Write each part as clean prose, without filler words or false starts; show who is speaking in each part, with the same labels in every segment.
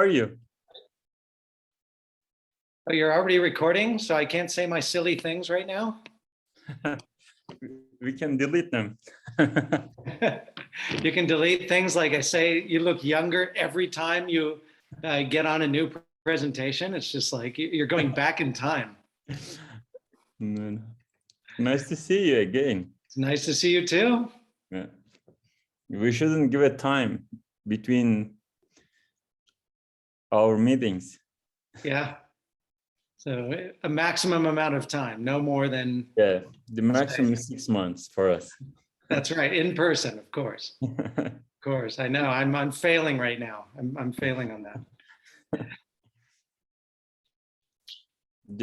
Speaker 1: are you?
Speaker 2: Oh, you're already recording, so I can't say my silly things right now?
Speaker 1: We can delete them.
Speaker 2: You can delete things like I say, you look younger every time you get on a new presentation. It's just like you're going back in time.
Speaker 1: Nice to see you again.
Speaker 2: It's nice to see you too.
Speaker 1: Yeah. We shouldn't give a time between our meetings.
Speaker 2: Yeah. So a maximum amount of time, no more than.
Speaker 1: Yeah, the maximum is 6 months for us.
Speaker 2: That's right, in person, of course. Of course, I know. I'm failing right now. I'm failing on that.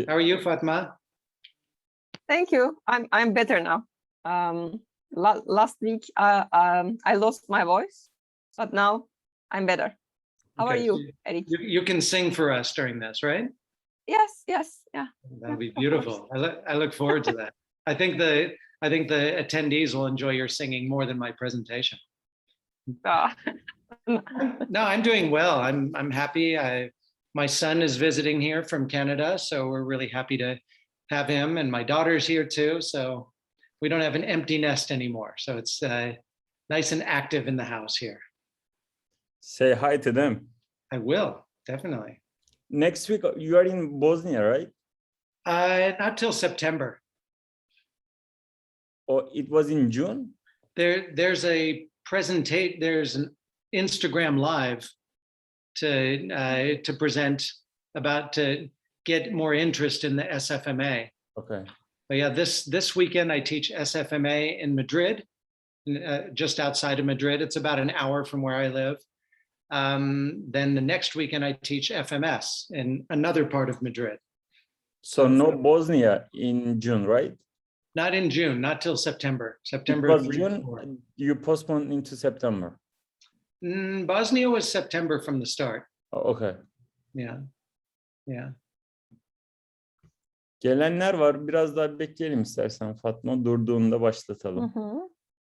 Speaker 2: How are you, Fatma?
Speaker 3: Thank you. I'm better now. Last week I lost my voice, but now I'm better. How are you, Eric?
Speaker 2: You can sing for us during this, right?
Speaker 3: Yes, yeah.
Speaker 2: That'll be beautiful. I look forward to that. I think the attendees will enjoy your singing more than my presentation. No, I'm doing well. I'm happy. My son is visiting here from Canada, so we're really happy to have him, and my daughter's here too. So we don't have an empty nest anymore. So it's nice and active in the house here.
Speaker 1: Say hi to them.
Speaker 2: I will, definitely.
Speaker 1: Next week, you are in Bosnia, right?
Speaker 2: Not till September.
Speaker 1: Oh, it was in June?
Speaker 2: There's a presentation, there's an Instagram live to present about, to get more interest in the SFMA.
Speaker 1: Okay.
Speaker 2: But yeah, this weekend I teach SFMA in Madrid, just outside of Madrid. It's about an hour from where I live. Then the next weekend I teach FMS in another part of Madrid.
Speaker 1: So no Bosnia in June, right?
Speaker 2: Not in June, not till September. September.
Speaker 1: It was June, you postponed into September.
Speaker 2: Bosnia was September from the start.
Speaker 1: Oh, okay.
Speaker 2: Yeah.
Speaker 1: Gelenler var. Biraz daha bekleyelim istersen Fatma. Durduğunda başlatalım.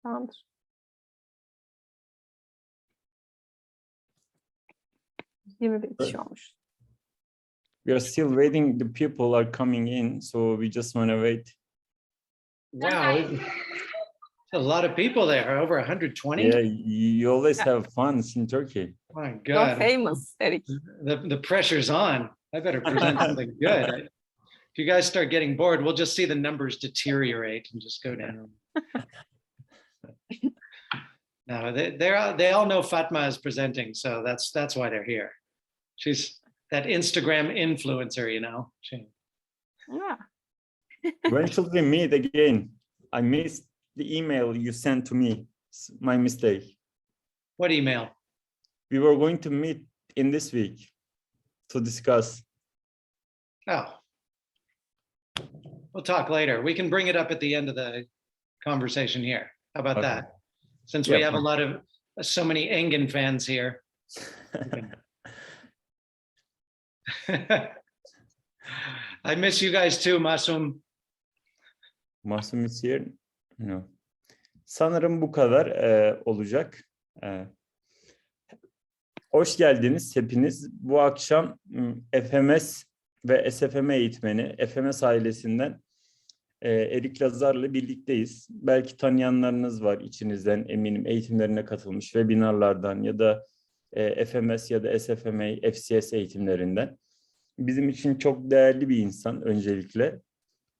Speaker 3: Tamamdır.
Speaker 1: We are still waiting. The people are coming in, so we just want to wait.
Speaker 2: Wow. A lot of people there, over 120.
Speaker 1: Yeah, you always have fun in Turkey.
Speaker 2: My
Speaker 3: You're
Speaker 2: God.
Speaker 3: famous, Eric.
Speaker 2: The pressure's on. I better present something good. If you guys start getting bored, we'll just see the numbers deteriorate and just go down. No, they all know Fatma is presenting, so that's why they're here. She's that Instagram influencer, you know.
Speaker 3: Yeah.
Speaker 1: When should we meet again? I missed the email you sent to me. It's my mistake.
Speaker 2: What email?
Speaker 1: We were going to meet in this week to discuss.
Speaker 2: Oh. We'll talk later. We can bring it up at the end of the conversation here. How about that? Since we have a lot of so many Engen fans here. I miss you guys too, Masum.
Speaker 1: Masum is here. No. Sanırım bu kadar olacak. Hoş geldiniz hepiniz. Bu akşam FMS ve SFM eğitmeni, FMS ailesinden Erik Lazar'la birlikteyiz. Belki tanıyanlarınız var içinizden, eminim eğitimlerine katılmış webinarlardan ya da FMS ya da SFM, FCS eğitimlerinden. Bizim için çok değerli bir insan öncelikle.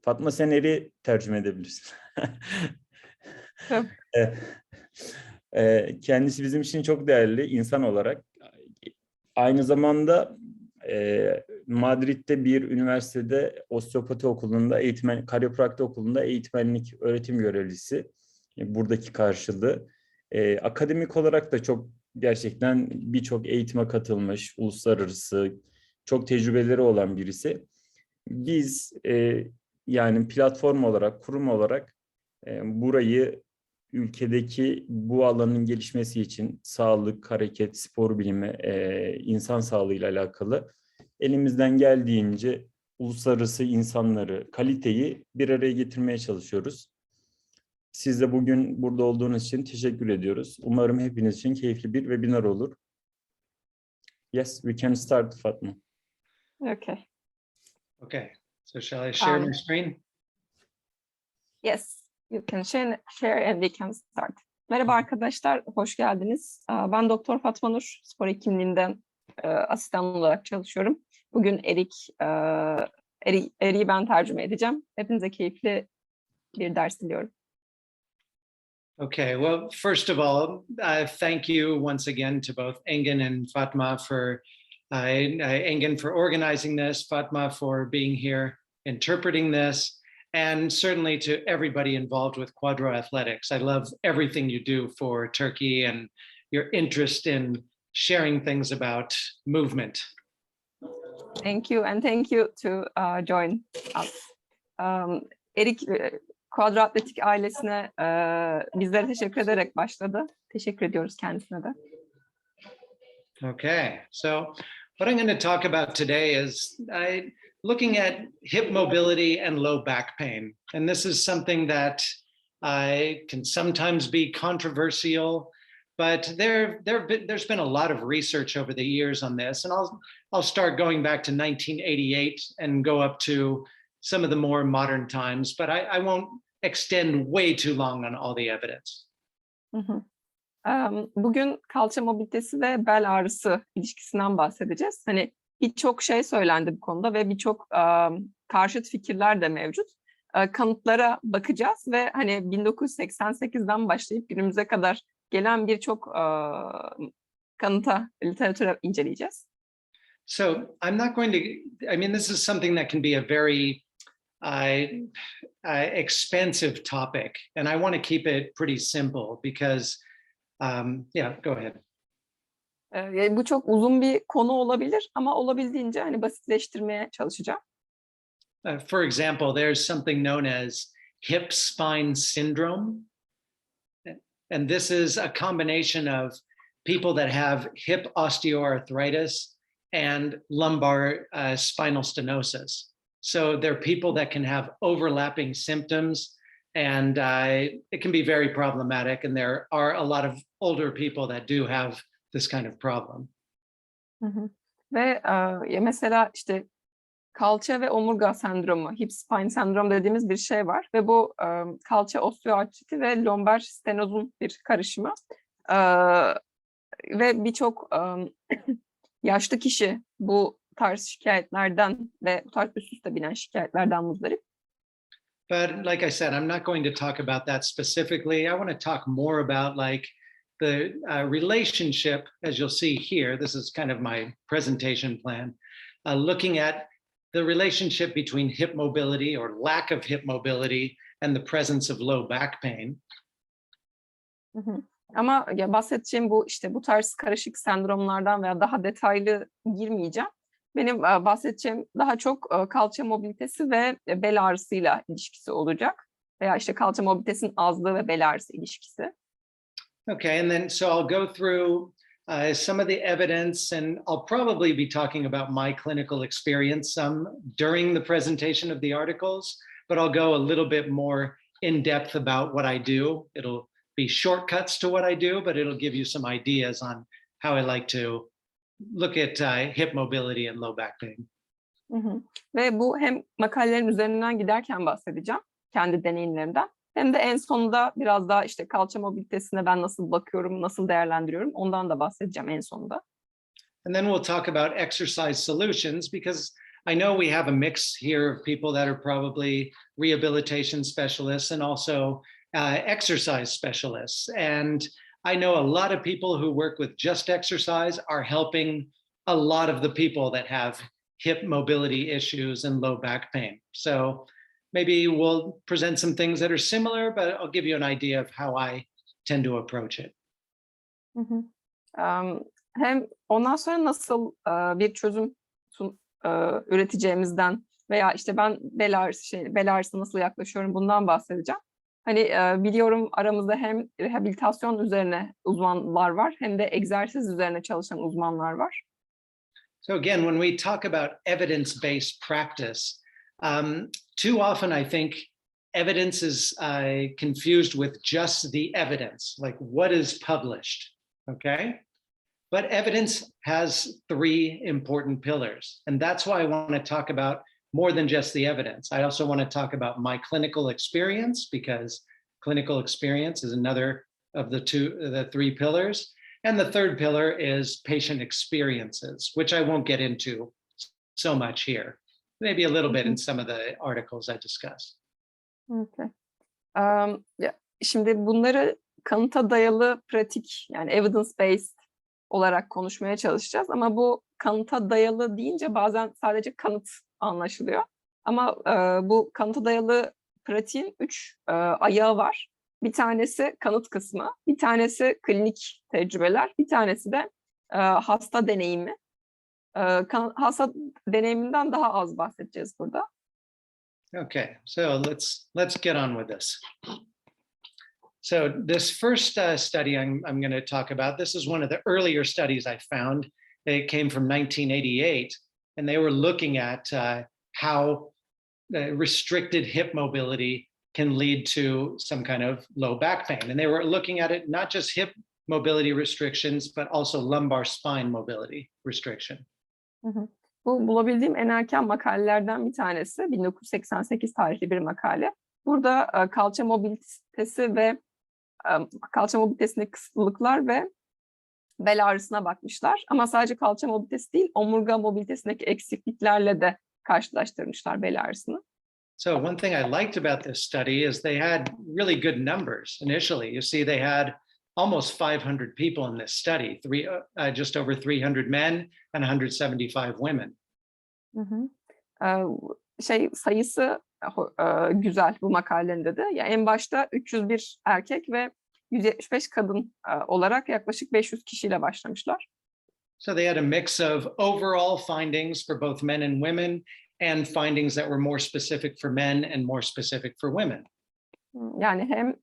Speaker 1: Fatma, sen Erik'i tercüme edebilirsin. Kendisi bizim için çok değerli insan olarak. Aynı zamanda Madrid'de bir üniversitede osteopati okulunda karyoprakti okulunda eğitmenlik öğretim görevlisi. Buradaki karşılığı. Akademik olarak da çok gerçekten birçok eğitime katılmış, uluslararası çok tecrübeleri olan birisi. Biz yani platform olarak, kurum olarak burayı ülkedeki bu alanın gelişmesi için sağlık, hareket, spor bilimi, insan sağlığıyla alakalı elimizden geldiğince uluslararası insanları, kaliteyi bir araya getirmeye çalışıyoruz. Siz de bugün burada olduğunuz için teşekkür ediyoruz. Umarım hepiniz için keyifli bir webinar olur. Yes, we can start, Fatma.
Speaker 3: Okay.
Speaker 2: Okay, so shall I share my
Speaker 3: Um,
Speaker 2: screen?
Speaker 3: Yes, you can share and we can start. Merhaba arkadaşlar, hoş geldiniz. Ben Doktor Fatma Nur, spor hekimliğinden asistan olarak çalışıyorum. Bugün Erik'i ben tercüme edeceğim. Hepinize keyifli bir ders diliyorum.
Speaker 2: Okay, well, first of all, thank you once again to both Engin and Fatma for Engin for organizing this, Fatma for being here, interpreting this, and certainly to everybody involved with Quadro Athletics. I love everything you do for Turkey and your interest in sharing things about movement.
Speaker 3: Thank you and thank you to join us. Erik Quadro Atletik ailesine bizlere teşekkür ederek başladı. Teşekkür ediyoruz kendisine de.
Speaker 2: Okay, so what I'm going to talk about today is looking at hip mobility and low back pain. And this is something that can sometimes be controversial, but there's been a lot of research over the years on this. And I'll start going back to 1988 and go up to some of the more modern times, but I won't extend way too long on all the evidence.
Speaker 3: Hı hı. Bugün kalça mobilitesi ve bel ağrısı ilişkisinden bahsedeceğiz. Hani birçok şey söylendi bu konuda ve birçok karşıt fikirler de mevcut. Kanıtlara bakacağız ve hani 1988'den başlayıp günümüze kadar gelen birçok kanıta, literatüre inceleyeceğiz.
Speaker 2: So I'm not going to, I mean, this is something that can be a very expensive topic, and I want to keep it pretty simple because, yeah, go ahead.
Speaker 3: Bu çok uzun bir konu olabilir ama olabildiğince hani basitleştirmeye çalışacağım.
Speaker 2: For example, there's something known as hip spine syndrome. And this is a combination of people that have hip osteoarthritis and lumbar spinal stenosis. So they're people that can have overlapping symptoms, and it can be very problematic. And there are a lot of older people that do have this kind of problem.
Speaker 3: Hı hı. Ve mesela işte kalça ve omurga sendromu, hip spine sendrom dediğimiz bir şey var ve bu kalça osteoartriti ve lombar stenozun bir karışımı. Ve birçok yaşlı kişi bu tarz şikayetlerden ve bu tarz üst üste binen şikayetlerden muzdarip.
Speaker 2: But like I said, I'm not going to talk about that specifically. I want to talk more about like the relationship, as you'll see here. This is kind of my presentation plan, looking at the relationship between hip mobility or lack of hip mobility and the presence of low back pain.
Speaker 3: Hı hı. Ama ya bahsedeceğim bu işte bu tarz karışık sendromlardan veya daha detaylı girmeyeceğim. Benim bahsedeceğim daha çok kalça mobilitesi ve bel ağrısıyla ilişkisi olacak. Veya işte kalça mobilitesinin azlığı ve bel ağrısı ilişkisi.
Speaker 2: Okay, and then so I'll go through some of the evidence, and I'll probably be talking about my clinical experience some during the presentation of the articles, but I'll go a little bit more in depth about what I do. It'll be shortcuts to what I do, but it'll give you some ideas on how I like to look at hip mobility and low back pain.
Speaker 3: Hı hı. Ve bu hem makalelerin üzerinden giderken bahsedeceğim, kendi deneyimlerimden. Hem de en sonunda biraz daha işte kalça mobilitesine ben nasıl bakıyorum, nasıl değerlendiriyorum ondan da bahsedeceğim en sonunda.
Speaker 2: And then we'll talk about exercise solutions because I know we have a mix here of people that are probably rehabilitation specialists and also exercise specialists. And I know a lot of people who work with just exercise are helping a lot of the people that have hip mobility issues and low back pain. So maybe we'll present some things that are similar, but I'll give you an idea of how I tend to approach it.
Speaker 3: Hı hı. Hem ondan sonra nasıl bir çözüm üreteceğimizden veya işte ben bel ağrısı nasıl yaklaşıyorum bundan bahsedeceğim. Hani biliyorum aramızda hem rehabilitasyon üzerine uzmanlar var hem de egzersiz üzerine çalışan uzmanlar var.
Speaker 2: So again, when we talk about evidence-based practice, too often I think evidence is confused with just the evidence, like what is published, okay? But evidence has three important pillars. And that's why I want to talk about more than just the evidence. I also want to talk about my clinical experience, because clinical experience is another of the three pillars. And the third pillar is patient experiences, which I won't get into so much here. Maybe a little bit in some of the articles I discussed.
Speaker 3: Okay. Şimdi bunları kanıta dayalı pratik, yani evidence-based olarak konuşmaya çalışacağız. Ama bu kanıta dayalı deyince bazen sadece kanıt anlaşılıyor. Ama bu kanıta dayalı pratiğin 3 ayağı var. Bir tanesi kanıt kısmı, bir tanesi klinik tecrübeler, bir tanesi de hasta deneyimi. Hasta deneyiminden daha az bahsedeceğiz burada.
Speaker 2: Okay, so let's get on with this. So this first study I'm going to talk about, this is one of the earlier studies I found. It came from 1988, and they were looking at how restricted hip mobility can lead to some kind of low back pain. And they were looking at it not just hip mobility restrictions, but also lumbar spine mobility restriction.
Speaker 3: Bu bulabildiğim en erken makalelerden bir tanesi. 1988 tarihli bir makale. Burada kalça mobilitesi ve kalça mobilitesindeki kısıtlılıklar ve bel ağrısına bakmışlar. Ama sadece kalça mobilitesi değil, omurga mobilitesindeki eksikliklerle de karşılaştırmışlar bel ağrısını.
Speaker 2: So one thing I liked about this study is they had really good numbers initially. You see, they had almost 500 people in this study, just over 300 men and 175 women.
Speaker 3: Sayısı güzel bu makalelerinde de. Yani en başta 301 erkek ve 175 kadın olarak yaklaşık 500 kişiyle başlamışlar.
Speaker 2: So they had a mix of overall findings for both men and women and findings that were more specific for men and more specific for women.
Speaker 3: Yani hem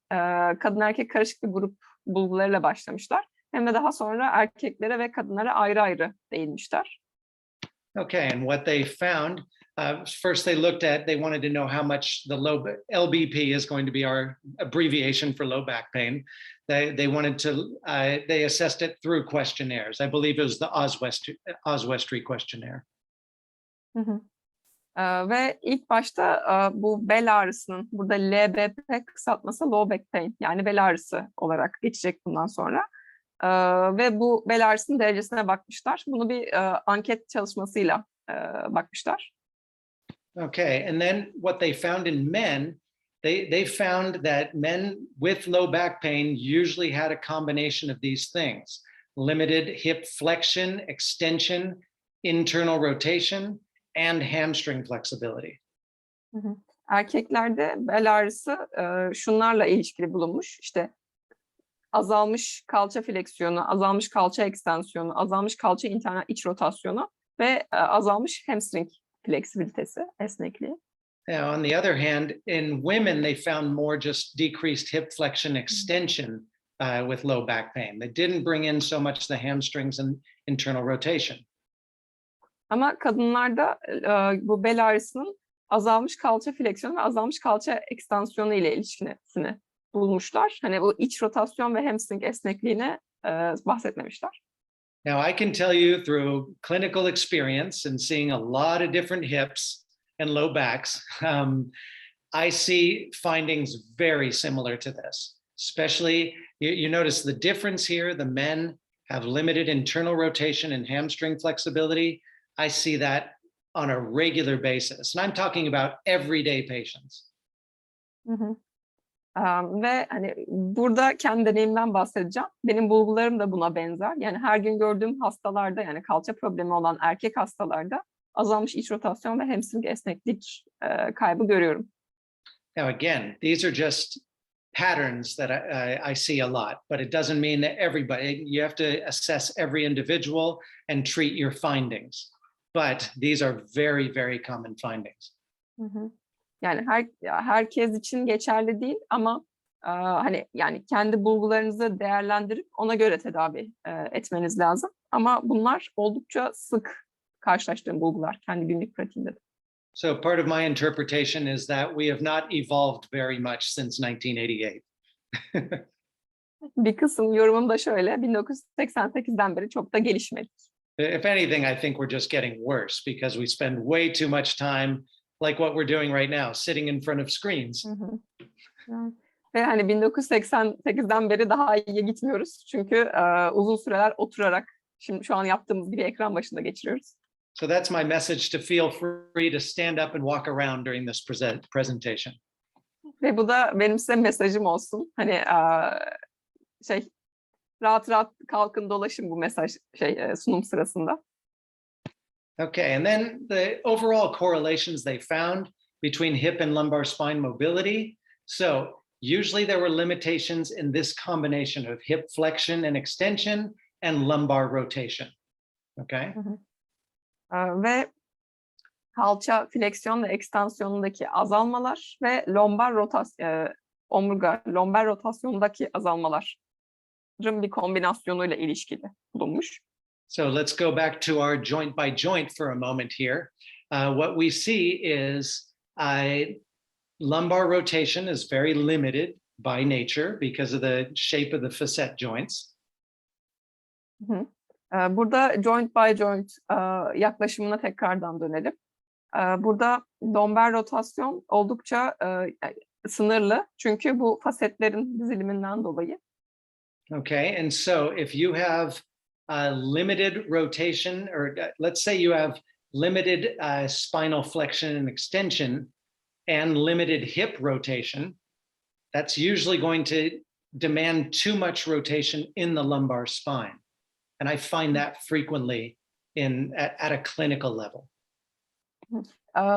Speaker 3: kadın erkek karışık bir grup bulgularıyla başlamışlar, hem de daha sonra erkeklere ve kadınlara ayrı ayrı değinmişler.
Speaker 2: Okay, and what they found, first they wanted to know how much the LBP is going to be our abbreviation for low back pain. They assessed it through questionnaires. I believe it was the Oswestry questionnaire.
Speaker 3: Ve ilk başta bu bel ağrısının, burada LBP kısaltması low back pain, yani bel ağrısı olarak geçecek bundan sonra. Ve bu bel ağrısının derecesine bakmışlar. Bunu bir anket çalışmasıyla bakmışlar.
Speaker 2: Okay, and then what they found in men, they found that men with low back pain usually had a combination of these things: limited hip flexion, extension, internal rotation, and hamstring flexibility.
Speaker 3: Erkeklerde bel ağrısı şunlarla ilişkili bulunmuş. İşte azalmış kalça fleksiyonu, azalmış kalça ekstansiyonu, azalmış kalça internal iç rotasyonu ve azalmış hamstring fleksibilitesi, esnekliği.
Speaker 2: On the other hand, in women, they found more just decreased hip flexion extension with low back pain. They didn't bring in so much the hamstrings and internal rotation.
Speaker 3: Ama kadınlarda bu bel ağrısının azalmış kalça fleksiyonu ve azalmış kalça ekstansiyonu ile ilişkisini bulmuşlar. Hani bu iç rotasyon ve hamstring esnekliğine bahsetmemişler.
Speaker 2: Now I can tell you through clinical experience and seeing a lot of different hips and low backs, I see findings very similar to this. Especially, you notice the difference here. The men have limited internal rotation and hamstring flexibility. I see that on a regular basis. And I'm talking about everyday patients.
Speaker 3: Ve hani burada kendi deneyimden bahsedeceğim. Benim bulgularım da buna benzer. Yani her gün gördüğüm hastalarda, yani kalça problemi olan erkek hastalarda azalmış iç rotasyon ve hamstring esneklik kaybı görüyorum.
Speaker 2: Now again, these are just patterns that I see a lot, but it doesn't mean that everybody, you have to assess every individual and treat your findings. But these are very, very common findings.
Speaker 3: Yani herkes için geçerli değil ama hani yani kendi bulgularınızı değerlendirip ona göre tedavi etmeniz lazım. Ama bunlar oldukça sık karşılaştığım bulgular kendi günlük pratiğimde de.
Speaker 2: So part of my interpretation is that we have not evolved very much since 1988.
Speaker 3: Bir kısım yorumum da şöyle, 1988'den beri çok da gelişmedik.
Speaker 2: If anything, I think we're just getting worse because we spend way too much time like what we're doing right now, sitting in front of screens.
Speaker 3: Evet. Ve hani 1988'den beri daha iyiye gitmiyoruz. Çünkü uzun süreler oturarak, şimdi şu an yaptığımız gibi ekran başında geçiriyoruz.
Speaker 2: So that's my message to feel free to stand up and walk around during this presentation.
Speaker 3: Ve bu da benim size mesajım olsun. Hani rahat rahat kalkın dolaşın bu mesaj sunum sırasında.
Speaker 2: Okay, and then the overall correlations they found between hip and lumbar spine mobility. So usually there were limitations in this combination of hip flexion and extension and lumbar rotation. Okay.
Speaker 3: Ve kalça fleksiyon ve ekstansiyonundaki azalmalar ve omurga lombar rotasyonundaki azalmaların bir kombinasyonuyla ilişkili bulunmuş.
Speaker 2: So let's go back to our joint by joint for a moment here. What we see is lumbar rotation is very limited by nature because of the shape of the facet joints.
Speaker 3: Burada joint by joint yaklaşımına tekrardan dönelim. Burada lombar rotasyon oldukça sınırlı çünkü bu fasetlerin diziliminden dolayı.
Speaker 2: Okay, and so if you have limited rotation, or let's say you have limited spinal flexion and extension and limited hip rotation, that's usually going to demand too much rotation in the lumbar spine. And I find that frequently at a clinical level.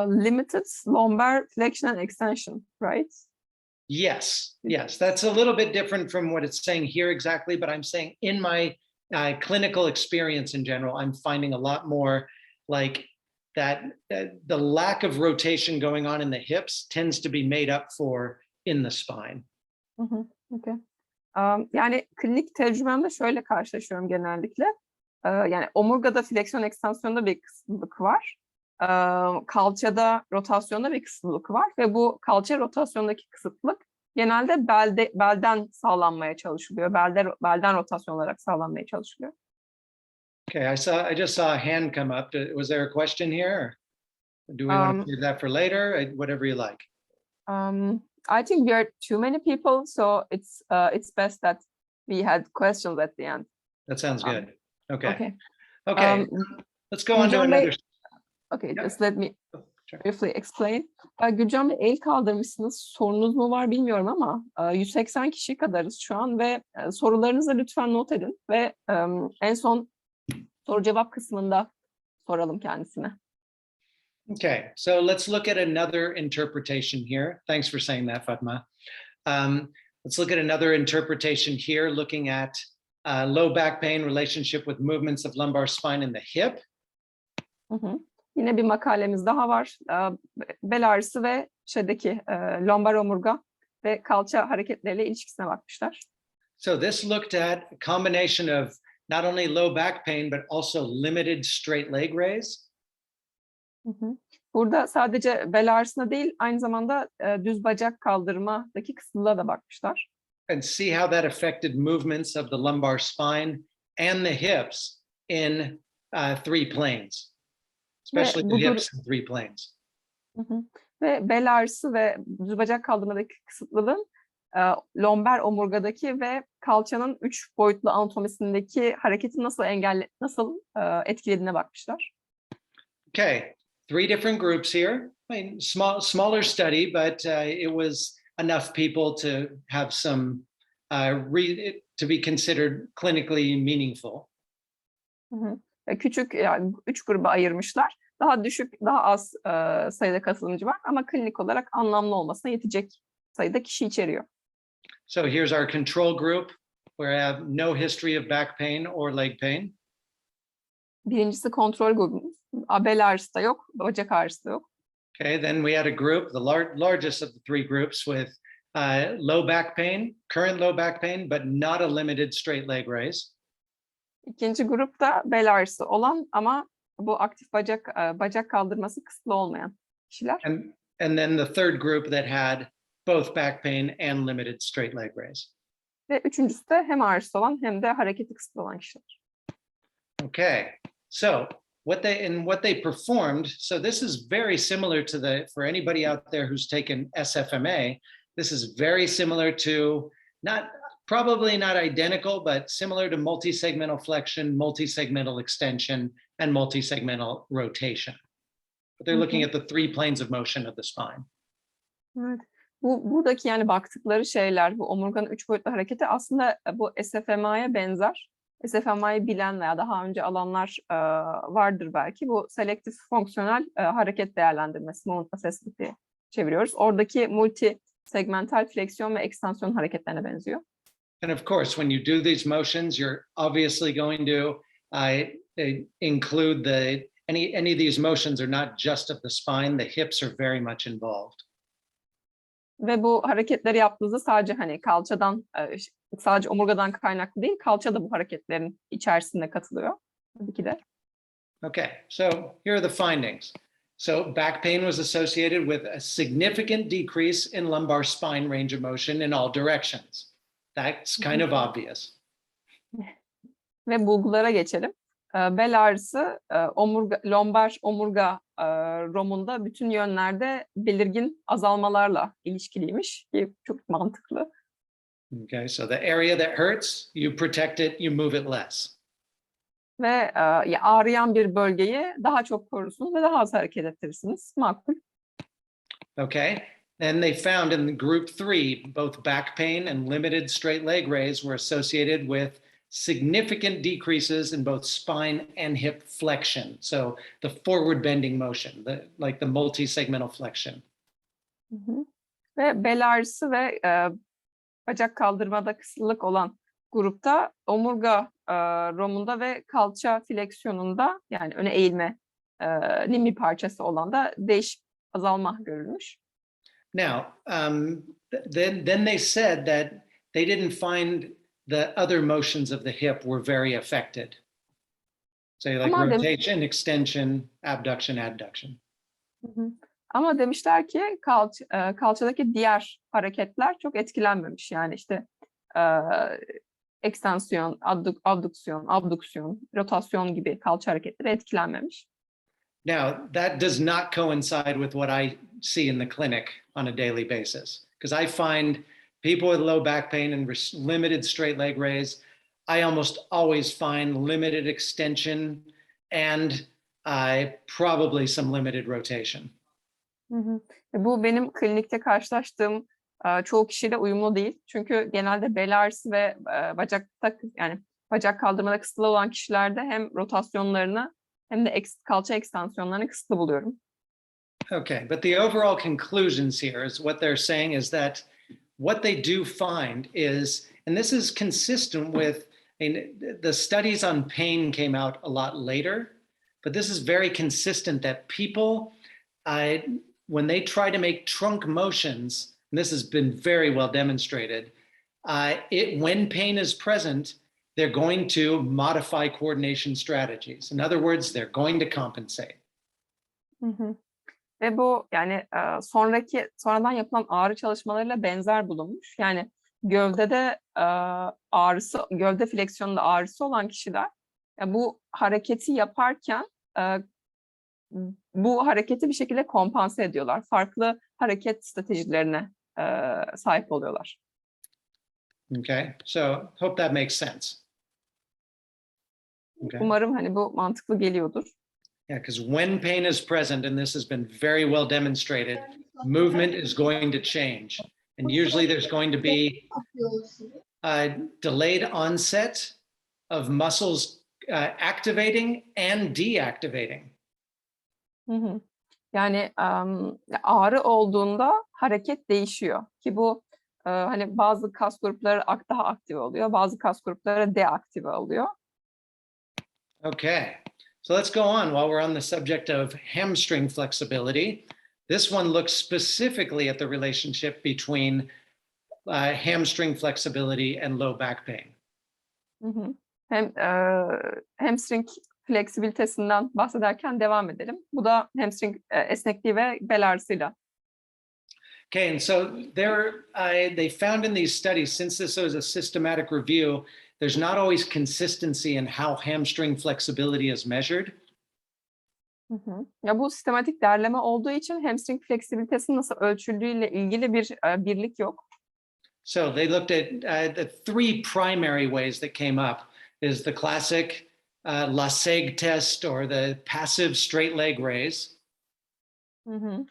Speaker 3: Limited lumbar flexion and extension, right?
Speaker 2: Yes, that's a little bit different from what it's saying here exactly, but I'm saying in my clinical experience in general, I'm finding a lot more like that the lack of rotation going on in the hips tends to be made up for in the spine.
Speaker 3: Okay. Yani klinik tecrübemde şöyle karşılaşıyorum genellikle. Yani omurgada fleksiyon ekstansiyonda bir kısıtlılık var. Kalçada rotasyonda bir kısıtlılık var ve bu kalça rotasyondaki kısıtlılık genelde belden sağlanmaya çalışılıyor. Belden rotasyon olarak sağlanmaya çalışılıyor.
Speaker 2: Okay, I just saw a hand come up. Was there a question here? Or do we want to save that for later? Whatever you like.
Speaker 3: I think we are too many people, so it's best that we had questions at the end.
Speaker 2: That sounds good. Okay. Let's go on to
Speaker 3: Gülcan
Speaker 2: another.
Speaker 3: Bey, okay, just let me briefly explain. Gülcan Bey, el kaldırmışsınız. Sorunuz mu var bilmiyorum ama 180 kişi kadarız şu an ve sorularınızı lütfen not edin ve en son soru cevap kısmında soralım kendisine.
Speaker 2: Okay, so let's look at another interpretation here. Thanks for saying that, Fatma. Let's look at another interpretation here, looking at low back pain relationship with movements of lumbar spine in the hip.
Speaker 3: Yine bir makalemiz daha var. Bel ağrısı ve lombar omurga ve kalça hareketleriyle ilişkisine bakmışlar.
Speaker 2: So this looked at a combination of not only low back pain, but also limited straight leg raise.
Speaker 3: Burada sadece bel ağrısına değil, aynı zamanda düz bacak kaldırmadaki kısıtlılığa da bakmışlar.
Speaker 2: And see how that affected movements of the lumbar spine and the hips in 3 planes. Especially the hips in 3 planes.
Speaker 3: Ve bel ağrısı ve düz bacak kaldırmadaki kısıtlılığın lombar omurgadaki ve kalçanın 3 boyutlu anatomisindeki hareketi nasıl etkilediğine bakmışlar.
Speaker 2: Okay, 3 different groups here. I mean, smaller study, but it was enough people to have some to be considered clinically meaningful.
Speaker 3: Küçük, yani 3 gruba ayırmışlar. Daha az sayıda katılımcı var ama klinik olarak anlamlı olmasına yetecek sayıda kişi içeriyor.
Speaker 2: So here's our control group where I have no history of back pain or leg pain.
Speaker 3: Birincisi kontrol grubumuz. Bel ağrısı da yok, bacak ağrısı da yok.
Speaker 2: Okay, then we had a group, the largest of the 3 groups with low back pain, current low back pain, but not a limited straight leg raise.
Speaker 3: İkinci grupta bel ağrısı olan ama bu aktif bacak kaldırması kısıtlı olmayan kişiler.
Speaker 2: And then the third group that had both back pain and limited straight leg raise.
Speaker 3: Ve üçüncüsü de hem ağrısı olan hem de hareketi kısıtlı olan kişiler.
Speaker 2: Okay, so what they performed. So this is very similar to for anybody out there who's taken SFMA. This is very similar to probably not identical, but similar to multi-segmental flexion, multi-segmental extension, and multi-segmental rotation. But they're looking at the three planes of motion of the spine.
Speaker 3: Evet. Buradaki yani baktıkları şeyler, bu omurganın 3 boyutlu hareketi aslında bu SFMA'ya benzer. SFMA'yı bilen veya daha önce alanlar vardır belki. Bu selektif fonksiyonel hareket değerlendirmesi, moment assessment diye çeviriyoruz. Oradaki multi segmental fleksiyon ve ekstansiyon hareketlerine benziyor.
Speaker 2: And of course, when you do these motions, you're obviously going to include any of these motions are not just of the spine. The hips are very much involved.
Speaker 3: Ve bu hareketleri yaptığınızda sadece hani kalçadan, sadece omurgadan kaynaklı değil, kalça da bu hareketlerin içerisinde katılıyor. Tabii ki de.
Speaker 2: Okay, so here are the findings. So back pain was associated with a significant decrease in lumbar spine range of motion in all directions. That's kind of obvious.
Speaker 3: Ve bulgulara geçelim. Bel ağrısı lombar omurga romunda bütün yönlerde belirgin azalmalarla ilişkiliymiş ki çok mantıklı.
Speaker 2: Okay, so the area that hurts, you protect it, you move it less.
Speaker 3: Ve ağrıyan bir bölgeyi daha çok korursunuz ve daha az hareket ettirirsiniz. Makul.
Speaker 2: Okay, and they found in group 3, both back pain and limited straight leg raise were associated with significant decreases in both spine and hip flexion. So the forward bending motion, like the multi-segmental flexion.
Speaker 3: Ve bel ağrısı ve bacak kaldırmada kısıtlılık olan grupta omurga romunda ve kalça fleksiyonunda yani öne eğilmenin bir parçası olan da değişik azalma görülmüş.
Speaker 2: Now, then they said that they didn't find the other motions of the hip were very affected. So like rotation, extension, abduction, adduction.
Speaker 3: Ama demişler ki kalçadaki diğer hareketler çok etkilenmemiş. Yani işte ekstansiyon, abduksiyon, rotasyon gibi kalça hareketleri etkilenmemiş.
Speaker 2: Now, that does not coincide with what I see in the clinic on a daily basis. Because I find people with low back pain and limited straight leg raise, I almost always find limited extension and probably some limited rotation.
Speaker 3: Bu benim klinikte karşılaştığım çoğu kişiyle uyumlu değil. Çünkü genelde bel ağrısı ve bacak kaldırmada kısıtlı olan kişilerde hem rotasyonlarını hem de kalça ekstansiyonlarını kısıtlı buluyorum.
Speaker 2: Okay, but the overall conclusions here is what they're saying is that what they do find is, and this is consistent with, the studies on pain came out a lot later, but this is very consistent that people, when they try to make trunk motions, and this has been very well demonstrated, when pain is present, they're going to modify coordination strategies. In other words, they're going to compensate.
Speaker 3: Ve bu yani sonradan yapılan ağrı çalışmalarıyla benzer bulunmuş. Yani gövdede gövde fleksiyonunda ağrısı olan kişiler bu hareketi yaparken bu hareketi bir şekilde kompanse ediyorlar. Farklı hareket stratejilerine sahip oluyorlar.
Speaker 2: Okay, so hope that makes sense.
Speaker 3: Okay. Umarım hani bu mantıklı geliyordur.
Speaker 2: Yeah, because when pain is present, and this has been very well demonstrated, movement is going to change. And usually there's going to be a delayed onset of muscles activating and deactivating. Yani ağrı olduğunda hareket değişiyor. Ki bu hani bazı kas grupları daha aktive oluyor, bazı kas grupları deaktive oluyor. Okay. So let's go on while we're on the subject of hamstring flexibility. This one looks specifically at the relationship between hamstring flexibility and low back pain.
Speaker 3: Hamstring fleksibilitesinden bahsederken devam edelim. Bu da hamstring esnekliği ve bel ağrısıyla.
Speaker 2: Okay, and so they found in these studies, since this was a systematic review, there's not always consistency in how hamstring flexibility is measured.
Speaker 3: Hı hı. Ya bu sistematik derleme olduğu için hamstring fleksibilitesinin nasıl ölçüldüğüyle ilgili bir birlik yok.
Speaker 2: So they looked at the three primary ways that came up is the classic Lazar test or the passive straight leg raise.
Speaker 3: Hı hı.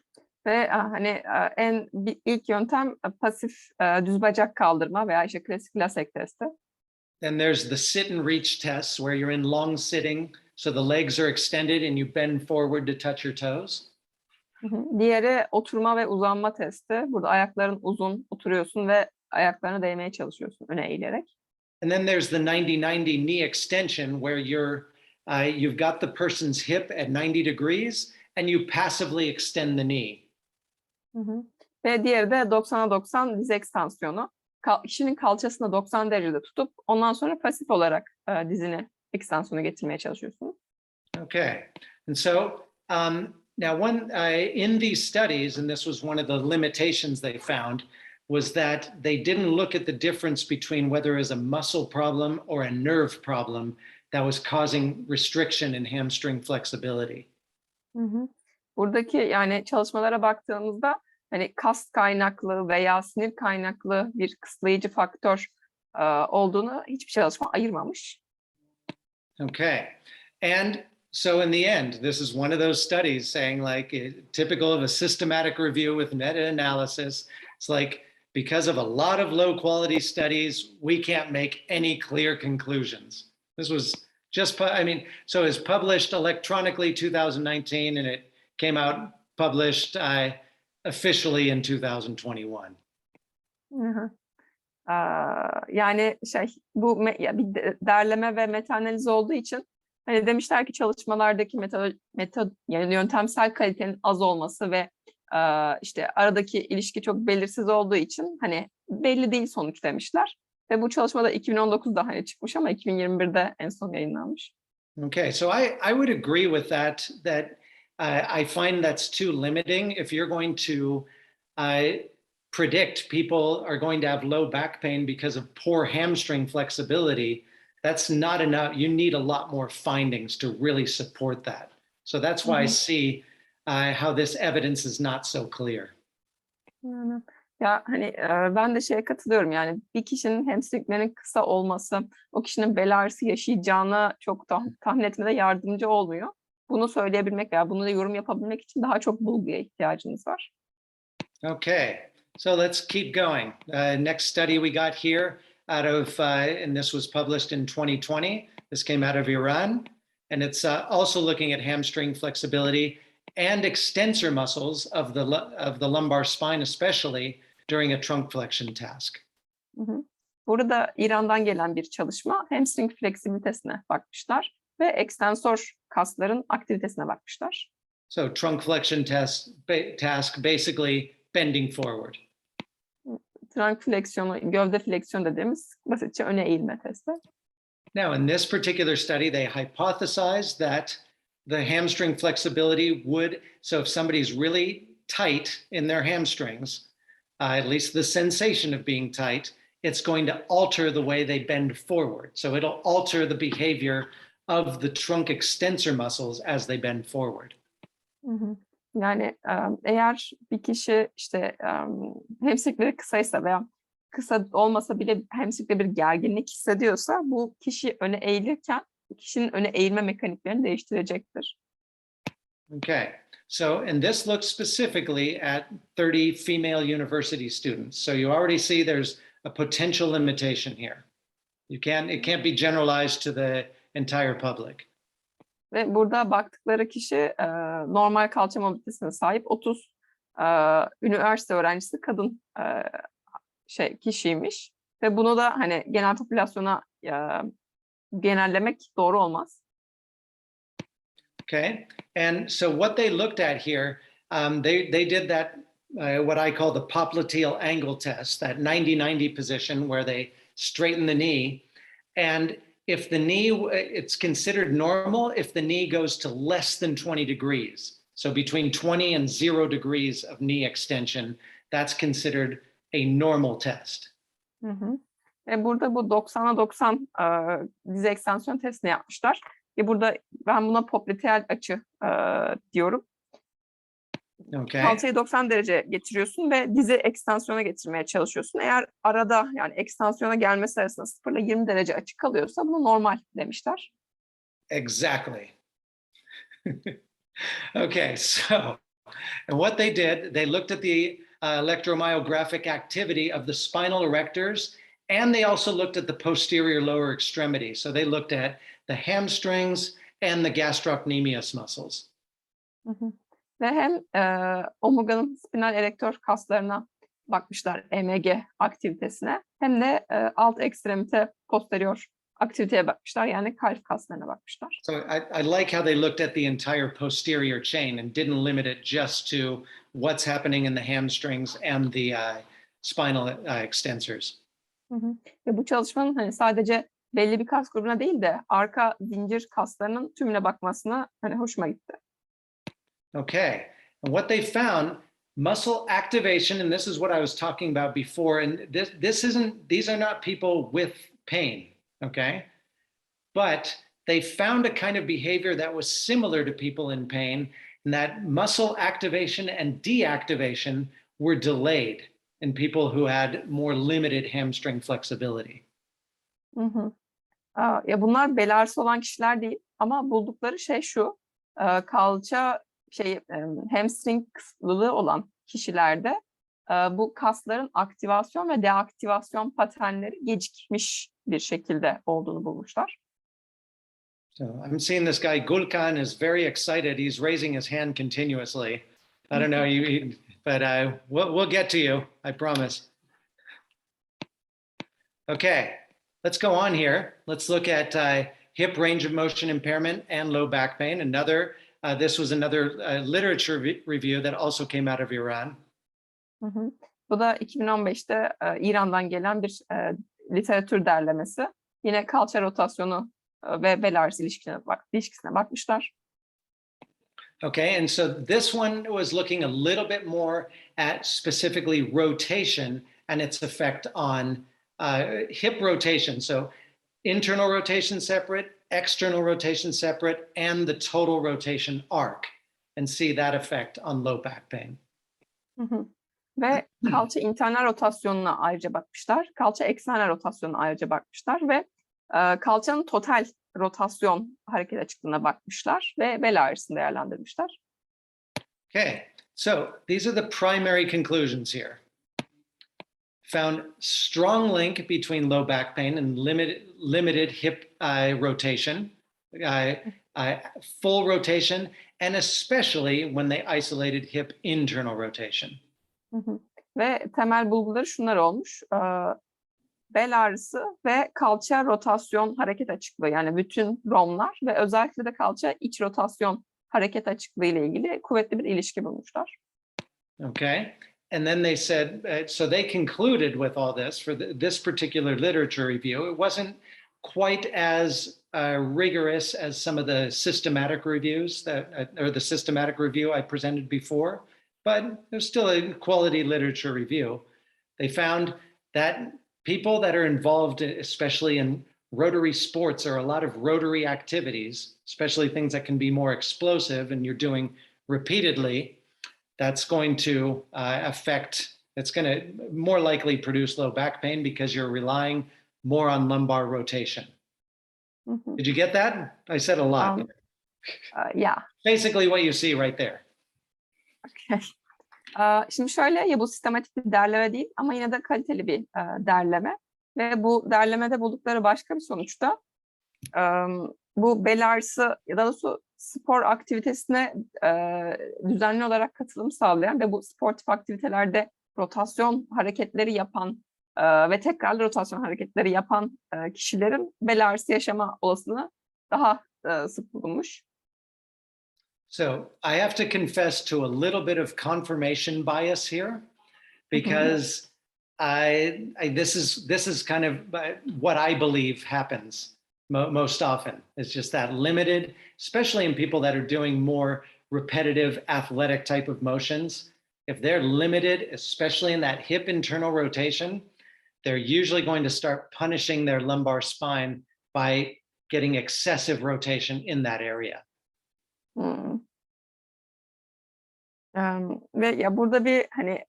Speaker 3: Ve hani ilk yöntem pasif düz bacak kaldırma veya işte klasik lasek testi.
Speaker 2: Then there's the sit and reach test where you're in long sitting, so the legs are extended and you bend forward to touch your toes.
Speaker 3: Hı hı. Diğeri oturma ve uzanma testi. Burada ayakların uzun, oturuyorsun ve ayaklarına değmeye çalışıyorsun öne eğilerek.
Speaker 2: And then there's the 90-90 knee extension where you've got the person's hip at 90 degrees and you passively extend the knee.
Speaker 3: Hı hı. Ve diğeri de 90'a 90 diz ekstansiyonu. Kişinin kalçasını 90 derecede tutup ondan sonra pasif olarak dizini ekstansiyona getirmeye çalışıyorsun.
Speaker 2: Okay, and so now in these studies, and this was one of the limitations they found, was that they didn't look at the difference between whether it was a muscle problem or a nerve problem that was causing restriction in hamstring flexibility.
Speaker 3: Hı hı. Buradaki yani çalışmalara baktığımızda hani kas kaynaklı veya sinir kaynaklı bir kısıtlayıcı faktör olduğunu hiçbir çalışma ayırmamış.
Speaker 2: Okay, and so in the end, this is one of those studies saying like typical of a systematic review with meta-analysis. It's like because of a lot of low quality studies, we can't make any clear conclusions. This was just, so it was published electronically 2019 and it came out published officially in 2021.
Speaker 3: Hı hı. Yani bu bir derleme ve meta-analiz olduğu için hani demişler ki çalışmalardaki yani yöntemsel kalitenin az olması ve işte aradaki ilişki çok belirsiz olduğu için hani belli değil sonuç demişler. Ve bu çalışmada 2019'da hani çıkmış ama 2021'de en son yayınlanmış.
Speaker 2: Okay, so I would agree with that I find that's too limiting. If you're going to predict people are going to have low back pain because of poor hamstring flexibility, that's not enough. You need a lot more findings to really support that. So that's why I see how this evidence is not so clear.
Speaker 3: Yani, ya hani ben de şeye katılıyorum yani bir kişinin hamstringlerinin kısa olması o kişinin bel ağrısı yaşayacağını çok tahmin etmede yardımcı olmuyor. Bunu söyleyebilmek veya bunu da yorum yapabilmek için daha çok bulguya ihtiyacınız var.
Speaker 2: Okay, so let's keep going. Next study we got here out of, and this was published in 2020. This came out of Iran, and it's also looking at hamstring flexibility and extensor muscles of the lumbar spine, especially during a trunk flexion task.
Speaker 3: Hı hı. Burada İran'dan gelen bir çalışma hamstring fleksibilitesine bakmışlar ve ekstensor kasların aktivitesine bakmışlar.
Speaker 2: So trunk flexion task basically bending forward.
Speaker 3: Trunk fleksiyonu, gövde fleksiyon dediğimiz basitçe öne eğilme testi.
Speaker 2: Now, in this particular study, they hypothesized that the hamstring flexibility so if somebody's really tight in their hamstrings, at least the sensation of being tight, it's going to alter the way they bend forward. So it'll alter the behavior of the trunk extensor muscles as they bend forward.
Speaker 3: Hı hı. Yani eğer bir kişi işte hamstringleri kısaysa veya kısa olmasa bile hamstringde bir gerginlik hissediyorsa bu kişi öne eğilirken kişinin öne eğilme mekaniklerini değiştirecektir.
Speaker 2: Okay, so and this looks specifically at 30 female university students. So you already see there's a potential limitation here. It can't be generalized to the entire public.
Speaker 3: Ve burada baktıkları kişi normal kalça mobilitesine sahip 30 üniversite öğrencisi kadın kişiymiş. Ve bunu da hani genel popülasyona genellemek doğru olmaz.
Speaker 2: Okay, and so what they looked at here, they did that what I call the popliteal angle test, that 90-90 position where they straighten the knee, and if the knee, it's considered normal if the knee goes to less than 20 degrees. So between 20 and 0 degrees of knee extension, that's considered a normal test.
Speaker 3: Hı hı. Burada bu 90'a 90 diz ekstansiyon testini yapmışlar. Burada ben buna popliteal açı diyorum.
Speaker 2: Okay.
Speaker 3: Kalçayı 90 derece getiriyorsun ve dizi ekstansiyona getirmeye çalışıyorsun. Eğer arada yani ekstansiyona gelmesi arasında 0 ile 20 derece açık kalıyorsa bunu normal demişler.
Speaker 2: Exactly. Okay, so and what they did, they looked at the electromyographic activity of the spinal erectors, and they also looked at the posterior lower extremity. So they looked at the hamstrings and the gastrocnemius muscles.
Speaker 3: Hı hı. Ve hem omurganın spinal erektör kaslarına bakmışlar, EMG aktivitesine, hem de alt ekstremite posterior aktiviteye bakmışlar, yani kalp kaslarına bakmışlar.
Speaker 2: So I like how they looked at the entire posterior chain and didn't limit it just to what's happening in the hamstrings and the spinal extensors.
Speaker 3: Hı hı. Ve bu çalışmanın hani sadece belli bir kas grubuna değil de arka zincir kaslarının tümüne bakmasına hani hoşuma gitti.
Speaker 2: Okay, and what they found, muscle activation, and this is what I was talking about before, and these are not people with pain, okay? But they found a kind of behavior that was similar to people in pain, and that muscle activation and deactivation were delayed in people who had more limited hamstring flexibility.
Speaker 3: Hı hı. Ya bunlar bel ağrısı olan kişiler değil ama buldukları şey şu, kalça hamstring kısıtlılığı olan kişilerde bu kasların aktivasyon ve deaktivasyon paternleri gecikmiş bir şekilde olduğunu bulmuşlar.
Speaker 2: So I'm seeing this guy Gulkan is very excited. He's raising his hand continuously. I don't know, but we'll get to you. I promise. Okay, let's go on here. Let's look at hip range of motion impairment and low back pain. This was another literature review that also came out of Iran.
Speaker 3: Hı hı. Bu da 2015'te İran'dan gelen bir literatür derlemesi. Yine kalça rotasyonu ve bel ağrısı ilişkisine bakmışlar.
Speaker 2: Okay, and so this one was looking a little bit more at specifically rotation and its effect on hip rotation. So internal rotation separate, external rotation separate, and the total rotation arc, and see that effect on low back pain.
Speaker 3: Hı hı. Ve kalça internal rotasyonuna ayrıca bakmışlar. Kalça eksternal rotasyonuna ayrıca bakmışlar ve kalçanın total rotasyon hareket açıklığına bakmışlar ve bel ağrısını değerlendirmişler.
Speaker 2: Okay, so these are the primary conclusions here. Found strong link between low back pain and limited hip rotation, full rotation, and especially when they isolated hip internal rotation.
Speaker 3: Hı hı. Ve temel bulguları şunlar olmuş. Bel ağrısı ve kalça rotasyon hareket açıklığı, yani bütün ROM'lar ve özellikle de kalça iç rotasyon hareket açıklığı ile ilgili kuvvetli bir ilişki bulmuşlar.
Speaker 2: Okay, and then they said, so they concluded with all this for this particular literature review. It wasn't quite as rigorous as some of the systematic reviews or the systematic review I presented before, but there's still a quality literature review. They found that people that are involved, especially in rotary sports or a lot of rotary activities, especially things that can be more explosive and you're doing repeatedly, that's going to it's going to more likely produce low back pain because you're relying more on lumbar rotation.
Speaker 3: Mm-hmm.
Speaker 2: Did you get that? I said a lot.
Speaker 3: Yeah.
Speaker 2: Basically what you see right there.
Speaker 3: Okay. Şimdi şöyle, ya bu sistematik bir derleme değil ama yine de kaliteli bir derleme ve bu derlemede buldukları başka bir sonuçta bu bel ağrısı ya da doğrusu spor aktivitesine düzenli olarak katılım sağlayan ve bu sportif aktivitelerde rotasyon hareketleri yapan ve tekrarlı rotasyon hareketleri yapan kişilerin bel ağrısı yaşama olasılığı daha sık bulunmuş.
Speaker 2: So I have to confess to a little bit of confirmation bias here, because this is kind of what I believe happens most often. It's just that limited, especially in people that are doing more repetitive athletic type of motions. if they're limited, especially in that hip internal rotation, they're usually going to start punishing their lumbar spine by getting excessive rotation in that area.
Speaker 3: Hmm. Ve ya burada bir hani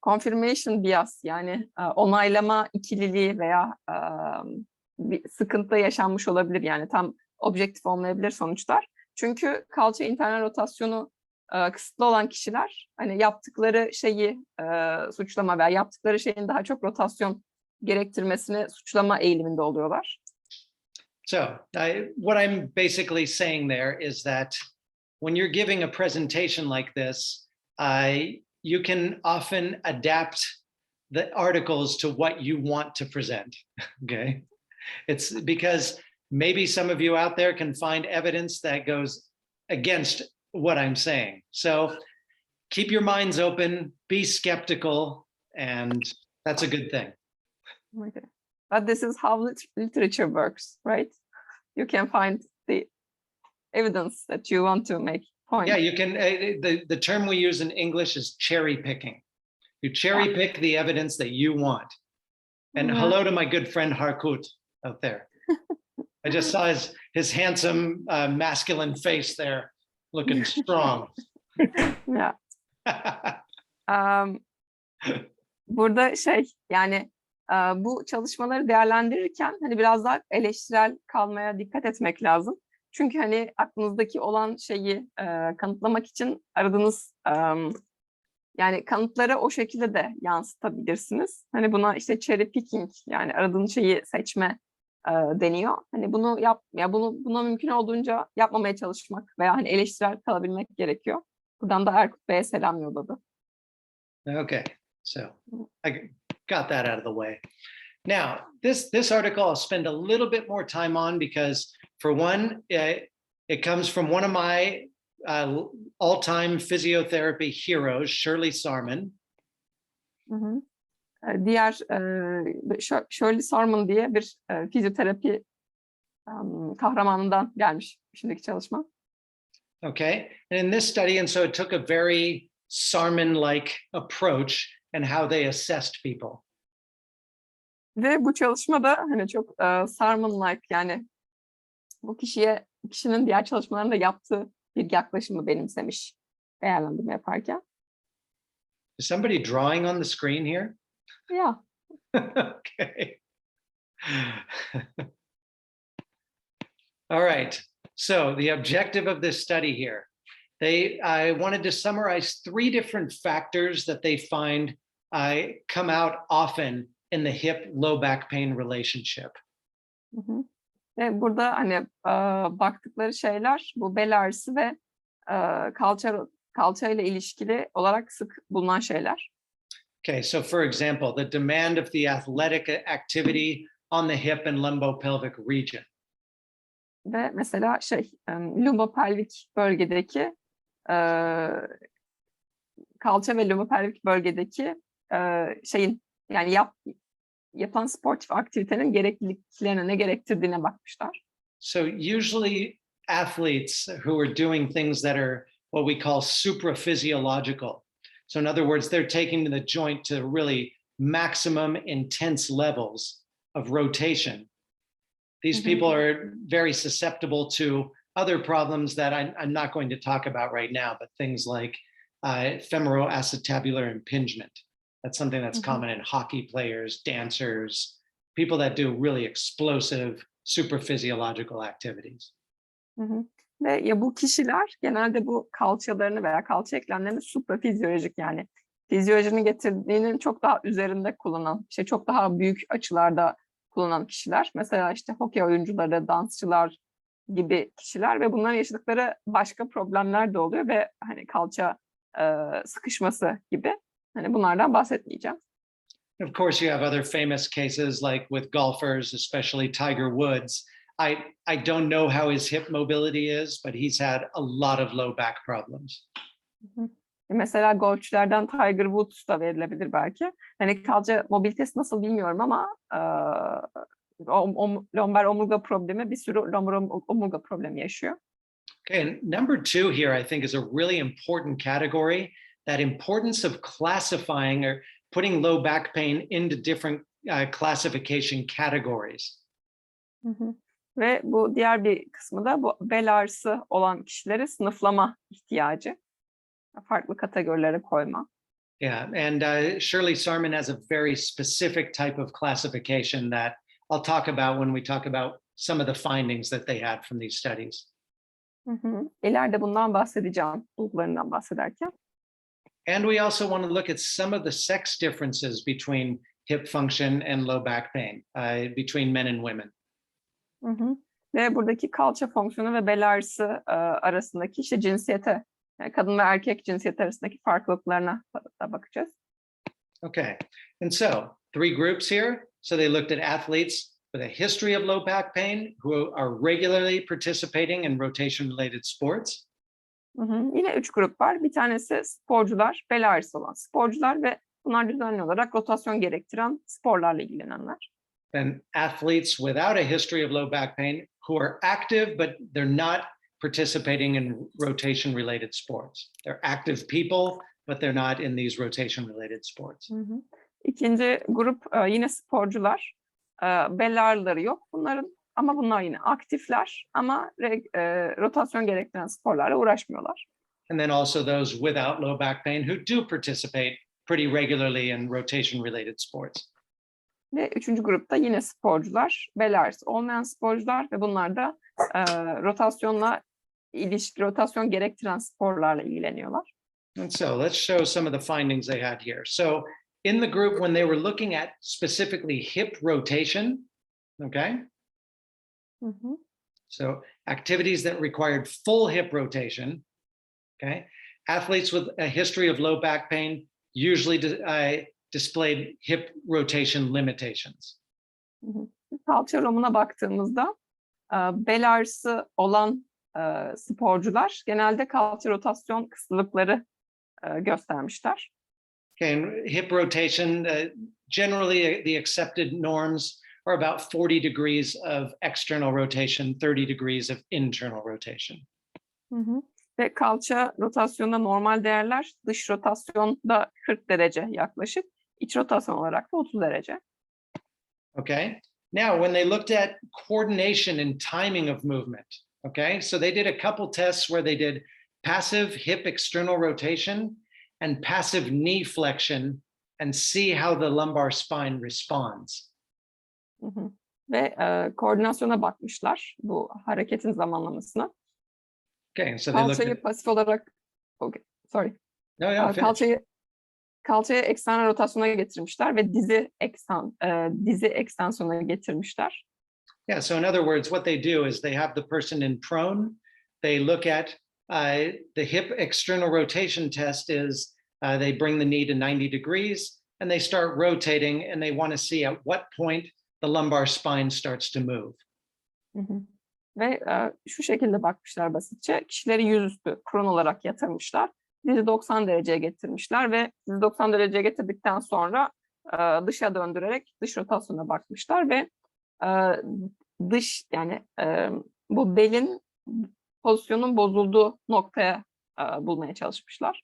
Speaker 3: confirmation bias, yani onaylama ikililiği veya bir sıkıntı yaşanmış olabilir, yani tam objektif olmayabilir sonuçlar. Çünkü kalça internal rotasyonu kısıtlı olan kişiler hani yaptıkları şeyi suçlama veya yaptıkları şeyin daha çok rotasyon gerektirmesini suçlama eğiliminde oluyorlar.
Speaker 2: So what I'm basically saying there is that when you're giving a presentation like this, you can often adapt the articles to what you want to present, okay? It's because maybe some of you out there can find evidence that goes against what I'm saying. So keep your minds open, be skeptical, and that's a good thing.
Speaker 3: Okay. But this is how literature works, right? You can find the evidence that you want to make point.
Speaker 2: Yeah, you can. The term we use in English is cherry picking. You cherry pick the evidence that you want. And hello to my good friend Harkut out there. I just saw his handsome masculine face there, looking strong.
Speaker 3: Yeah. Burada yani bu çalışmaları değerlendirirken hani biraz daha eleştirel kalmaya dikkat etmek lazım. Çünkü hani aklınızdaki olan şeyi kanıtlamak için aradığınız yani kanıtları o şekilde de yansıtabilirsiniz. Hani buna işte cherry picking, yani aradığınız şeyi seçme deniyor. Hani buna mümkün olduğunca yapmamaya çalışmak veya hani eleştirel kalabilmek gerekiyor. Buradan da Erkut Bey'e selam yolladı.
Speaker 2: Okay, so I got that out of the way. Now, this article I'll spend a little bit more time on because, for one, it comes from one of my all-time physiotherapy heroes, Shirley Sarman.
Speaker 3: Diğer Shirley Sarman diye bir fizyoterapi kahramanından gelmiş şimdiki çalışma.
Speaker 2: Okay, and in this study, and so it took a very Sarman-like approach and how they assessed people.
Speaker 3: Ve bu çalışmada hani çok Sarman-like, yani bu kişinin diğer çalışmalarında yaptığı bir yaklaşımı benimsemiş değerlendirme yaparken.
Speaker 2: Is somebody drawing on the screen here?
Speaker 3: Yeah.
Speaker 2: Okay. All right. So the objective of this study here, I wanted to summarize 3 different factors that they find come out often in the hip low back pain relationship.
Speaker 3: Ve burada hani baktıkları şeyler bu bel ağrısı ve kalça ile ilişkili olarak sık bulunan şeyler.
Speaker 2: Okay, so for example, the demand of the athletic activity on the hip and lumbopelvic region.
Speaker 3: Ve mesela lumbopelvik bölgedeki kalça ve lumbopelvik bölgedeki yani yapılan sportif aktivitenin gerekliliklerine ne gerektirdiğine bakmışlar.
Speaker 2: So usually athletes who are doing things that are what we call supraphysiological. So in other words, they're taking the joint to really maximum intense levels of rotation. These people are very susceptible to other problems that I'm not going to talk about right now, but things like femoroacetabular impingement. That's something that's common in hockey players, dancers, people that do really explosive supraphysiological activities.
Speaker 3: Ve ya bu kişiler genelde bu kalçalarını veya kalça eklemlerini suprafizyolojik, yani fizyolojinin getirdiğinin çok daha üzerinde kullanan, çok daha büyük açılarda kullanan kişiler. Mesela hokey oyuncuları, dansçılar gibi kişiler ve bunların yaşadıkları başka problemler de oluyor ve hani kalça sıkışması gibi. Hani bunlardan bahsetmeyeceğim.
Speaker 2: Of course, you have other famous cases like with golfers, especially Tiger Woods. I don't know how his hip mobility is, but he's had a lot of low back problems.
Speaker 3: Mesela golfçülerden Tiger Woods da verilebilir belki. Hani kalça mobilitesi nasıl bilmiyorum ama lomber omurga problemi, bir sürü lomber omurga problemi yaşıyor.
Speaker 2: Okay, and number 2 here, I think, is a really important category, that importance of classifying or putting low back pain into different classification categories.
Speaker 3: Hı hı. Ve bu diğer bir kısmı da bu bel ağrısı olan kişileri sınıflama ihtiyacı. Farklı kategorilere koyma.
Speaker 2: Yeah, and Shirley Sarman has a very specific type of classification that I'll talk about when we talk about some of the findings that they had from these studies.
Speaker 3: Hı hı. İleride bundan bahsedeceğim, bulgularından bahsederken.
Speaker 2: And we also want to look at some of the sex differences between hip function and low back pain, between men and women.
Speaker 3: Hı hı. Ve buradaki kalça fonksiyonu ve bel ağrısı arasındaki işte cinsiyete, yani kadın ve erkek cinsiyet arasındaki farklılıklarına da bakacağız.
Speaker 2: Okay, and so 3 groups here. So they looked at athletes with a history of low back pain who are regularly participating in rotation-related sports.
Speaker 3: Hı hı. Yine 3 grup var. Bir tanesi sporcular, bel ağrısı olan sporcular ve bunlar düzenli olarak rotasyon gerektiren sporlarla ilgilenenler.
Speaker 2: And athletes without a history of low back pain who are active, but they're not participating in rotation-related sports. They're active people, but they're not in these rotation-related sports.
Speaker 3: Hı hı. İkinci grup yine sporcular. Bel ağrıları yok bunların ama bunlar yine aktifler ama rotasyon gerektiren sporlarla uğraşmıyorlar.
Speaker 2: And then also those without low back pain who do participate pretty regularly in rotation-related sports.
Speaker 3: Ve üçüncü grupta yine sporcular, bel ağrısı olmayan sporcular ve bunlar da rotasyon gerektiren sporlarla ilgileniyorlar.
Speaker 2: And so let's show some of the findings they had here. So in the group, when they were looking at specifically hip rotation, okay?
Speaker 3: Hı hı.
Speaker 2: So activities that required full hip rotation, okay? Athletes with a history of low back pain usually displayed hip rotation limitations.
Speaker 3: Hı hı. Kalça romuna baktığımızda bel ağrısı olan sporcular genelde kalça rotasyon kısıtlıkları göstermişler.
Speaker 2: Okay, and hip rotation, generally the accepted norms are about 40 degrees of external rotation, 30 degrees of internal rotation.
Speaker 3: Hı hı. Ve kalça rotasyonda normal değerler, dış rotasyonda 40 derece yaklaşık, iç rotasyon olarak da 30 derece.
Speaker 2: Okay, now when they looked at coordination and timing of movement, okay, so they did a couple tests where they did passive hip external rotation and passive knee flexion and see how the lumbar spine responds.
Speaker 3: Hı hı. Ve koordinasyona bakmışlar bu hareketin zamanlamasına.
Speaker 2: Okay, so they looked
Speaker 3: Kalçayı
Speaker 2: at,
Speaker 3: pasif olarak,
Speaker 2: no, finish.
Speaker 3: Kalçayı ekstern rotasyona getirmişler ve dizi ekstansiyona getirmişler.
Speaker 2: Yeah, so in other words, what they do is they have the person in prone, they look at the hip external rotation test is they bring the knee to 90 degrees and they start rotating and they want to see at what point the lumbar spine starts to move.
Speaker 3: Hı hı. Ve şu şekilde bakmışlar basitçe. Kişileri yüzüstü kron olarak yatırmışlar. Dizi 90 dereceye getirmişler ve dizi 90 dereceye getirdikten sonra dışa döndürerek dış rotasyona bakmışlar ve bu belin pozisyonun bozulduğu noktaya bulmaya çalışmışlar.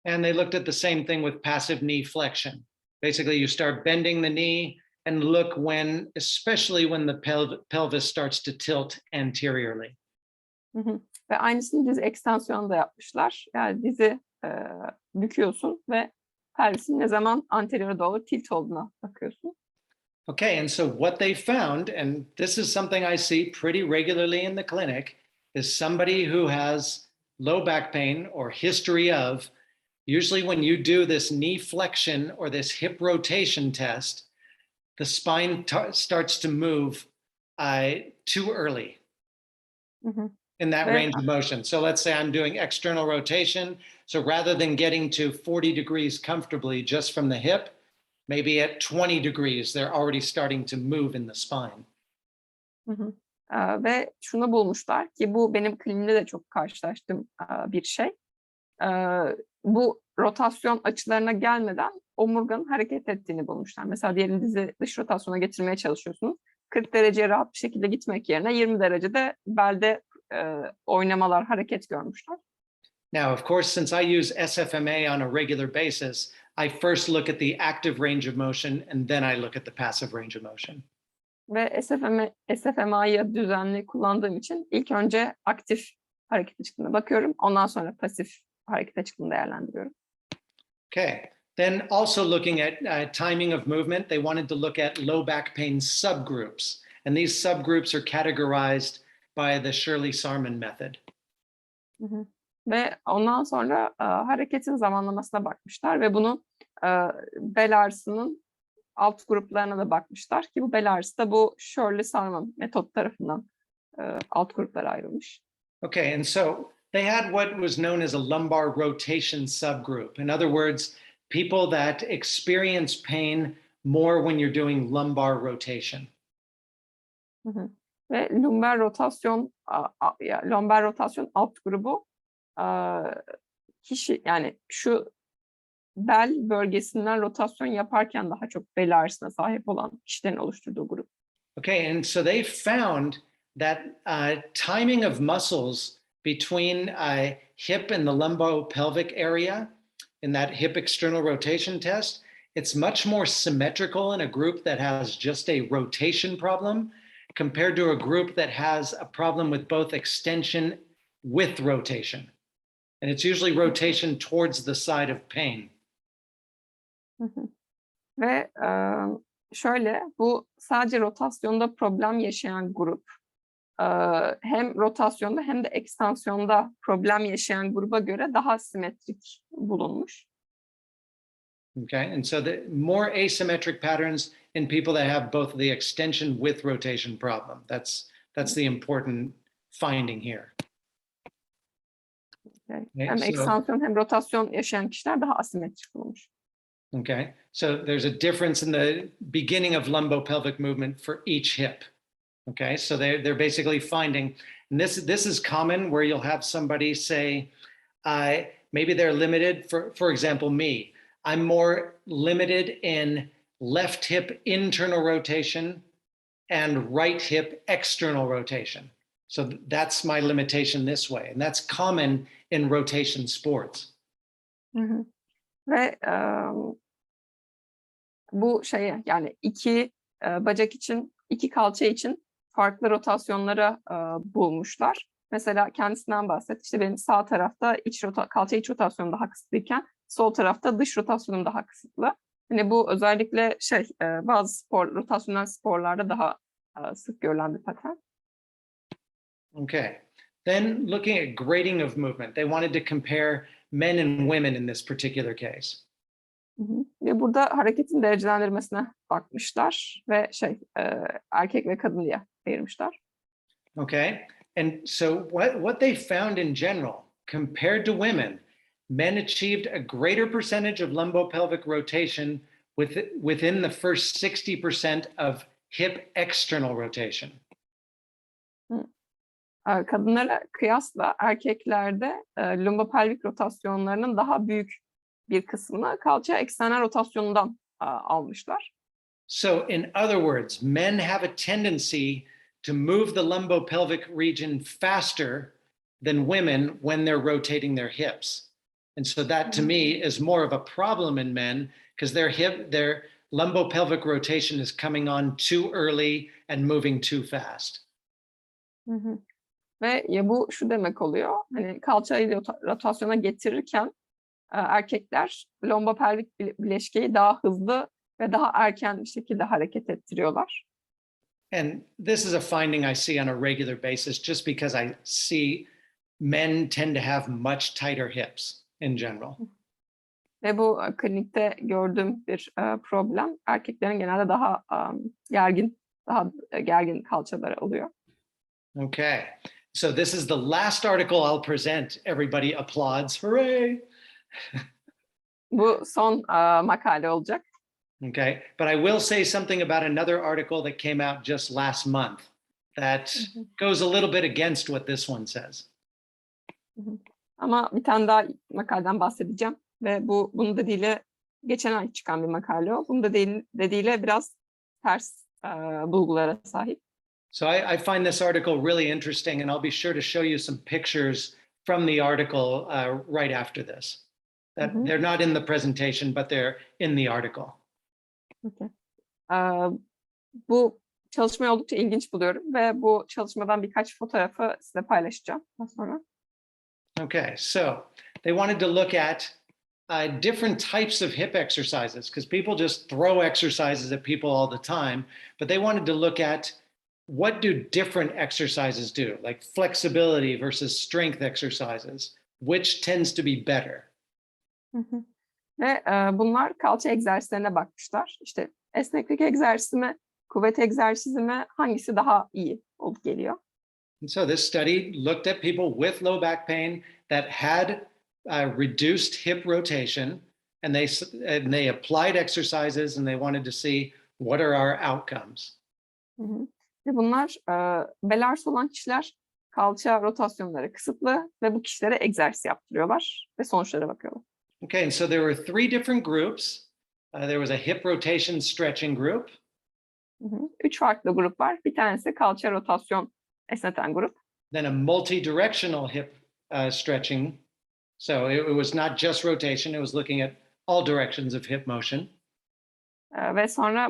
Speaker 2: And they looked at the same thing with passive knee flexion. Basically, you start bending the knee and look when, especially when the pelvis starts to tilt anteriorly.
Speaker 3: Hı hı. Ve aynısını dizi ekstansiyonda yapmışlar. Yani dizi büküyorsun ve pelvisin ne zaman anteriore doğru tilt olduğuna bakıyorsun.
Speaker 2: Okay, and so what they found, and this is something I see pretty regularly in the clinic, is somebody who has low back pain or history of, usually when you do this knee flexion or this hip rotation test, the spine starts to move too early
Speaker 3: Hı hı.
Speaker 2: in that range of motion. So let's say I'm doing external rotation. So rather than getting to 40 degrees comfortably just from the hip, maybe at 20 degrees, they're already starting to move in the spine.
Speaker 3: Hı hı. Ve şunu bulmuşlar ki bu benim kliniğimde de çok karşılaştığım bir şey. Bu rotasyon açılarına gelmeden omurganın hareket ettiğini bulmuşlar. Mesela diyelim dizi dış rotasyona getirmeye çalışıyorsunuz. 40 dereceye rahat bir şekilde gitmek yerine 20 derecede belde oynamalar, hareket görmüşler.
Speaker 2: Now, of course, since I use SFMA on a regular basis, I first look at the active range of motion and then I look at the passive range of motion.
Speaker 3: Ve SFMA'yı düzenli kullandığım için ilk önce aktif hareket açıklığına bakıyorum. Ondan sonra pasif hareket açıklığını değerlendiriyorum.
Speaker 2: Okay. Then also looking at timing of movement, they wanted to look at low back pain subgroups. And these subgroups are categorized by the Shirley-Sarman method.
Speaker 3: Ve ondan sonra hareketin zamanlamasına bakmışlar ve bunu bel ağrısının alt gruplarına da bakmışlar ki bu bel ağrısı da bu Shirley-Sarman metot tarafından alt gruplara ayrılmış.
Speaker 2: Okay, and so they had what was known as a lumbar rotation subgroup. In other words, people that experience pain more when you're doing lumbar rotation.
Speaker 3: Ve lumbar rotasyon alt grubu kişi, yani şu bel bölgesinden rotasyon yaparken daha çok bel ağrısına sahip olan kişilerin oluşturduğu grup.
Speaker 2: Okay, and so they found that timing of muscles between hip and the lumbopelvic area in that hip external rotation test, it's much more symmetrical in a group that has just a rotation problem compared to a group that has a problem with both extension with rotation. And it's usually rotation towards the side of pain.
Speaker 3: Ve şöyle, bu sadece rotasyonda problem yaşayan grup, hem rotasyonda hem de ekstansiyonda problem yaşayan gruba göre daha simetrik bulunmuş.
Speaker 2: Okay, and so the more asymmetric patterns in people that have both the extension with rotation problem. That's the important finding here.
Speaker 3: Okay. Hem ekstansiyon hem rotasyon yaşayan kişiler daha asimetrik bulunmuş.
Speaker 2: Okay, so there's a difference in the beginning of lumbopelvic movement for each hip. Okay, so they're basically finding, and this is common where you'll have somebody say, maybe they're limited, for example, me. I'm more limited in left hip internal rotation and right hip external rotation. So that's my limitation this way, and that's common in rotation sports.
Speaker 3: Ve bu şeye, yani iki bacak için, iki kalça için farklı rotasyonlara bulmuşlar. Mesela kendisinden bahsetti. İşte benim sağ tarafta kalça iç rotasyonum daha kısıtlıyken sol tarafta dış rotasyonum daha kısıtlı. Hani bu özellikle bazı rotasyonel sporlarda daha sık görülen bir patern.
Speaker 2: Okay. Then looking at grading of movement, they wanted to compare men and women in this particular case.
Speaker 3: Ve burada hareketin derecelendirmesine bakmışlar ve erkek ve kadın diye ayırmışlar.
Speaker 2: Okay, and so what they found in general, compared to women, men achieved a greater percentage of lumbopelvic rotation within the first 60% of hip external rotation.
Speaker 3: Kadınlara kıyasla erkeklerde lumbopelvik rotasyonlarının daha büyük bir kısmını kalça eksternal rotasyonundan almışlar.
Speaker 2: So in other words, men have a tendency to move the lumbopelvic region faster than women when they're rotating their hips. And so that to me is more of a problem in men because their lumbopelvic rotation is coming on too early and moving too fast.
Speaker 3: Ve ya bu şu demek oluyor, hani kalçayı rotasyona getirirken erkekler lumbopelvik bileşkeyi daha hızlı ve daha erken bir şekilde hareket ettiriyorlar.
Speaker 2: And this is a finding I see on a regular basis just because I see men tend to have much tighter hips in general.
Speaker 3: Ve bu klinikte gördüğüm bir problem. Erkeklerin genelde daha gergin kalçaları oluyor.
Speaker 2: Okay. So this is the last article I'll present. Everybody applauds. Hooray!
Speaker 3: Bu son makale olacak.
Speaker 2: Okay, but I will say something about another article that came out just last month that goes a little bit against what this one says.
Speaker 3: Ama bir tane daha makaleden bahsedeceğim ve bunun dediğiyle geçen ay çıkan bir makale o. Bunun dediğiyle biraz ters bulgulara sahip.
Speaker 2: So I find this article really interesting, and I'll be sure to show you some pictures from the article right after this. That they're not in the presentation, but they're in the article.
Speaker 3: Okay. Bu çalışmayı oldukça ilginç buluyorum ve bu çalışmadan birkaç fotoğrafı size paylaşacağım daha sonra.
Speaker 2: Okay, so they wanted to look at different types of hip exercises because people just throw exercises at people all the time, but they wanted to look at what do different exercises do, like flexibility versus strength exercises, which tends to be better.
Speaker 3: Ve bunlar kalça egzersizlerine bakmışlar. İşte esneklik egzersizi mi, kuvvet egzersizi mi, hangisi daha iyi olup geliyor?
Speaker 2: And so this study looked at people with low back pain that had reduced hip rotation, and they applied exercises, and they wanted to see what are our outcomes.
Speaker 3: Ve bunlar bel ağrısı olan kişiler kalça rotasyonları kısıtlı ve bu kişilere egzersiz yaptırıyorlar ve sonuçlara bakıyorlar.
Speaker 2: Okay, and so there were three different groups. There was a hip rotation stretching group.
Speaker 3: 3 farklı grup var. Bir tanesi kalça rotasyon esneten grup.
Speaker 2: Then a multi-directional hip stretching. So it was not just rotation, it was looking at all directions of hip motion.
Speaker 3: Ve sonra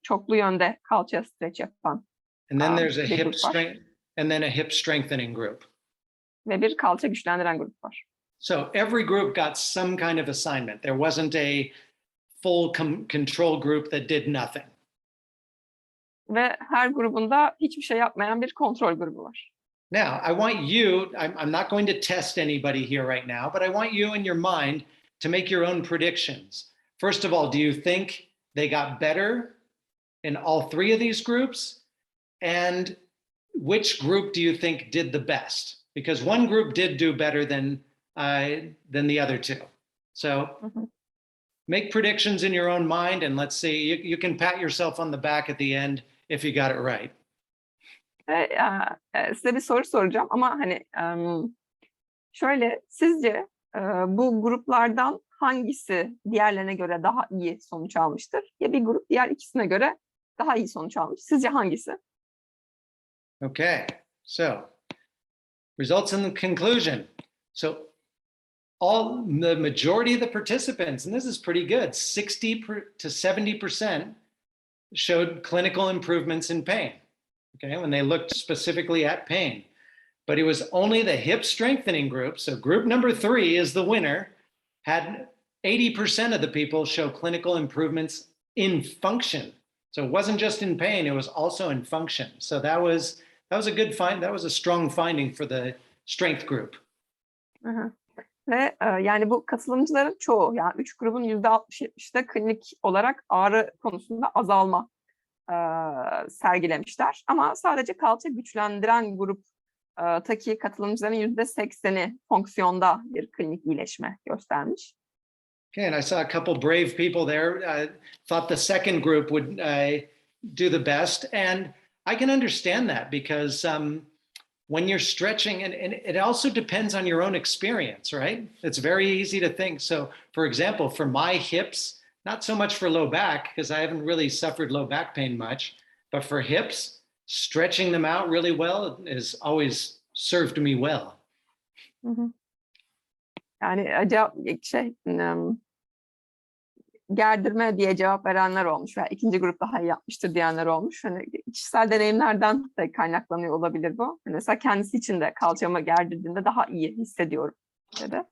Speaker 3: çoklu yönde kalça streç yapan.
Speaker 2: And then there's a
Speaker 3: bir
Speaker 2: hip
Speaker 3: grup var.
Speaker 2: strength, and then a hip strengthening group.
Speaker 3: Ve bir kalça güçlendiren grup var.
Speaker 2: So every group got some kind of assignment. There wasn't a full control group that did nothing.
Speaker 3: Ve her grubunda hiçbir şey yapmayan bir kontrol grubu var.
Speaker 2: Now, I want you, I'm not going to test anybody here right now, but I want you in your mind to make your own predictions. First of all, do you think they got better in all three of these groups? And which group do you think did the best? Because one group did do better than the other two. So make predictions in your own mind, and let's see, you can pat yourself on the back at the end if you got it right.
Speaker 3: Size bir soru soracağım ama hani şöyle, sizce bu gruplardan hangisi diğerlerine göre daha iyi sonuç almıştır? Ya bir grup diğer ikisine göre daha iyi sonuç almış. Sizce hangisi?
Speaker 2: Okay, so results in the conclusion. So the majority of the participants, and this is pretty good, 60 to 70% showed clinical improvements in pain. Okay, when they looked specifically at pain. But it was only the hip strengthening group, so group number 3 is the winner, had 80% of the people show clinical improvements in function. So it wasn't just in pain, it was also in function. So that was a good find, that was a strong finding for the strength group.
Speaker 3: Ve yani bu katılımcıların çoğu, yani 3 grubun %60-70'de klinik olarak ağrı konusunda azalma sergilemişler. Ama sadece kalça güçlendiren gruptaki katılımcıların %80'i fonksiyonda bir klinik iyileşme göstermiş.
Speaker 2: Okay, and I saw a couple brave people there. Thought the second group would do the best, and I can understand that because when you're stretching, and it also depends on your own experience, right? It's very easy to think. So, for example, for my hips, not so much for low back, because I haven't really suffered low back pain much, but for hips, stretching them out really well has always served me well.
Speaker 3: Yani gerdirme diye cevap verenler olmuş veya ikinci grup daha iyi yapmıştır diyenler olmuş. Hani kişisel deneyimlerden de kaynaklanıyor olabilir bu. Mesela kendisi için de kalçamı gerdirdiğinde daha iyi hissediyorum dedi.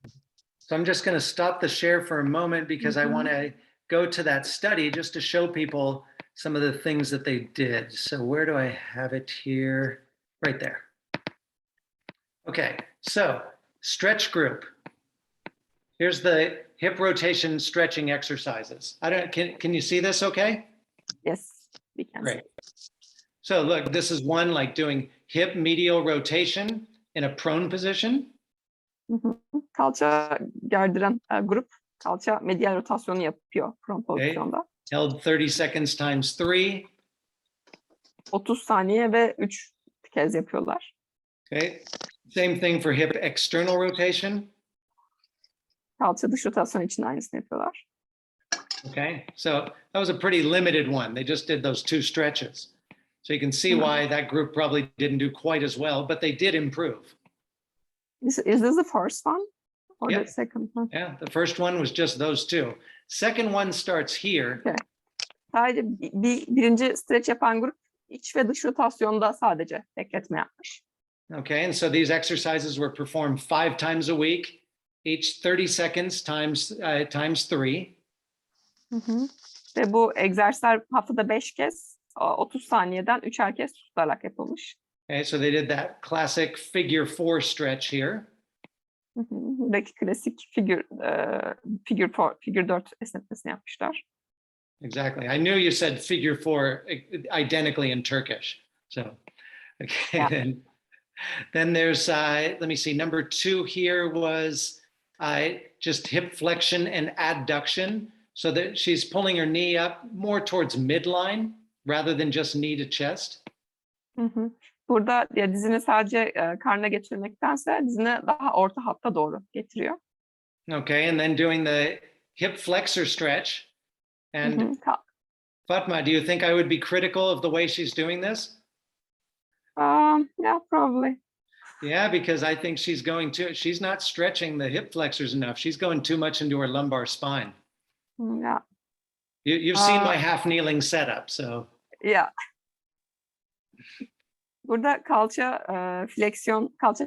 Speaker 2: So I'm just going to stop the share for a moment because I want to go to that study just to show people some of the things that they did. So where do I have it here? Right there. Okay, so stretch group. Here's the hip rotation stretching exercises. Can you see this okay?
Speaker 3: Yes, we can.
Speaker 2: Great. So look, this is one like doing hip medial rotation in a prone position.
Speaker 3: Kalça gerdiren grup kalça medial rotasyonu yapıyor prone pozisyonda.
Speaker 2: Held 30 seconds times 3.
Speaker 3: 30 saniye ve 3 kez yapıyorlar.
Speaker 2: Okay. Same thing for hip external rotation.
Speaker 3: Kalça dış rotasyon için aynısını yapıyorlar.
Speaker 2: Okay. So that was a pretty limited one. They just did those 2 stretches. So you can see why that group probably didn't do quite as well, but they did improve.
Speaker 3: Is this the first one or
Speaker 2: Yeah.
Speaker 3: the second one?
Speaker 2: Yeah, the first one was just those two. Second one starts here.
Speaker 3: Okay. Sadece birinci stretch yapan grup iç ve dış rotasyonda sadece bekletme yapmış.
Speaker 2: Okay, and so these exercises were performed 5 times a week, each 30 seconds times 3.
Speaker 3: Hı hı. Ve bu egzersizler haftada 5 kez 30 saniyeden 3'er kez tutularak yapılmış.
Speaker 2: Okay, so they did that classic figure 4 stretch here.
Speaker 3: Hı hı. Buradaki klasik figür 4 esnetmesini yapmışlar.
Speaker 2: Exactly. I knew you said figure 4 identically in Turkish. So, okay,
Speaker 3: Yeah.
Speaker 2: then there's, let me see, number 2 here was just hip flexion and adduction. So that she's pulling her knee up more towards midline rather than just knee to chest.
Speaker 3: Hı hı. Burada ya dizini sadece karnına getirmektense dizini daha orta hatta doğru getiriyor.
Speaker 2: Okay, and then doing the hip flexor stretch. And
Speaker 3: Hı hı.
Speaker 2: Fatma, do you think I would be critical of the way she's doing this?
Speaker 3: Yeah, probably.
Speaker 2: Yeah, because I think she's not stretching the hip flexors enough. She's going too much into her lumbar spine.
Speaker 3: Yeah.
Speaker 2: You've seen my half kneeling setup, so.
Speaker 3: Yeah. Burada kalça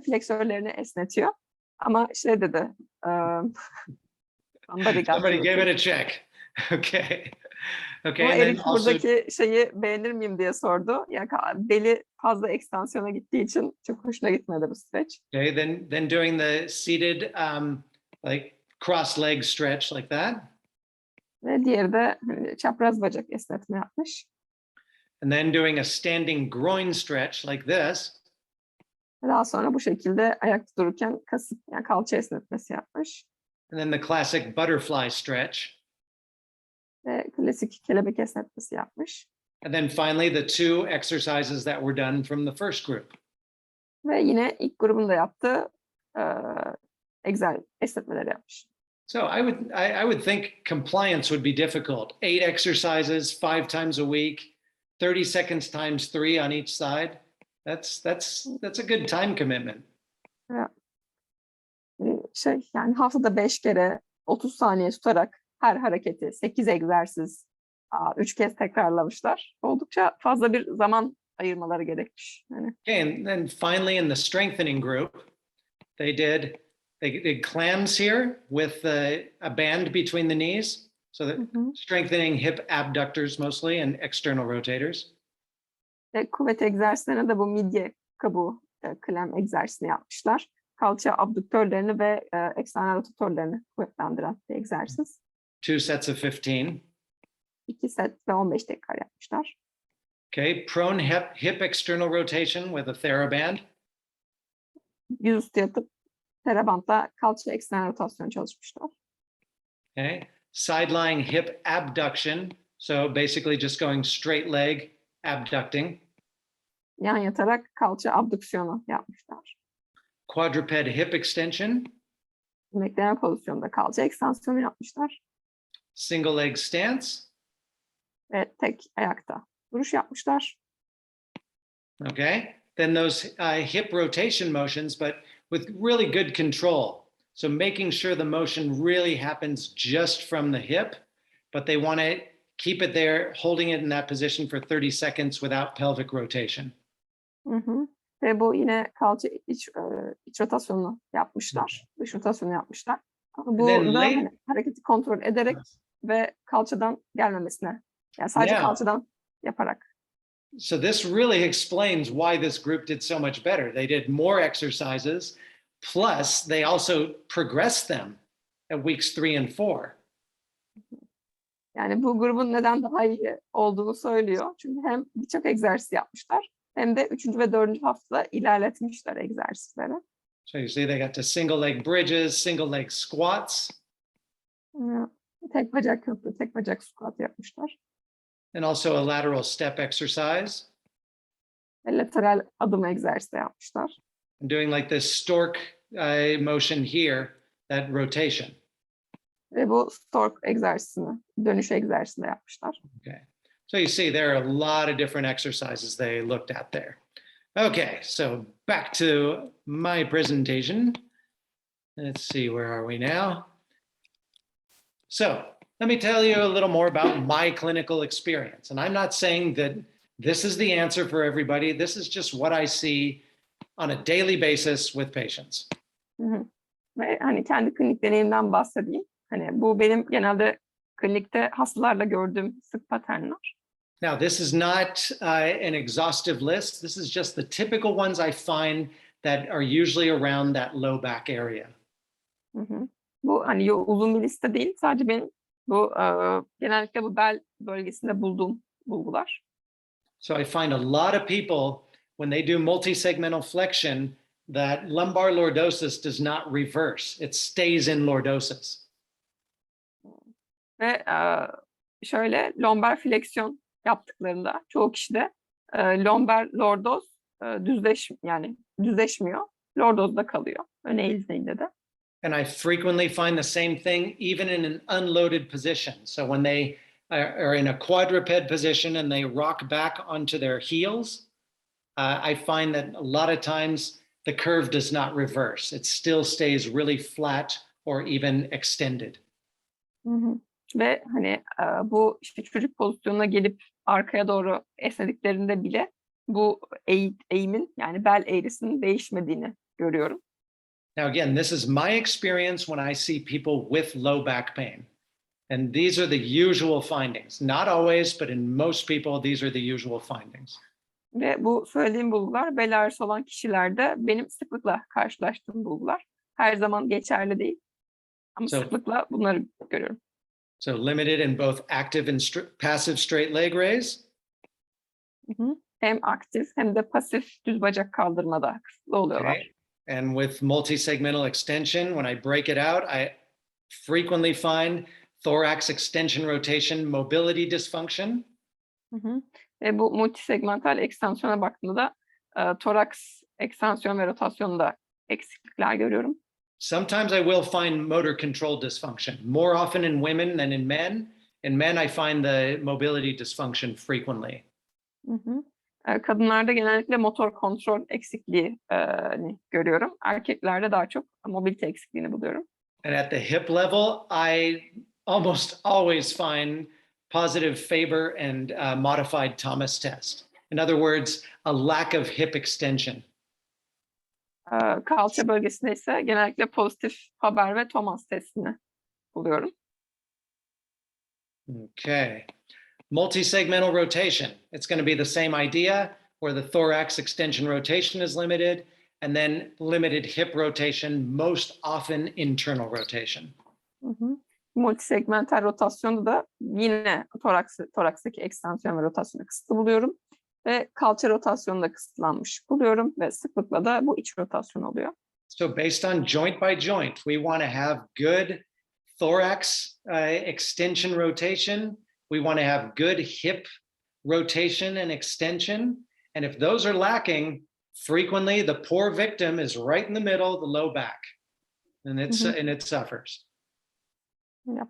Speaker 3: fleksörlerini esnetiyor. Ama şey dedi.
Speaker 2: Somebody gave it a check. Okay. Okay.
Speaker 3: Ama
Speaker 2: And then
Speaker 3: Erik
Speaker 2: also,
Speaker 3: buradaki şeyi beğenir miyim diye sordu. Yani beli fazla ekstansiyona gittiği için çok hoşuna gitmedi bu stretch.
Speaker 2: okay, then doing the seated like cross leg stretch like that.
Speaker 3: Ve diğeri de çapraz bacak esnetme yapmış.
Speaker 2: And then doing a standing groin stretch like this.
Speaker 3: Daha sonra bu şekilde ayakta dururken kasık yani kalça esnetmesi yapmış.
Speaker 2: And then the classic butterfly stretch.
Speaker 3: Ve klasik kelebek esnetmesi yapmış.
Speaker 2: And then finally the 2 exercises that were done from the first group.
Speaker 3: Ve yine ilk grubun da yaptığı esnetmeleri yapmış.
Speaker 2: So I would think compliance would be difficult. 8 exercises, 5 times a week, 30 seconds times 3 on each side. That's a good time commitment.
Speaker 3: Evet. Yani haftada 5 kere 30 saniye tutarak her hareketi 8 egzersiz 3 kez tekrarlamışlar. Oldukça fazla bir zaman ayırmaları gerekmiş. Yani.
Speaker 2: Okay, and then finally in the strengthening group, they did clams here with a band between the knees. So that strengthening hip abductors mostly and external rotators.
Speaker 3: Ve kuvvet egzersizlerine de bu midye kabuğu klem egzersizini yapmışlar. Kalça abduktörlerini ve eksternal rotatörlerini kuvvetlendiren bir egzersiz.
Speaker 2: 2 sets of 15.
Speaker 3: 2 set ve 15 tekrar yapmışlar.
Speaker 2: Okay, prone hip external rotation with a TheraBand.
Speaker 3: Yüzüstü yatıp TheraBand'la kalça eksternal rotasyon çalışmışlar.
Speaker 2: Okay, side lying hip abduction. So basically just going straight leg abducting.
Speaker 3: Yan yatarak kalça abdüksiyonu yapmışlar.
Speaker 2: Quadruped hip extension.
Speaker 3: Bekleme pozisyonunda kalça ekstansiyonu yapmışlar.
Speaker 2: Single leg stance.
Speaker 3: Ve tek ayakta duruş yapmışlar.
Speaker 2: Okay, then those hip rotation motions, but with really good control. So making sure the motion really happens just from the hip, but they want to keep it there, holding it in that position for 30 seconds without pelvic rotation.
Speaker 3: Hı hı. Ve bu yine kalça iç rotasyonu yapmışlar. Dış rotasyonu yapmışlar. Ama bu da hani hareketi kontrol ederek ve kalçadan gelmemesine. Yani sadece kalçadan yaparak.
Speaker 2: So this really explains why this group did so much better. They did more exercises, plus they also progressed them at weeks 3 and 4.
Speaker 3: Yani bu grubun neden daha iyi olduğunu söylüyor. Çünkü hem birçok egzersiz yapmışlar hem de 3. ve 4. haftada ilerletmişler egzersizleri.
Speaker 2: So you see they got to single leg bridges, single leg squats.
Speaker 3: Tek bacak köprü, tek bacak squat yapmışlar.
Speaker 2: And also a lateral step exercise.
Speaker 3: Ve lateral adım egzersizi yapmışlar.
Speaker 2: And doing like this stork motion here, that rotation.
Speaker 3: Ve bu stork egzersizini, dönüş egzersizini yapmışlar.
Speaker 2: Okay. So you see, there are a lot of different exercises they looked at there. Okay, so back to my presentation. Let's see, where are we now? So let me tell you a little more about my clinical experience. And I'm not saying that this is the answer for everybody. This is just what I see on a daily basis with patients.
Speaker 3: Hı hı. Ve hani kendi klinik deneyimden bahsedeyim. Hani bu benim genelde klinikte hastalarla gördüğüm sık paternler.
Speaker 2: Now, this is not an exhaustive list. This is just the typical ones I find that are usually around that low back area.
Speaker 3: Hı hı. Bu hani uzun bir liste değil. Sadece benim bu genellikle bu bel bölgesinde bulduğum bulgular.
Speaker 2: So I find a lot of people, when they do multi-segmental flexion, that lumbar lordosis does not reverse. It stays in lordosis.
Speaker 3: Ve şöyle lomber fleksiyon yaptıklarında çoğu kişide lomber lordoz düzleşmiyor. Lordozda kalıyor. Ön eğildiğinde de.
Speaker 2: And I frequently find the same thing even in an unloaded position. So when they are in a quadruped position and they rock back onto their heels, I find that a lot of times the curve does not reverse. It still stays really flat or even extended.
Speaker 3: Hı hı. Ve hani bu işte çocuk pozisyonuna gelip arkaya doğru esnediklerinde bile bu eğimin yani bel eğrisinin değişmediğini görüyorum.
Speaker 2: Now, again, this is my experience when I see people with low back pain. And these are the usual findings. Not always, but in most people, these are the usual findings.
Speaker 3: Ve bu söylediğim bulgular bel ağrısı olan kişilerde benim sıklıkla karşılaştığım bulgular. Her zaman geçerli değil. Ama sıklıkla bunları görüyorum.
Speaker 2: So limited in both active and passive straight leg raise.
Speaker 3: Hı hı. Hem aktif hem de pasif düz bacak kaldırmada kısıtlı oluyorlar.
Speaker 2: Okay. And with multi-segmental extension, when I break it out, I frequently find thorax extension rotation mobility dysfunction.
Speaker 3: Hı hı. Ve bu multisegmental ekstansiyona baktığımda da toraks ekstansiyon ve rotasyonda eksiklikler görüyorum.
Speaker 2: Sometimes I will find motor control dysfunction, more often in women than in men. In men, I find the mobility dysfunction frequently.
Speaker 3: Hı hı. Kadınlarda genellikle motor kontrol eksikliği görüyorum. Erkeklerde daha çok mobilite eksikliğini buluyorum.
Speaker 2: And at the hip level, I almost always find positive Faber and modified Thomas test. In other words, a lack of hip extension.
Speaker 3: Kalça bölgesinde ise genellikle pozitif Faber ve Thomas testini buluyorum.
Speaker 2: Okay. Multi-segmental rotation. It's going to be the same idea where the thorax extension rotation is limited and then limited hip rotation, most often internal rotation.
Speaker 3: Hı hı. Multisegmental rotasyonda da yine torakstaki ekstansiyon ve rotasyonu kısıtlı buluyorum. Ve kalça rotasyonu da kısıtlanmış buluyorum ve sıklıkla da bu iç rotasyon oluyor.
Speaker 2: So based on joint by joint, we want to have good thorax extension rotation. We want to have good hip rotation and extension. And if those are lacking, frequently the poor victim is right in the middle, the low back, and it suffers.
Speaker 3: Yep.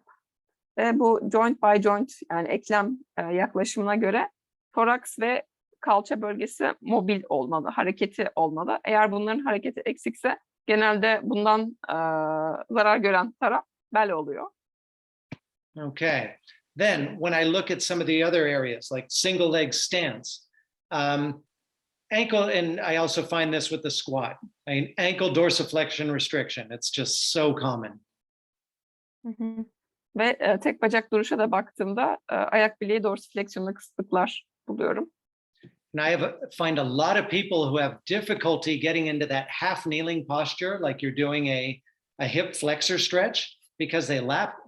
Speaker 3: Ve bu joint by joint yani eklem yaklaşımına göre toraks ve kalça bölgesi mobil olmalı, hareketi olmalı. Eğer bunların hareketi eksikse genelde bundan zarar gören taraf bel oluyor.
Speaker 2: Okay. Then when I look at some of the other areas like single leg stance, ankle, and I also find this with the squat, ankle dorsiflexion restriction. It's just so common.
Speaker 3: Hı hı. Ve tek bacak duruşa da baktığımda ayak bileği dorsifleksiyonda kısıtlıklar buluyorum.
Speaker 2: And I find a lot of people who have difficulty getting into that half kneeling posture, like you're doing a hip flexor stretch, because they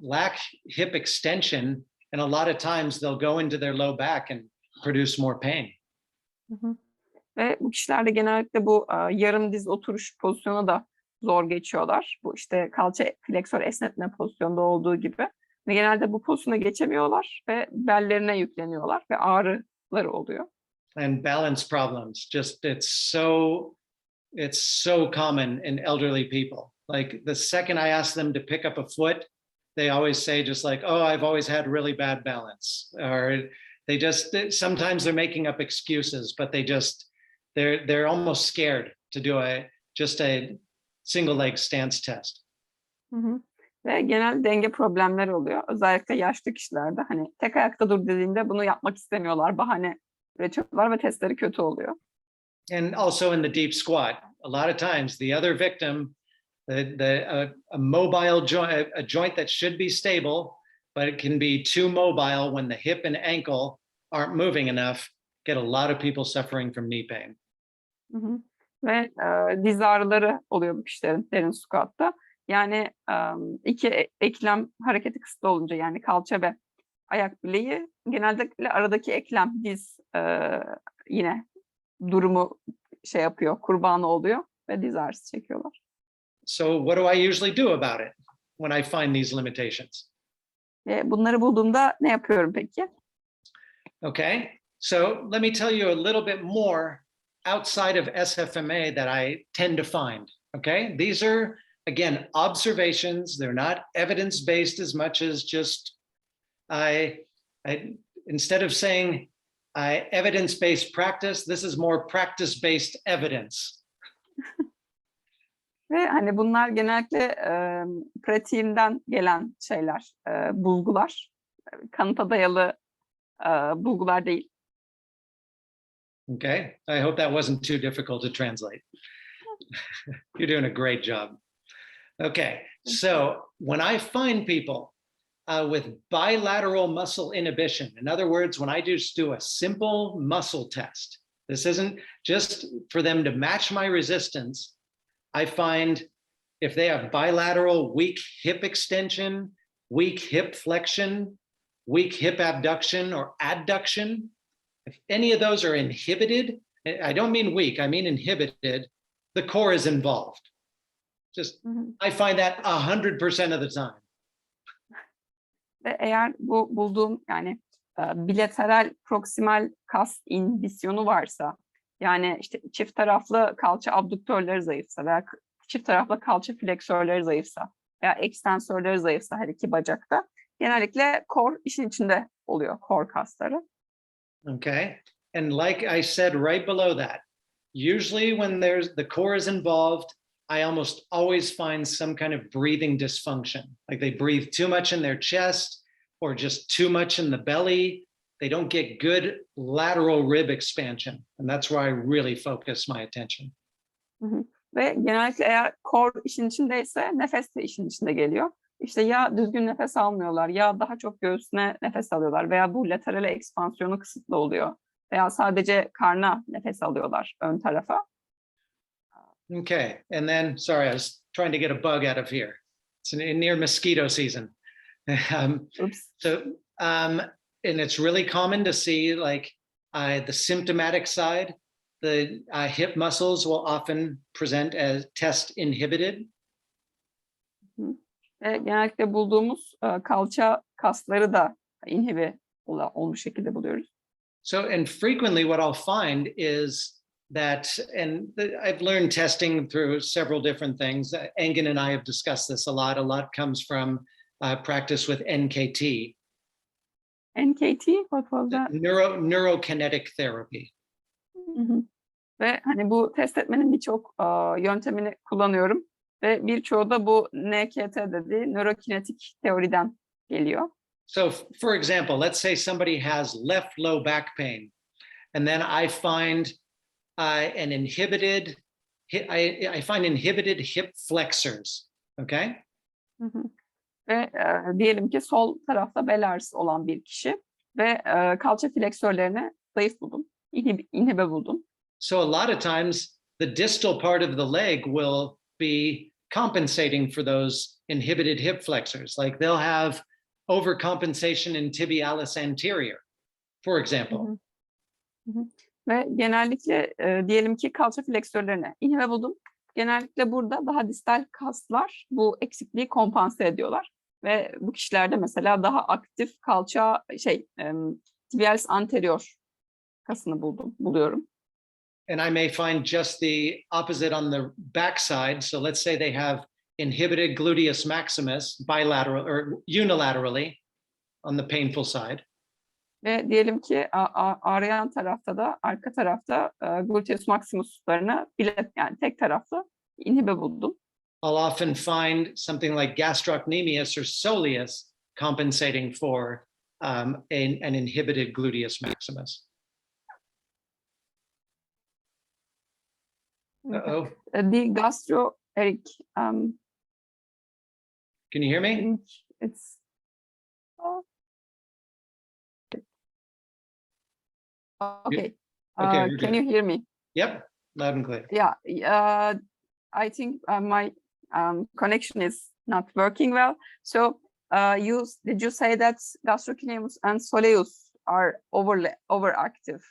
Speaker 2: lack hip extension. And a lot of times they'll go into their low back and produce more pain.
Speaker 3: Hı hı. Ve bu kişilerde genellikle bu yarım diz oturuş pozisyonu da zor geçiyorlar. Bu işte kalça fleksör esnetme pozisyonda olduğu gibi. Ve genelde bu pozisyona geçemiyorlar ve bellerine yükleniyorlar ve ağrıları oluyor.
Speaker 2: And balance problems, just it's so common in elderly people. Like the second I ask them to pick up a foot, they always say just like, oh, I've always had really bad balance. Or They just sometimes they're making up excuses, but they're almost scared to do just a single leg stance test.
Speaker 3: Hı hı. Ve genel denge problemleri oluyor. Özellikle yaşlı kişilerde hani tek ayakta dur dediğinde bunu yapmak istemiyorlar. Bahane üretiyorlar ve testleri kötü oluyor.
Speaker 2: And also in the deep squat, a lot of times the other victim, a mobile joint, a joint that should be stable, but it can be too mobile when the hip and ankle aren't moving enough, get a lot of people suffering from knee pain.
Speaker 3: Hı hı. Ve diz ağrıları oluyor bu kişilerin derin squat'ta. Yani iki eklem hareketi kısıtlı olunca yani kalça ve ayak bileği genellikle aradaki eklem diz yine durumu şey yapıyor, kurbanı oluyor ve diz ağrısı çekiyorlar.
Speaker 2: So what do I usually do about it when I find these limitations?
Speaker 3: Bunları bulduğumda ne yapıyorum peki?
Speaker 2: Okay, so let me tell you a little bit more outside of SFMA that I tend to find. Okay, these are again observations. They're not evidence-based as much as just I instead of saying evidence-based practice, this is more practice-based evidence.
Speaker 3: Ve hani bunlar genellikle pratiğimden gelen şeyler, bulgular. Kanıta dayalı bulgular değil.
Speaker 2: Okay, I hope that wasn't too difficult to translate. You're doing a great job. Okay, so when I find people with bilateral muscle inhibition, in other words, when I just do a simple muscle test, this isn't just for them to match my resistance. I find if they have bilateral weak hip extension, weak hip flexion, weak hip abduction or adduction, if any of those are inhibited, I don't mean weak, I mean inhibited, the core is involved. Just, I find that 100% of the time.
Speaker 3: Ve eğer bu bulduğum yani bilateral proksimal kas inhibisyonu varsa, yani işte çift taraflı kalça abduktörleri zayıfsa veya çift taraflı kalça fleksörleri zayıfsa veya ekstensörleri zayıfsa her iki bacakta genellikle core işin içinde oluyor, core kasları.
Speaker 2: Okay, and like I said right below that, usually when the core is involved, I almost always find some kind of breathing dysfunction. Like they breathe too much in their chest or just too much in the belly. They don't get good lateral rib expansion. And that's where I really focus my attention.
Speaker 3: Hı hı. Ve genellikle eğer core işin içindeyse nefes de işin içinde geliyor. İşte ya düzgün nefes almıyorlar ya daha çok göğsüne nefes alıyorlar veya bu laterale ekspansiyonu kısıtlı oluyor. Veya sadece karna nefes alıyorlar ön tarafa.
Speaker 2: Okay, and then, sorry, I was trying to get a bug out of here. It's near mosquito season. And it's really common to see like the symptomatic side, the hip muscles will often present as test inhibited.
Speaker 3: Genellikle bulduğumuz kalça kasları da inhibe olmuş şekilde buluyoruz.
Speaker 2: So, and frequently what I'll find is that, and I've learned testing through several different things. Engin and I have discussed this a lot. A lot comes from practice with NKT.
Speaker 3: NKT, what was that?
Speaker 2: Neurokinetic therapy.
Speaker 3: Ve hani bu test etmenin birçok yöntemini kullanıyorum. Ve birçoğu da bu NKT dediği nörokinetik teoriden geliyor.
Speaker 2: So for example, let's say somebody has left low back pain, and then I find an inhibited, I find inhibited hip flexors, okay?
Speaker 3: Ve diyelim ki sol tarafta bel ağrısı olan bir kişi ve kalça fleksörlerine zayıf buldum, inhibe buldum.
Speaker 2: So a lot of times the distal part of the leg will be compensating for those inhibited hip flexors. Like they'll have overcompensation in tibialis anterior, for example.
Speaker 3: Ve genellikle diyelim ki kalça fleksörlerine inhibe buldum. Genellikle burada daha distal kaslar bu eksikliği kompanse ediyorlar. Ve bu kişilerde mesela daha aktif kalça tibialis anterior kasını buluyorum.
Speaker 2: And I may find just the opposite on the backside. So let's say they have inhibited gluteus maximus bilateral or unilaterally on the painful side.
Speaker 3: Ve diyelim ki ağrıyan tarafta da arka tarafta gluteus maximuslarını yani tek taraflı inhibe buldum.
Speaker 2: I'll often find something like gastrocnemius or soleus compensating for an inhibited gluteus maximus. Uh-oh.
Speaker 3: The gastroeric.
Speaker 2: Can you hear me?
Speaker 3: It's. Okay.
Speaker 2: Okay,
Speaker 3: can you hear me?
Speaker 2: Yep, loud and clear.
Speaker 3: Yeah. I think my connection is not working well. So, did you say that gastrocnemius and soleus are overactive?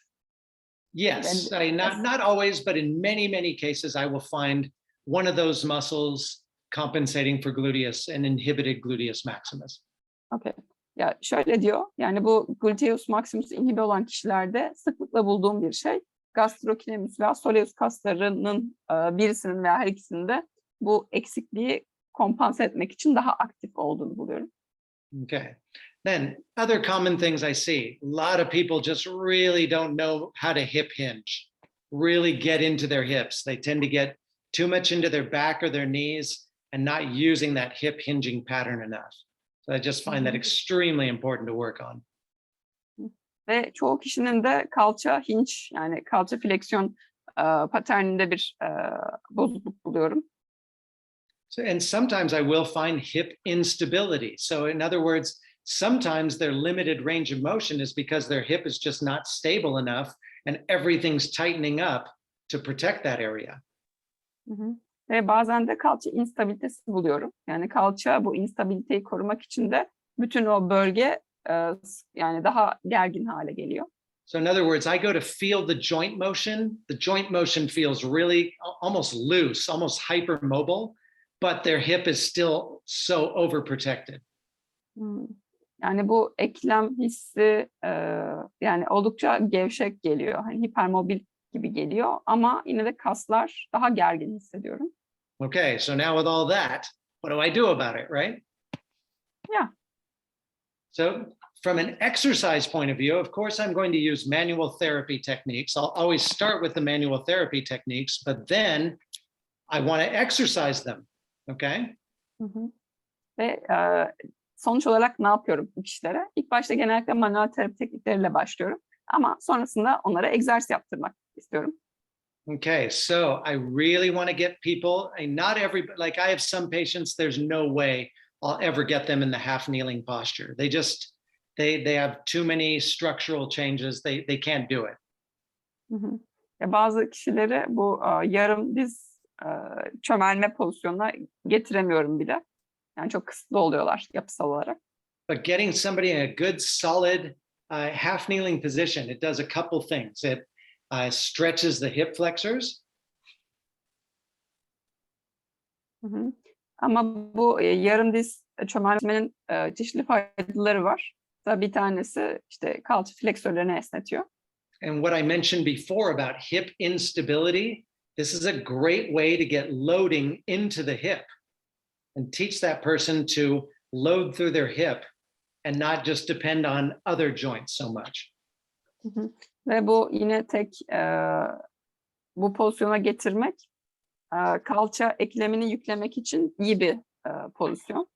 Speaker 2: Yes, not always, but in many cases, I will find one of those muscles compensating for gluteus and inhibited gluteus maximus.
Speaker 3: Okay. Ya şöyle diyor, yani bu gluteus maximus inhibe olan kişilerde sıklıkla bulduğum bir şey. Gastrocnemius veya soleus kaslarının birisinin veya her ikisinde bu eksikliği kompanse etmek için daha aktif olduğunu buluyorum.
Speaker 2: Okay. Then other common things I see, a lot of people just really don't know how to hip hinge, really get into their hips. They tend to get too much into their back or their knees and not using that hip hinging pattern enough. So I just find that extremely important to work on.
Speaker 3: Ve çoğu kişinin de kalça hinge, yani kalça fleksiyon paterninde bir bozukluk buluyorum.
Speaker 2: So, and sometimes I will find hip instability. So in other words, sometimes their limited range of motion is because their hip is just not stable enough and everything's tightening up to protect that area.
Speaker 3: Ve bazen de kalça instabilitesi buluyorum. Yani kalça bu instabiliteyi korumak için de bütün o bölge yani daha gergin hale geliyor.
Speaker 2: So in other words, I go to feel the joint motion. The joint motion feels really almost loose, almost hypermobile, but their hip is still so overprotected.
Speaker 3: Yani bu eklem hissi yani oldukça gevşek geliyor. Hani hipermobil gibi geliyor ama yine de kaslar daha gergin hissediyorum.
Speaker 2: Okay, so now with all that, what do I do about it, right?
Speaker 3: Yeah.
Speaker 2: So from an exercise point of view, of course, I'm going to use manual therapy techniques. I'll always start with the manual therapy techniques, but then I want to exercise them, okay?
Speaker 3: Ve sonuç olarak ne yapıyorum bu kişilere? İlk başta genellikle manuel terapi teknikleriyle başlıyorum. Ama sonrasında onlara egzersiz yaptırmak istiyorum.
Speaker 2: Okay, so I really want to get people, not everybody, like I have some patients, there's no way I'll ever get them in the half kneeling posture. They just, they have too many structural changes. They can't do it.
Speaker 3: Bazı kişileri bu yarım diz çömelme pozisyonuna getiremiyorum bile. Yani çok kısıtlı oluyorlar yapısal olarak.
Speaker 2: But getting somebody in a good, solid half kneeling position, it does a couple things. It stretches the hip flexors.
Speaker 3: Ama bu yarım diz çömelmenin çeşitli faydaları var. Bir tanesi işte kalça fleksörlerini esnetiyor.
Speaker 2: And what I mentioned before about hip instability, this is a great way to get loading into the hip and teach that person to load through their hip and not just depend on other joints so much.
Speaker 3: Ve bu yine tek bu pozisyona getirmek kalça eklemini yüklemek için iyi bir pozisyon.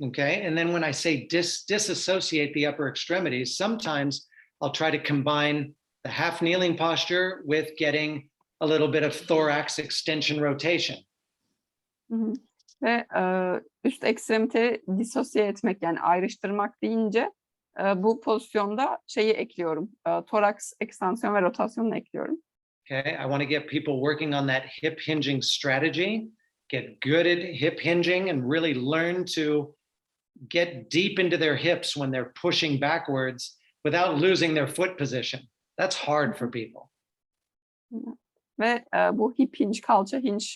Speaker 2: Okay, and then when I say disassociate the upper extremities, sometimes I'll try to combine the half kneeling posture with getting a little bit of thorax extension rotation.
Speaker 3: Ve üst ekstremiteyi disosiye etmek, yani ayrıştırmak deyince bu pozisyonda şeyi ekliyorum, toraks ekstansiyon ve rotasyonunu ekliyorum.
Speaker 2: Okay, I want to get people working on that hip hinging strategy, get good at hip hinging and really learn to get deep into their hips when they're pushing backwards without losing their foot position. That's hard for people.
Speaker 3: Ve bu hip hinge, kalça hinge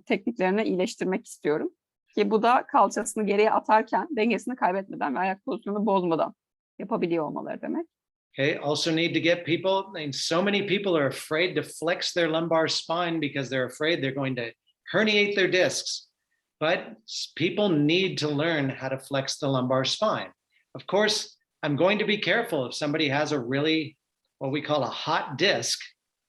Speaker 3: tekniklerini iyileştirmek istiyorum. Ki bu da kalçasını geriye atarken dengesini kaybetmeden ve ayak pozisyonunu bozmadan yapabiliyor olmaları demek.
Speaker 2: Okay, also need to get people, and so many people are afraid to flex their lumbar spine because they're afraid they're going to herniate their discs. But people need to learn how to flex the lumbar spine. Of course, I'm going to be careful if somebody has a really, what we call a hot disc,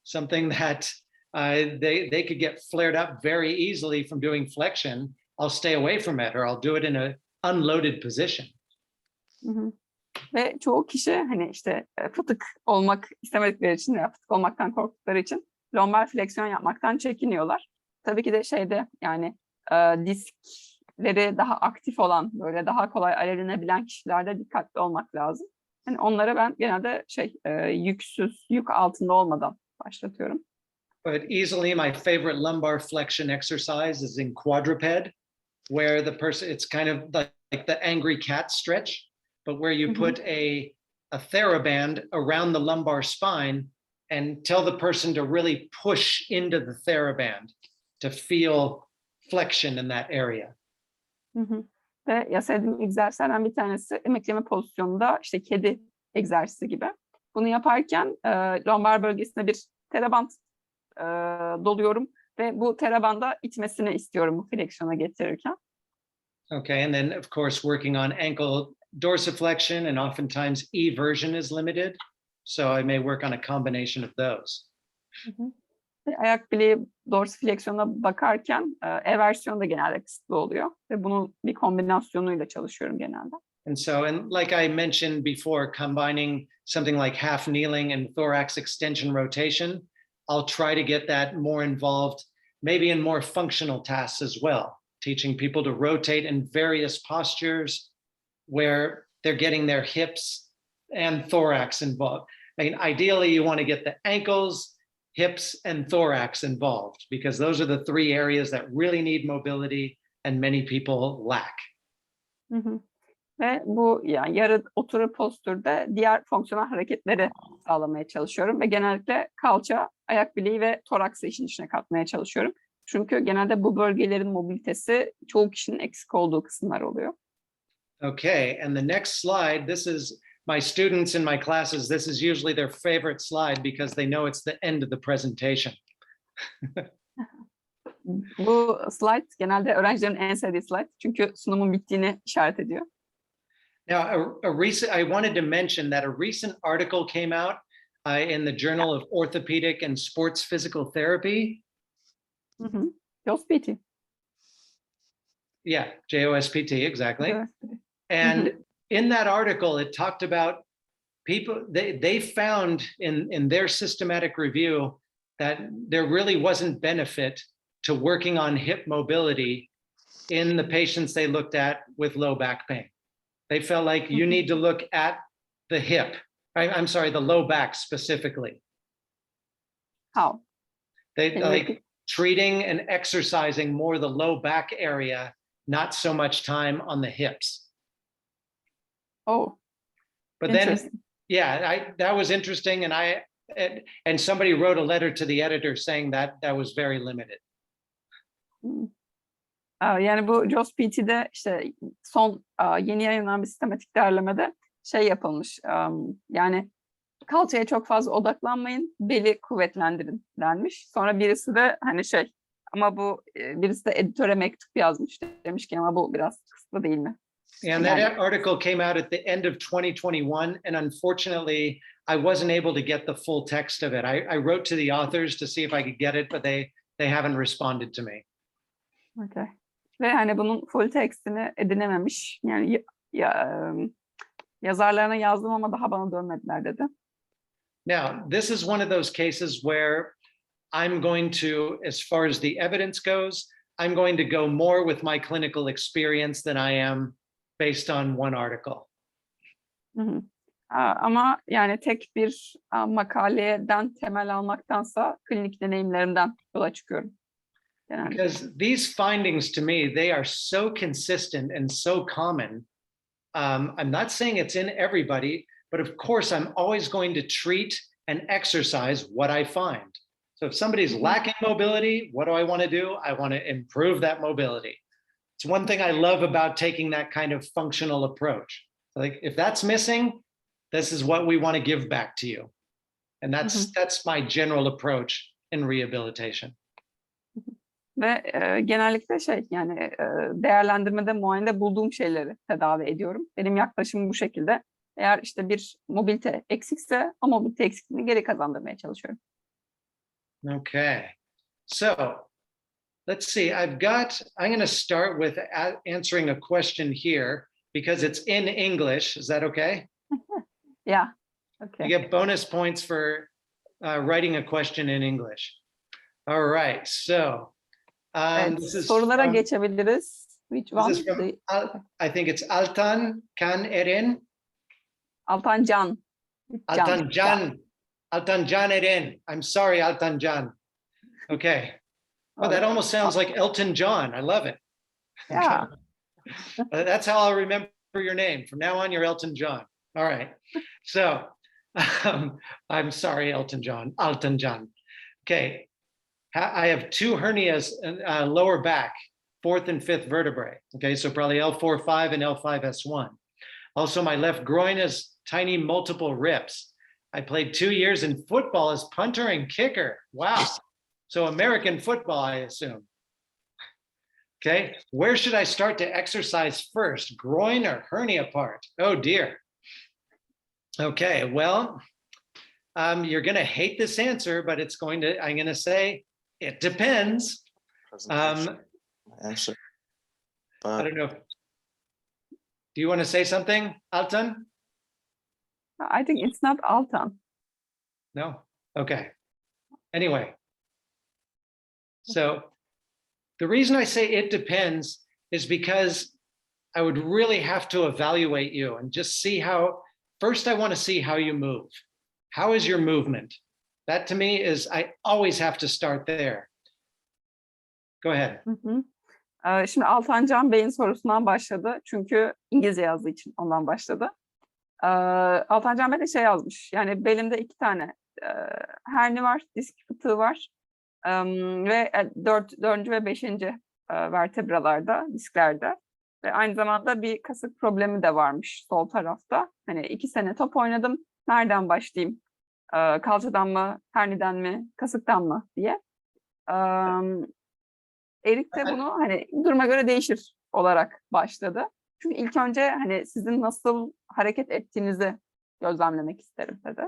Speaker 2: something that they could get flared up very easily from doing flexion. I'll stay away from it, or I'll do it in a unloaded position.
Speaker 3: Hı hı. Ve çoğu kişi hani işte fıtık olmak istemedikleri için veya fıtık olmaktan korktukları için lomber fleksiyon yapmaktan çekiniyorlar. Tabii ki de şeyde yani diskleri daha aktif olan böyle daha kolay alevlenebilen kişilerde dikkatli olmak lazım. Yani onlara ben genelde yüksüz, yük altında olmadan başlatıyorum.
Speaker 2: But easily my favorite lumbar flexion exercise is in quadruped, where the person, it's kind of like the angry cat stretch, but where you put a TheraBand around the lumbar spine and tell the person to really push into the TheraBand to feel flexion in that area.
Speaker 3: Hı hı. Ve ya sevdiğim egzersizlerden bir tanesi emekleme pozisyonunda işte kedi egzersizi gibi. Bunu yaparken lombar bölgesine bir teraband doluyorum ve bu terabanda itmesini istiyorum bu fleksiyona getirirken.
Speaker 2: Okay, and then of course working on ankle dorsiflexion, and oftentimes eversion is limited. So I may work on a combination of those.
Speaker 3: Hı hı. Ayak bileği dorsifleksiyona bakarken eversyon da genelde kısıtlı oluyor ve bunun bir kombinasyonuyla çalışıyorum genelde.
Speaker 2: And so, and like I mentioned before, combining something like half kneeling and thorax extension rotation, I'll try to get that more involved, maybe in more functional tasks as well, teaching people to rotate in various postures where they're getting their hips and thorax involved. I mean, ideally, you want to get the ankles, hips, and thorax involved, because those are the three areas that really need mobility and many people lack.
Speaker 3: Hı hı. Ve bu yani yarı oturur postürde diğer fonksiyonel hareketleri sağlamaya çalışıyorum ve genellikle kalça, ayak bileği ve toraksı işin içine katmaya çalışıyorum. Çünkü genelde bu bölgelerin mobilitesi çoğu kişinin eksik olduğu kısımlar oluyor.
Speaker 2: Okay, and the next slide, this is my students in my classes, this is usually their favorite slide because they know it's the end of the presentation.
Speaker 3: Bu slide genelde öğrencilerin en sevdiği slide çünkü sunumun bittiğini işaret ediyor.
Speaker 2: Now, I wanted to mention that a recent article came out in the Journal of Orthopedic and Sports Physical Therapy.
Speaker 3: Hı hı. JOSPT.
Speaker 2: Yeah, JOSPT, exactly.
Speaker 3: JOSPT.
Speaker 2: And in that article, it talked about people, they found in their systematic review that there really wasn't benefit to working on hip mobility in the patients they looked at with low back pain. They felt like you need to look at the hip. I'm sorry, the low back specifically.
Speaker 3: How?
Speaker 2: They like treating and exercising more the low back area, not so much time on the hips.
Speaker 3: Oh,
Speaker 2: but then, yeah, that was interesting, and somebody wrote a letter to the editor saying that was very limited.
Speaker 3: Yani bu JOSPT'de işte son yeni yayınlanan bir sistematik derlemede yapılmış. Yani kalçaya çok fazla odaklanmayın, beli kuvvetlendirin denmiş. Sonra birisi de hani ama bu birisi de editöre mektup yazmış. Demiş ki ama bu biraz kısıtlı değil mi?
Speaker 2: And that article came out at the end of 2021, and unfortunately, I wasn't able to get the full text of it. I wrote to the authors to see if I could get it, but they haven't responded to me.
Speaker 3: Okay. Ve hani bunun full tekstini edinememiş. Yani yazarlarına yazdım ama daha bana dönmediler dedi.
Speaker 2: Now, this is one of those cases where I'm going to, as far as the evidence goes, I'm going to go more with my clinical experience than I am based on one article.
Speaker 3: Hı hı. Ama yani tek bir makaleden temel almaktansa klinik deneyimlerimden yola çıkıyorum.
Speaker 2: Because these findings to me, they are so consistent and so common. I'm not saying it's in everybody, but of course I'm always going to treat and exercise what I find. So if somebody's lacking mobility, what do I want to do? I want to improve that mobility. It's one thing I love about taking that kind of functional approach. Like if that's missing, this is what we want to give back to you. And that's my general approach in rehabilitation.
Speaker 3: Ve genellikle yani değerlendirmede, muayenede bulduğum şeyleri tedavi ediyorum. Benim yaklaşımım bu şekilde. Eğer işte bir mobilite eksikse o mobilite eksikliğini geri kazandırmaya çalışıyorum.
Speaker 2: Okay. So let's see. I'm going to start with answering a question here because it's in English. Is that okay?
Speaker 3: Yeah.
Speaker 2: You
Speaker 3: Okay.
Speaker 2: get bonus points for writing a question in English. All right. So
Speaker 3: Evet,
Speaker 2: this is
Speaker 3: sorulara
Speaker 2: from,
Speaker 3: geçebiliriz. Which one?
Speaker 2: this is from I think it's Altan Kan Eren.
Speaker 3: Altan Can.
Speaker 2: Altan Can. Altan Can Eren. I'm sorry, Altan Can. Okay. Oh, that almost sounds like Elton John. I love it.
Speaker 3: Yeah.
Speaker 2: That's how I'll remember your name. From now on, you're Elton John. All right. So I'm sorry, Elton John. Elton John. Okay. I have two hernias in lower back, fourth and fifth vertebrae. Okay. So probably L4-5 and L5-S1. Also, my left groin has tiny multiple rips. I played 2 years in football as punter and kicker. Wow. So American football, I assume. Okay, where should I start to exercise first, groin or hernia part? Oh dear. Okay, well, you're going to hate this answer, but I'm going to say it depends.
Speaker 4: Answer.
Speaker 2: I don't know. Do you want to say something, Altan?
Speaker 3: I think it's not Altan.
Speaker 2: No? Okay. Anyway. So the reason I say it depends is because I would really have to evaluate you and just see how, first I want to see how you move. How is your movement? That to me is, I always have to start there. Go ahead.
Speaker 3: Hı hı. Şimdi Altan Can Bey'in sorusundan başladı. Çünkü İngilizce yazdığı için ondan başladı. Altan Can Bey de şey yazmış. Yani belimde 2 tane herni var, disk fıtığı var. Ve 4. ve 5. vertebralarda, disklerde. Ve aynı zamanda bir kasık problemi de varmış sol tarafta. Hani 2 sene top oynadım. Nereden başlayayım? Kalçadan mı, herniden mi, kasıktan mı diye. Erik de bunu hani duruma göre değişir olarak başladı. Çünkü ilk önce hani sizin nasıl hareket ettiğinizi gözlemlemek isterim dedi.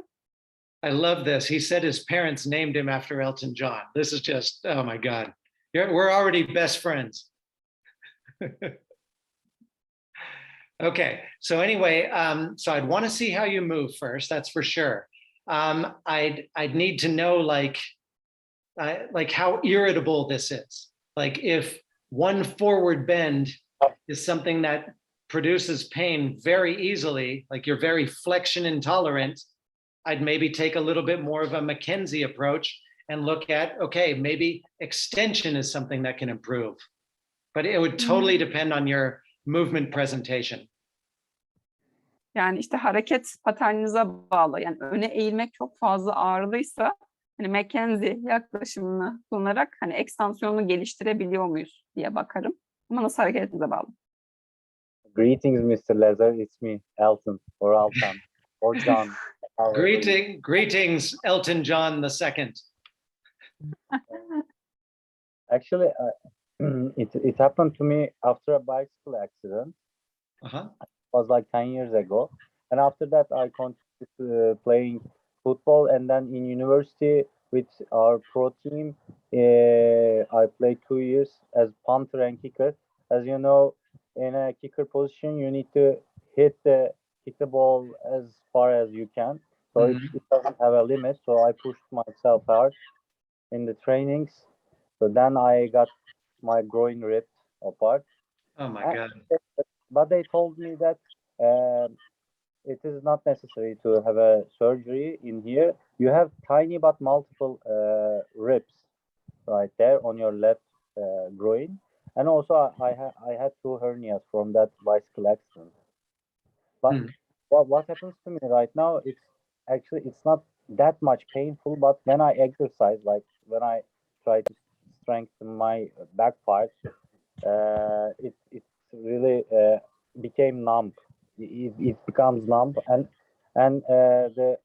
Speaker 2: I love this. He said his parents named him after Elton John. This is just, oh my God. We're already best friends. Okay, so anyway, so I'd want to see how you move first, that's for sure. I'd need to know like how irritable this is. Like if one forward bend is something that produces pain very easily, like you're very flexion intolerant, I'd maybe take a little bit more of a McKenzie approach and look at, okay, maybe extension is something that can improve. But it would totally depend on your movement presentation.
Speaker 3: Yani işte hareket paterninize bağlı. Yani öne eğilmek çok fazla ağrılıysa hani McKenzie yaklaşımını kullanarak hani ekstansiyonu geliştirebiliyor muyuz diye bakarım. Ama nasıl hareket ettiğinize bağlı.
Speaker 5: Greetings, Mr. Lazar. It's me, Elton or Altan or John.
Speaker 2: Greetings, Elton John II.
Speaker 5: Actually, it happened to me after a bicycle accident. It was like 10 years ago. And after that, I continued playing football. And then in university with our pro team, I played 2 years as punter and kicker. As you know, in a kicker position, you need to kick the ball as far as you can. So it doesn't have a limit. So I pushed myself hard in the trainings. So then I got my groin ripped apart.
Speaker 2: Oh my God.
Speaker 5: But they told me that it is not necessary to have a surgery in here. You have tiny but multiple rips right there on your left groin. And also I had 2 hernias from that bicycle accident. But what happens to me right now, it's not that much painful, but when I exercise, like when I try to strengthen my back part, it really became numb. It becomes numb, and the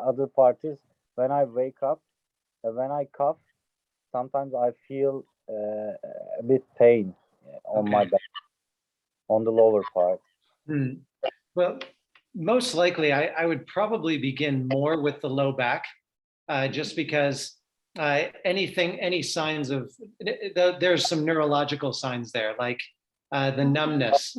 Speaker 5: other part is when I wake up, when I cough, sometimes I feel a bit pain on my back, on the lower part.
Speaker 2: Well, most likely, I would probably begin more with the low back, just because any signs of, there's some neurological signs there, like the numbness.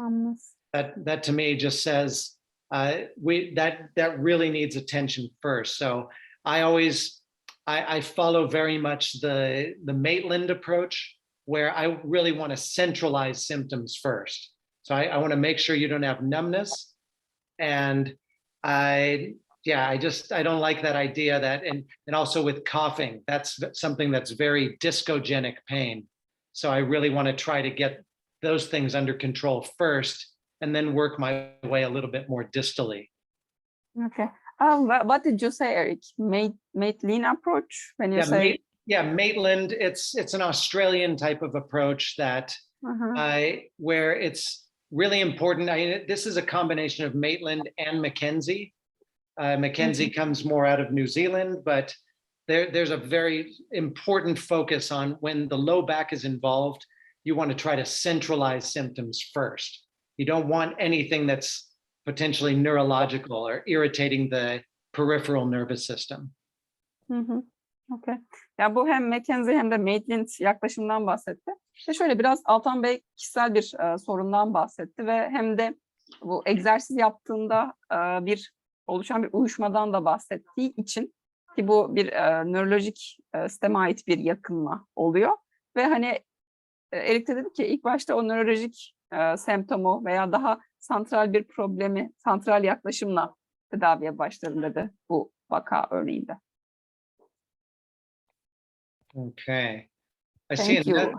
Speaker 2: That to me just says that really needs attention first. So I follow very much the Maitland approach, where I really want to centralize symptoms first. So I want to make sure you don't have numbness, and I don't like that idea that, and also with coughing, that's something that's very discogenic pain. So I really want to try to get those things under control first, and then work my way a little bit more distally.
Speaker 3: Okay. What did you say, Eric? Maitland approach when you say?
Speaker 2: Maitland. It's an Australian type of approach that where it's really important. This is a combination of Maitland and Mackenzie. Mackenzie comes more out of New Zealand, but there's a very important focus on when the low back is involved, you want to try to centralize symptoms first. You don't want anything that's potentially neurological or irritating the peripheral nervous system.
Speaker 3: Okay. Ya bu hem Mackenzie hem de Maitland yaklaşımdan bahsetti. Ve şöyle biraz Altan Bey kişisel bir sorundan bahsetti ve hem de bu egzersiz yaptığında oluşan bir uyuşmadan da bahsettiği için, ki bu bir nörolojik sisteme ait bir yakınma oluyor. Ve hani Erik de dedi ki ilk başta o nörolojik semptomu veya daha santral bir problemi, santral yaklaşımla tedaviye başladım dedi bu vaka örneğinde.
Speaker 2: Okay.
Speaker 3: Thank you.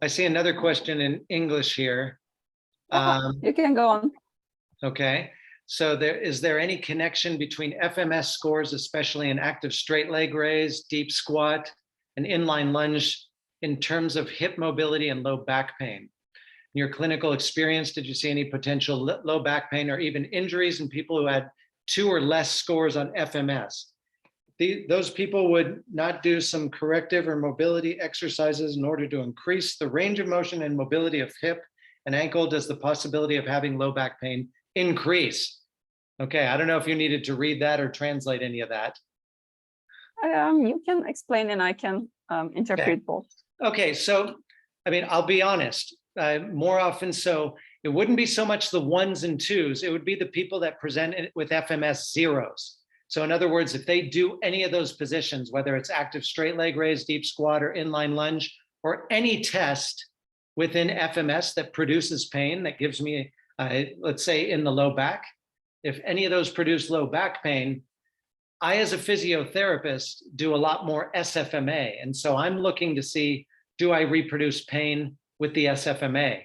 Speaker 2: I see another question in English here.
Speaker 3: You can go on.
Speaker 2: Okay. So is there any connection between FMS scores, especially in active straight leg raise, deep squat, and inline lunge in terms of hip mobility and low back pain? In your clinical experience, did you see any potential low back pain or even injuries in people who had 2 or less scores on FMS? Those people would not do some corrective or mobility exercises in order to increase the range of motion and mobility of hip and ankle. Does the possibility of having low back pain increase? Okay, I don't know if you needed to read that or translate any of that.
Speaker 3: You can explain and I can interpret both.
Speaker 2: Okay, so, I mean, I'll be honest, more often so, it wouldn't be so much the 1s and 2s, it would be the people that present with FMS 0s. So in other words, if they do any of those positions, whether it's active straight leg raise, deep squat, or inline lunge, or any test within FMS that produces pain, that gives me, let's say in the low back, if any of those produce low back pain, I, as a physiotherapist, do a lot more SFMA. And so I'm looking to see, do I reproduce pain with the SFMA?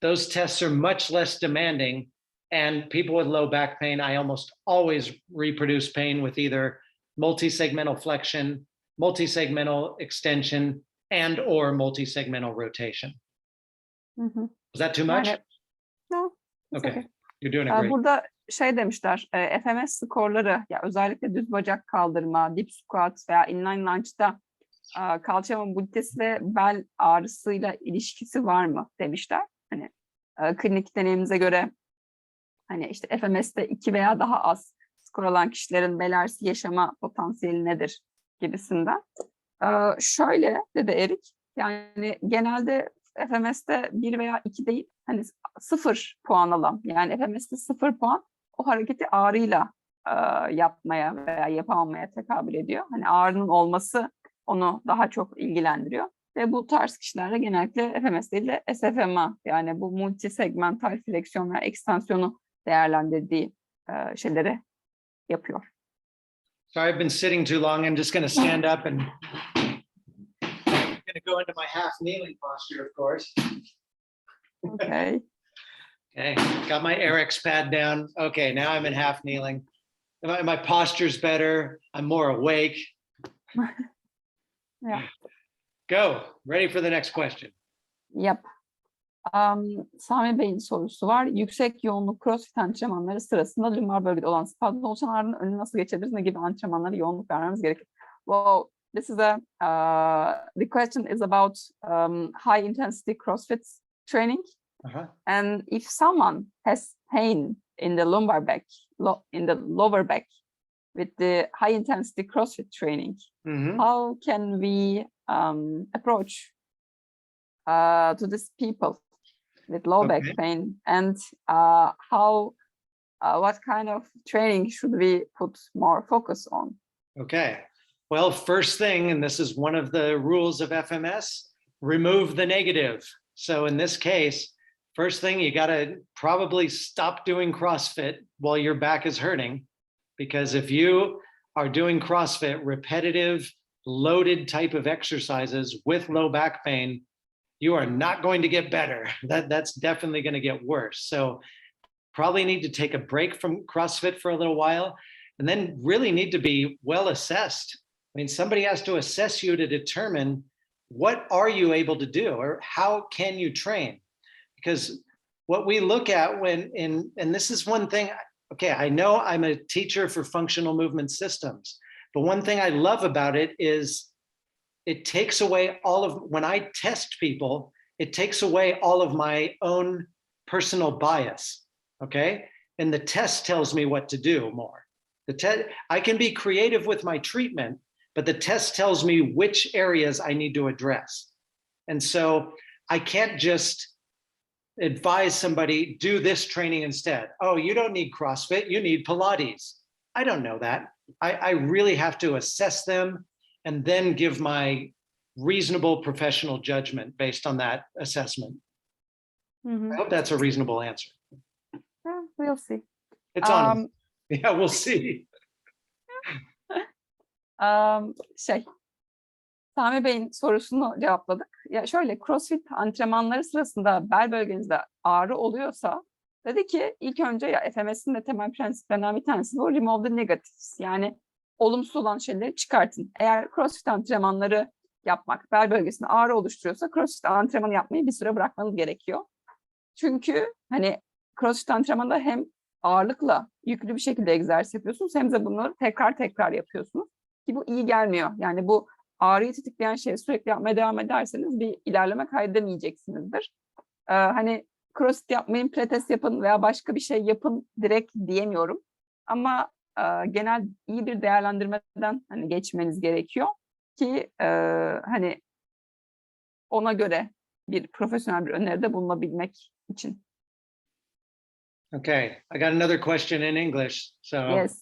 Speaker 2: Those tests are much less demanding. And people with low back pain, I almost always reproduce pain with either multi-segmental flexion, multi-segmental extension, and or multi-segmental rotation. Is that too much?
Speaker 3: No.
Speaker 2: Okay. You're doing it great.
Speaker 3: Burada şey demişler, FMS skorları, ya özellikle düz bacak kaldırma, dip squat veya inline lunge'da kalça mobilitesi ve bel ağrısıyla ilişkisi var mı demişler. Hani klinik deneyimimize göre hani işte FMS'te 2 veya daha az skor alan kişilerin bel ağrısı yaşama potansiyeli nedir gibisinden. Şöyle dedi Erik, yani genelde FMS'te 1 veya 2 değil, hani 0 puan alan, yani FMS'te 0 puan o hareketi ağrıyla yapmaya veya yapamamaya tekabül ediyor. Hani ağrının olması onu daha çok ilgilendiriyor. Ve bu tarz kişilerde genellikle FMS değil de SFMA, yani bu multisegmental fleksiyon veya ekstansiyonu değerlendirdiği şeyleri yapıyor.
Speaker 2: Sorry, I've been sitting too long. I'm just going to stand up and I'm going to go into my half kneeling posture, of course.
Speaker 3: Okay.
Speaker 2: Okay, got my RX pad down. Okay, now I'm in half kneeling. My posture's better. I'm more awake.
Speaker 3: Yeah.
Speaker 2: Go. Ready for the next question.
Speaker 3: Yep. Sami Bey'in sorusu var. Yüksek yoğunluk crossfit antrenmanları sırasında lumbar bölgede olan spazmda oluşan ağrının önüne nasıl geçebiliriz? Ne gibi antrenmanlara yoğunluk vermemiz gerekir? Well, this is the question is about high intensity CrossFit training And if someone has pain in the lumbar back, in the lower back, with the high intensity CrossFit training, how can we approach to these people with low back pain, and what kind of training should we put more focus on?
Speaker 2: Okay. Well, first thing, and this is one of the rules of FMS, remove the negative. So in this case, first thing, you got to probably stop doing CrossFit while your back is hurting, because if you are doing CrossFit, repetitive, loaded type of exercises with low back pain, you are not going to get better. That's definitely going to get worse. So probably need to take a break from CrossFit for a little while, and then really need to be well assessed. I mean, somebody has to assess you to determine what are you able to do, or how can you train? Because what we look at and this is one thing, okay, I know I'm a teacher for functional movement systems, but one thing I love about it is it takes away when I test people, it takes away all of my own personal bias, okay? And the test tells me what to do more. I can be creative with my treatment, but the test tells me which areas I need to address. And so I can't just advise somebody, do this training instead. Oh, you don't need CrossFit, you need Pilates. I don't know that. I really have to assess them and then give my reasonable professional judgment based on that assessment. I hope that's a reasonable answer.
Speaker 3: We'll see.
Speaker 2: It's honest. Yeah, we'll see.
Speaker 3: Sami Bey'in sorusunu cevapladık. Ya şöyle, CrossFit antrenmanları sırasında bel bölgenizde ağrı oluyorsa, dedi ki ilk önce ya FMS'in de temel prensiplerinden bir tanesi bu, remove the negatives. Yani olumsuz olan şeyleri çıkartın. Eğer CrossFit antrenmanları yapmak bel bölgesinde ağrı oluşturuyorsa CrossFit antrenmanı yapmayı bir süre bırakmanız gerekiyor. Çünkü hani CrossFit antrenmanında hem ağırlıkla yüklü bir şekilde egzersiz yapıyorsunuz, hem de bunları tekrar yapıyorsunuz. Ki bu iyi gelmiyor. Yani bu ağrıyı tetikleyen şeyi sürekli yapmaya devam ederseniz bir ilerleme kaydedemeyeceksinizdir. Hani CrossFit yapmayın, pilates yapın veya başka bir şey yapın direkt diyemiyorum. Ama genel iyi bir değerlendirmeden hani geçmeniz gerekiyor ki hani ona göre bir profesyonel bir öneride bulunabilmek için.
Speaker 2: Okay, I got another question in English. So,
Speaker 3: Yes.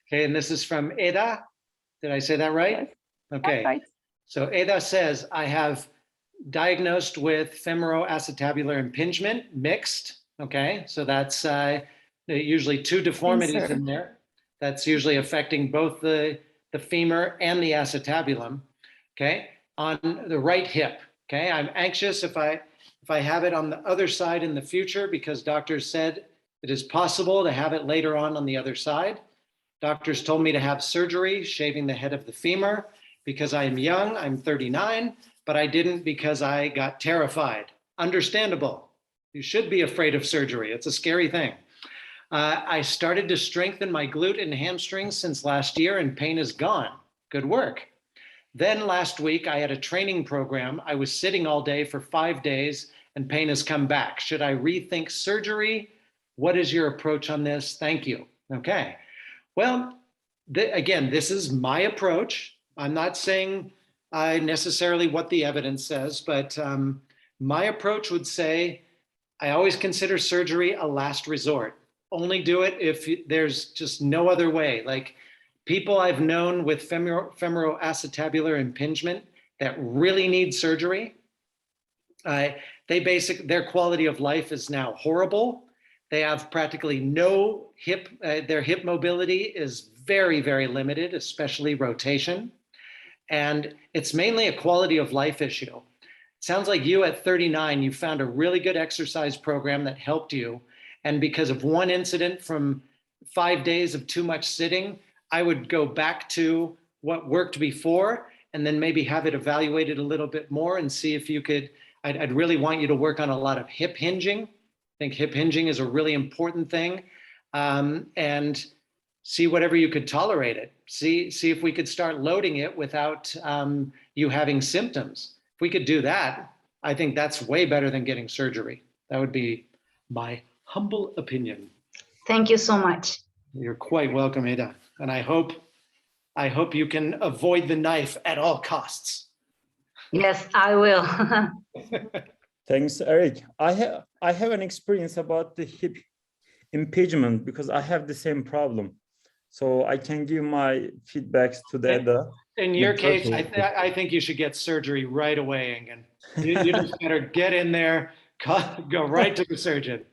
Speaker 2: Okay, and this is from Eda. Did I say that right?
Speaker 3: Yes.
Speaker 2: Okay.
Speaker 3: That's right.
Speaker 2: So Eda says, I have diagnosed with femoroacetabular impingement, mixed. Okay, so that's usually two deformities in there. That's usually affecting both the femur and the acetabulum. Okay, on the right hip. Okay, I'm anxious if I have it on the other side in the future, because doctors said it is possible to have it later on the other side. Doctors told me to have surgery, shaving the head of the femur, because I am young, I'm 39, but I didn't because I got terrified. Understandable. You should be afraid of surgery. It's a scary thing. I started to strengthen my glute and hamstrings since last year, and pain is gone. Good work. Then last week, I had a training program. I was sitting all day for 5 days, and pain has come back. Should I rethink surgery? What is your approach on this? Thank you. Okay. Well, again, this is my approach. I'm not saying necessarily what the evidence says, but my approach would say I always consider surgery a last resort. Only do it if there's just no other way. Like people I've known with femoroacetabular impingement that really need surgery, their quality of life is now horrible. They have practically no hip, their hip mobility is very, very limited, especially rotation. And it's mainly a quality of life issue. It sounds like you at 39, you found a really good exercise program that helped you. And because of one incident from 5 days of too much sitting, I would go back to what worked before and then maybe have it evaluated a little bit more and see if you could, I'd really want you to work on a lot of hip hinging. I think hip hinging is a really important thing. And see whatever you could tolerate it. See if we could start loading it without you having symptoms. If we could do that, I think that's way better than getting surgery. That would be my humble opinion.
Speaker 4: Thank you so much.
Speaker 2: You're quite welcome, Eda. And I hope you can avoid the knife at all costs.
Speaker 4: Yes, I will.
Speaker 1: Thanks, Eric. I have an experience about the hip impingement because I have the same problem. So I can give my feedbacks to the Eda.
Speaker 2: In your
Speaker 1: That's
Speaker 2: case,
Speaker 1: okay.
Speaker 2: I think you should get surgery right away, Engin. You just better get in there, go right to the surgeon.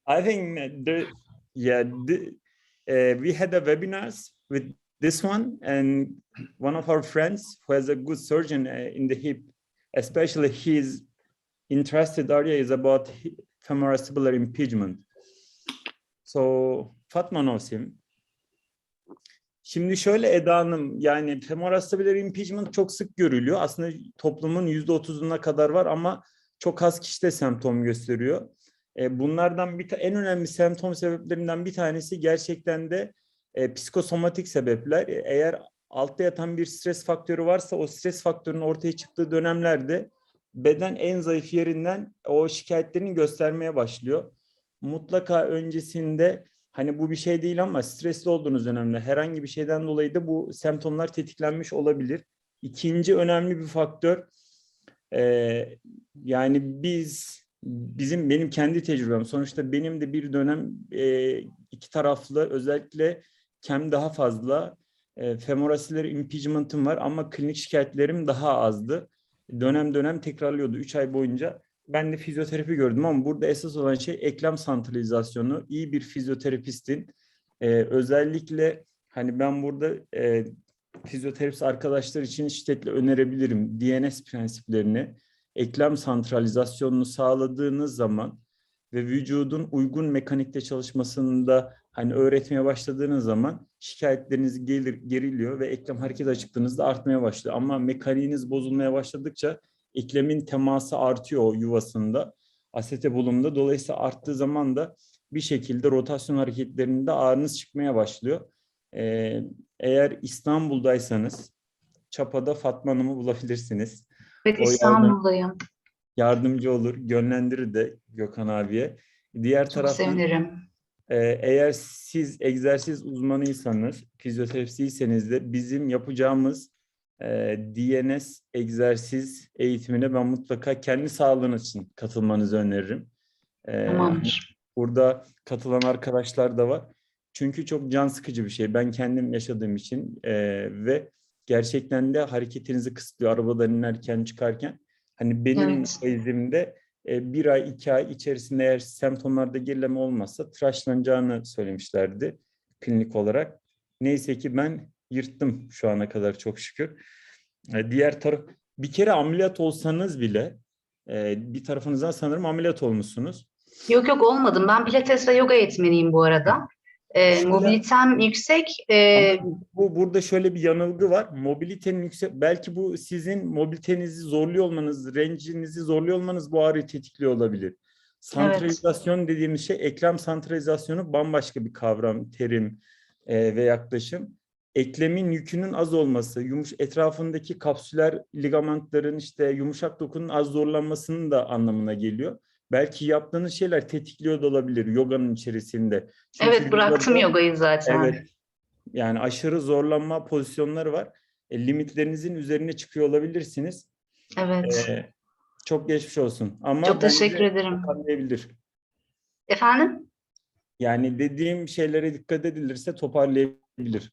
Speaker 1: I think we had a webinars with this one, and one of our friends who has a good surgeon in the hip, especially his interested area is about femoroacibular impingement. So Fatma knows him. Şimdi şöyle Eda Hanım, yani femoroacibular impingement çok sık görülüyor. Aslında toplumun %30'una kadar var ama çok az kişide semptom gösteriyor. Bunlardan en önemli semptom sebeplerinden bir tanesi gerçekten de psikosomatik sebepler. Eğer altta yatan bir stres faktörü varsa o stres faktörünün ortaya çıktığı dönemlerde beden en zayıf yerinden o şikayetlerini göstermeye başlıyor. Mutlaka öncesinde hani bu bir şey değil ama stresli olduğunuz dönemde herhangi bir şeyden dolayı da bu semptomlar tetiklenmiş olabilir. İkinci önemli bir faktör yani benim kendi tecrübem sonuçta benim de bir dönem iki taraflı özellikle daha fazla femoroacibular impingement'ım var ama klinik şikayetlerim daha azdı. Dönem dönem tekrarlıyordu 3 ay boyunca. Ben de fizyoterapi gördüm ama burada esas olan şey eklem santralizasyonu. İyi bir fizyoterapistin özellikle hani ben burada fizyoterapist arkadaşlar için şiddetle önerebilirim. DNS prensiplerini, eklem santralizasyonunu sağladığınız zaman ve vücudun uygun mekanikte çalışmasını da hani öğretmeye başladığınız zaman şikayetleriniz geriliyor ve eklem hareket açıklığınız da artmaya başlıyor. Ama mekaniğiniz bozulmaya başladıkça eklemin teması artıyor o yuvasında, asetebulumda. Dolayısıyla arttığı zaman da bir şekilde rotasyon hareketlerinde ağrınız çıkmaya başlıyor. Eğer İstanbul'daysanız Çapa'da Fatma Hanım'ı bulabilirsiniz.
Speaker 4: Evet,
Speaker 1: O
Speaker 4: İstanbul'dayım.
Speaker 1: yardımcı olur, yönlendirir de Gökhan abiye. Diğer
Speaker 4: Çok
Speaker 1: taraftan
Speaker 4: sevinirim.
Speaker 1: eğer siz egzersiz uzmanıysanız, fizyoterapistyseniz de bizim yapacağımız DNS egzersiz eğitimine ben mutlaka kendi sağlığınız için katılmanızı öneririm.
Speaker 4: Tamamdır.
Speaker 1: Burada katılan arkadaşlar da var. Çünkü çok can sıkıcı bir şey. Ben kendim yaşadığım için ve gerçekten de hareketinizi kısıtlıyor arabadan inerken çıkarken. Hani benim izimde bir ay, 2 ay içerisinde eğer semptomlarda gerileme olmazsa tıraşlanacağını söylemişlerdi klinik olarak. Neyse ki ben yırttım şu ana kadar çok şükür. Diğer taraf, bir kere ameliyat olsanız bile bir tarafınızdan sanırım ameliyat olmuşsunuz.
Speaker 4: Yok olmadım. Ben pilates ve yoga eğitmeniyim bu arada. Mobilitem yüksek.
Speaker 1: Burada şöyle bir yanılgı var. Mobilitenin yüksek, belki bu sizin mobilitenizi zorluyor olmanız, range'inizi zorluyor olmanız bu ağrıyı tetikliyor olabilir. Santralizasyon dediğimiz şey, eklem santralizasyonu bambaşka bir kavram, terim ve yaklaşım. Eklemin yükünün az olması, etrafındaki kapsüler ligamentlerin işte yumuşak dokunun az zorlanmasının da anlamına geliyor. Belki yaptığınız şeyler tetikliyor da olabilir yoganın içerisinde. Çünkü
Speaker 4: Evet, bıraktım yogayı zaten.
Speaker 1: Evet. Yani aşırı zorlanma pozisyonları var. Limitlerinizin üzerine çıkıyor olabilirsiniz.
Speaker 4: Evet.
Speaker 1: Çok geçmiş olsun. Ama
Speaker 4: çok teşekkür ederim.
Speaker 1: Toparlayabilir.
Speaker 4: Efendim?
Speaker 1: Yani dediğim şeylere dikkat edilirse toparlayabilir.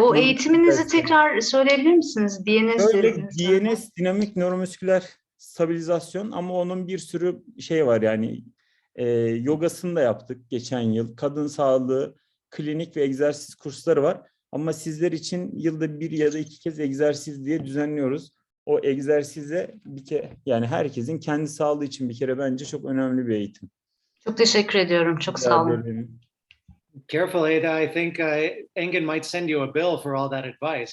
Speaker 4: O eğitiminizi tekrar söyleyebilir misiniz?
Speaker 1: DNS, dinamik nöromüsküler stabilizasyon, ama onun bir sürü şey var yani. Yogasını da yaptık geçen yıl. Kadın sağlığı, klinik ve egzersiz kursları var. Ama sizler için yılda 1 ya da 2 kez egzersiz diye düzenliyoruz. O egzersize yani herkesin kendi sağlığı için bir kere bence çok önemli bir eğitim.
Speaker 4: Çok teşekkür ediyorum. Çok sağ olun.
Speaker 2: Careful, Ada. I think Engin might send you a bill for all that advice.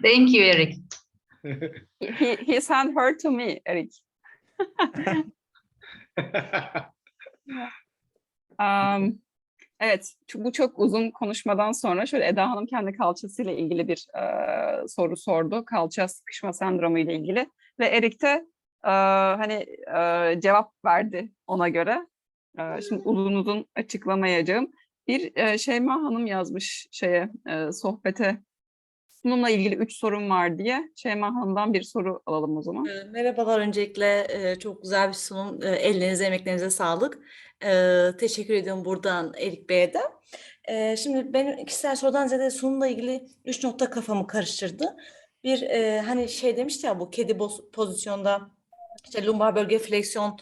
Speaker 4: Thank you, Eric.
Speaker 3: He sent her to me, Eric. Evet, bu çok uzun konuşmadan sonra şöyle Eda Hanım kendi kalçasıyla ilgili bir soru sordu. Kalça sıkışma sendromu ile ilgili. Ve Erik de cevap verdi ona göre. Şimdi uzun uzun açıklamayacağım. Bir Şeyma Hanım yazmış sohbete. Bununla ilgili 3 sorum var diye. Şeyma Hanım'dan bir soru alalım o zaman.
Speaker 6: Merhabalar öncelikle çok güzel bir sunum. Ellerinize, emeklerinize sağlık. Teşekkür ediyorum buradan Erik Bey'e de. Şimdi benim kişisel sorudan ziyade sunumla ilgili 3 nokta kafamı karıştırdı. Bir hani demişti ya bu kedi pozisyonda işte lumbar bölge fleksiyon,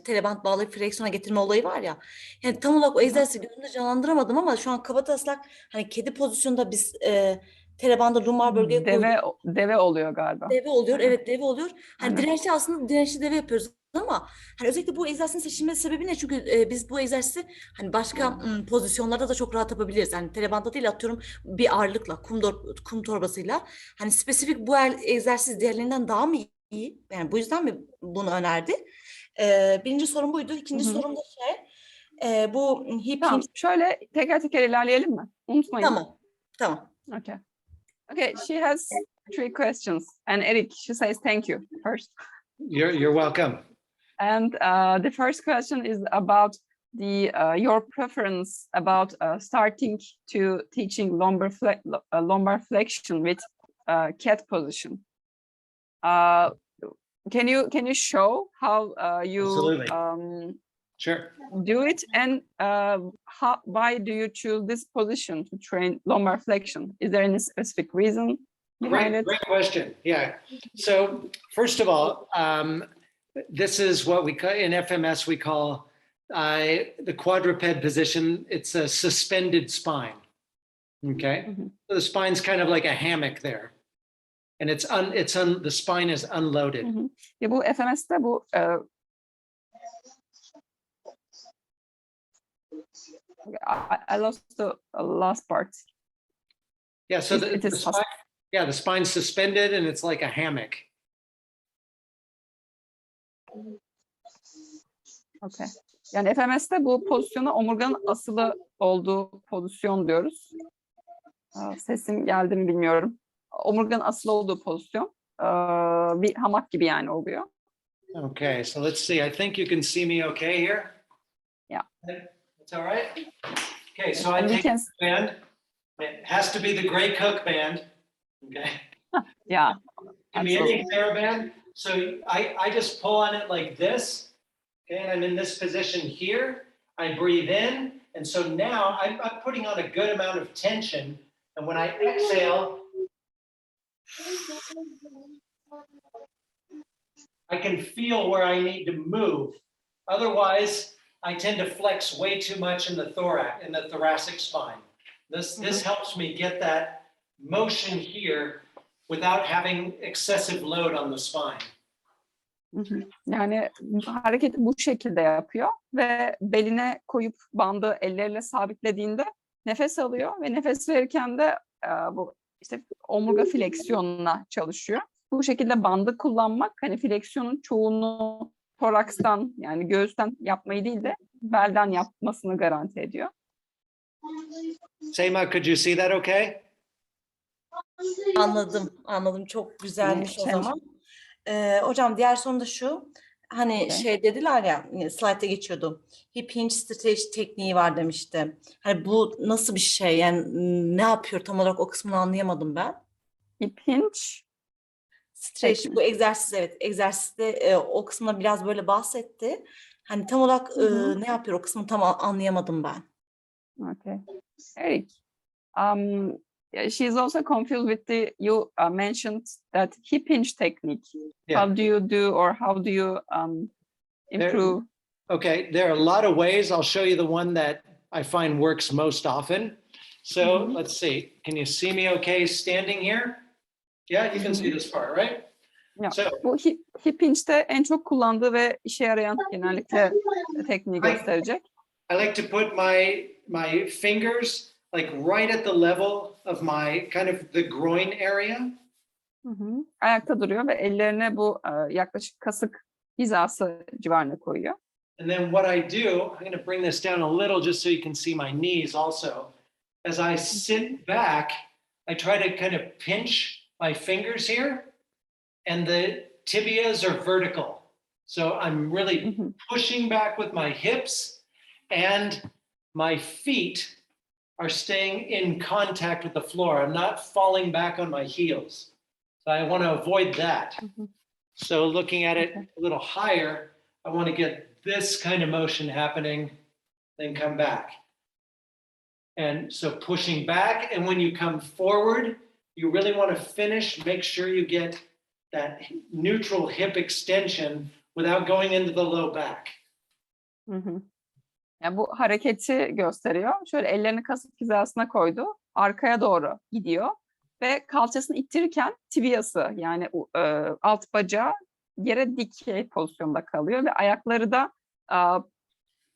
Speaker 6: teleband bağlayıp fleksiyona getirme olayı var ya. Yani tam olarak o egzersizi gözümde canlandıramadım ama şu an kabataslak hani kedi pozisyonda biz telebandı lumbar bölgeye koyuyoruz.
Speaker 3: Deve oluyor galiba.
Speaker 6: Deve oluyor,
Speaker 3: Aynen.
Speaker 6: evet deve oluyor. Hani
Speaker 3: Aynen.
Speaker 6: dirençli aslında dirençli deve yapıyoruz ama hani özellikle bu egzersizin seçilmesi sebebi ne? Çünkü biz bu egzersizi hani başka pozisyonlarda da çok rahat yapabiliriz. Yani telebanda değil atıyorum bir ağırlıkla, kum torbasıyla. Hani spesifik bu egzersiz diğerlerinden daha mı iyi? Yani bu yüzden mi bunu önerdi? Birinci sorum buydu. İkinci sorum da bu hip
Speaker 3: Tamam,
Speaker 6: hinge.
Speaker 3: şöyle teker teker ilerleyelim mi? Unutmayın.
Speaker 6: Tamam.
Speaker 3: Okay, she has 3 questions. And Erik, she says thank you first.
Speaker 2: You're welcome.
Speaker 3: And the first question is about your preference about starting to teaching lumbar flexion with cat position. Can you show how you
Speaker 2: Absolutely. Sure.
Speaker 3: do it, and why do you choose this position to train lumbar flexion? Is there any specific reason behind it?
Speaker 2: Great question. Yeah. So first of all, this is what we call in FMS, we call the quadruped position. It's a suspended spine. Okay. So the spine's kind of like a hammock there. And the spine is unloaded.
Speaker 3: Ya bu FMS'te bu I lost the last part.
Speaker 2: Yeah, so the spine's suspended and it's like a hammock.
Speaker 3: Okay. Yani FMS'te bu pozisyona omurganın asılı olduğu pozisyon diyoruz. Sesim geldi mi bilmiyorum. Omurganın asılı olduğu pozisyon. Bir hamak gibi yani oluyor.
Speaker 2: Okay, so let's see. I think you can see me okay here.
Speaker 3: Yeah.
Speaker 2: That's all right. Okay, so I take the band. It has to be the gray Cook band. Okay.
Speaker 3: Yeah.
Speaker 2: Can be any TheraBand. So I just pull on it like this. Okay, and I'm in this position here. I breathe in, and so now I'm putting on a good amount of tension. And when I exhale, I can feel where I need to move. Otherwise, I tend to flex way too much in the thoracic spine. This helps me get that motion here without having excessive load on the spine.
Speaker 3: Yani hareketi bu şekilde yapıyor ve beline koyup bandı elleriyle sabitlediğinde nefes alıyor ve nefes verirken de bu omurga fleksiyonuna çalışıyor. Bu şekilde bandı kullanmak hani fleksiyonun çoğunu torakstan yani göğüsten yapmayı değil de belden yapmasını garanti ediyor.
Speaker 2: Seyma, could you see that okay?
Speaker 6: Anladım. Çok güzelmiş o zaman. Hocam diğer soru da şu. Hani dediler ya, slide'da geçiyordu. Hip hinge stretch tekniği var demişti. Hani bu nasıl bir şey? Yani ne yapıyor tam olarak o kısmını anlayamadım ben.
Speaker 3: Hip hinge
Speaker 6: stretch bu egzersiz, evet. Egzersizde o kısmına biraz böyle bahsetti. Hani tam olarak ne yapıyor o kısmını tam anlayamadım ben.
Speaker 3: Okay. Eric, she's also confused with you mentioned that hip hinge technique. Yeah. How do you do, or how do you improve?
Speaker 2: There are a lot of ways. I'll show you the one that I find works most often. So let's see. Can you see me okay standing here? Yeah, you can see this part, right?
Speaker 3: Yeah. So, bu hip hinge'de en çok kullandığı ve işe yarayan genellikle tekniği gösterecek.
Speaker 2: I like to put my fingers like right at the level of my kind of the groin area.
Speaker 3: Ayakta duruyor ve ellerini bu yaklaşık kasık hizası civarına koyuyor.
Speaker 2: And then what I do, I'm going to bring this down a little just so you can see my knees also. As I sit back, I try to kind of pinch my fingers here. and the tibias are vertical. So I'm really pushing back with my hips, and my feet are staying in contact with the floor. I'm not falling back on my heels. So I want to avoid that. So looking at it a little higher, I want to get this kind of motion happening, then come back. And so pushing back, and when you come forward, you really want to finish, make sure you get that neutral hip extension without going into the low back.
Speaker 3: Yani bu hareketi gösteriyor. Şöyle ellerini kasık hizasına koydu. Arkaya doğru gidiyor. Ve kalçasını ittirirken tibiası yani alt bacağı yere dikey pozisyonda kalıyor. Ve ayakları da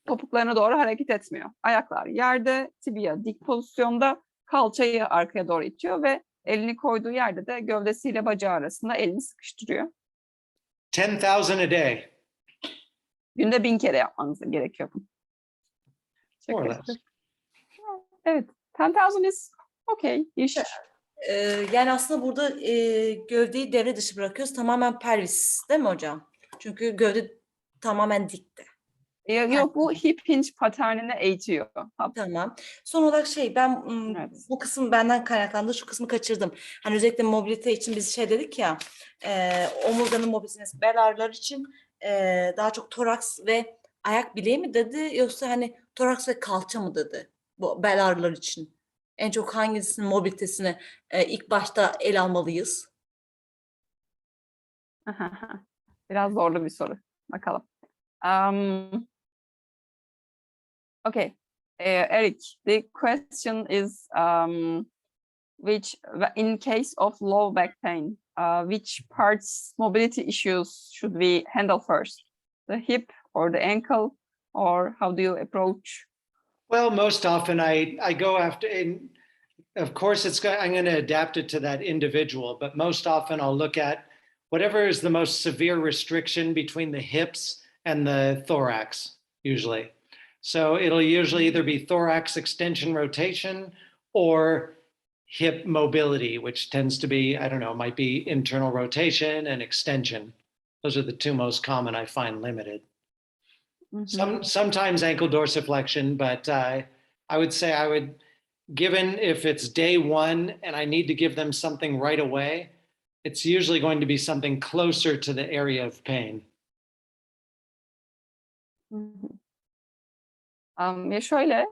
Speaker 3: topuklarına doğru hareket etmiyor. Ayaklar yerde, tibia dik pozisyonda, kalçayı arkaya doğru itiyor ve elini koyduğu yerde de gövdesiyle bacağı arasında elini sıkıştırıyor.
Speaker 2: 10,000 a day.
Speaker 3: Günde 1000 kere yapmanız gerekiyor bunu.
Speaker 2: More or less.
Speaker 3: Evet. 10,000 is okay. İş.
Speaker 6: Yani aslında burada gövdeyi devre dışı bırakıyoruz. Tamamen pelvis değil mi hocam? Çünkü gövde tamamen dikte.
Speaker 3: Yok bu hip hinge paternini eğitiyor.
Speaker 6: Tamam. Son olarak ben
Speaker 3: Evet.
Speaker 6: bu kısım benden kaynaklandı. Şu kısmı kaçırdım. Hani özellikle mobilite için biz dedik ya omurganın mobilitesi bel ağrıları için daha çok toraks ve ayak bileği mi dedi yoksa hani toraks ve kalça mı dedi bu bel ağrıları için? En çok hangisinin mobilitesini ilk başta ele almalıyız?
Speaker 3: Biraz zorlu bir soru. Bakalım. Okay. Eric, the question is which in case of low back pain, which parts mobility issues should we handle first? The hip or the ankle, or how do you approach?
Speaker 2: Well, most often I go after, and of course I'm going to adapt it to that individual, but most often I'll look at whatever is the most severe restriction between the hips and the thorax, usually. So it'll usually either be thorax extension rotation or hip mobility, which tends to be, I don't know, might be internal rotation and extension. Those are the two most common I find limited. Sometimes ankle dorsiflexion, but I would say given if it's day one and I need to give them something right away, it's usually going to be something closer to the area of pain.
Speaker 3: Şöyle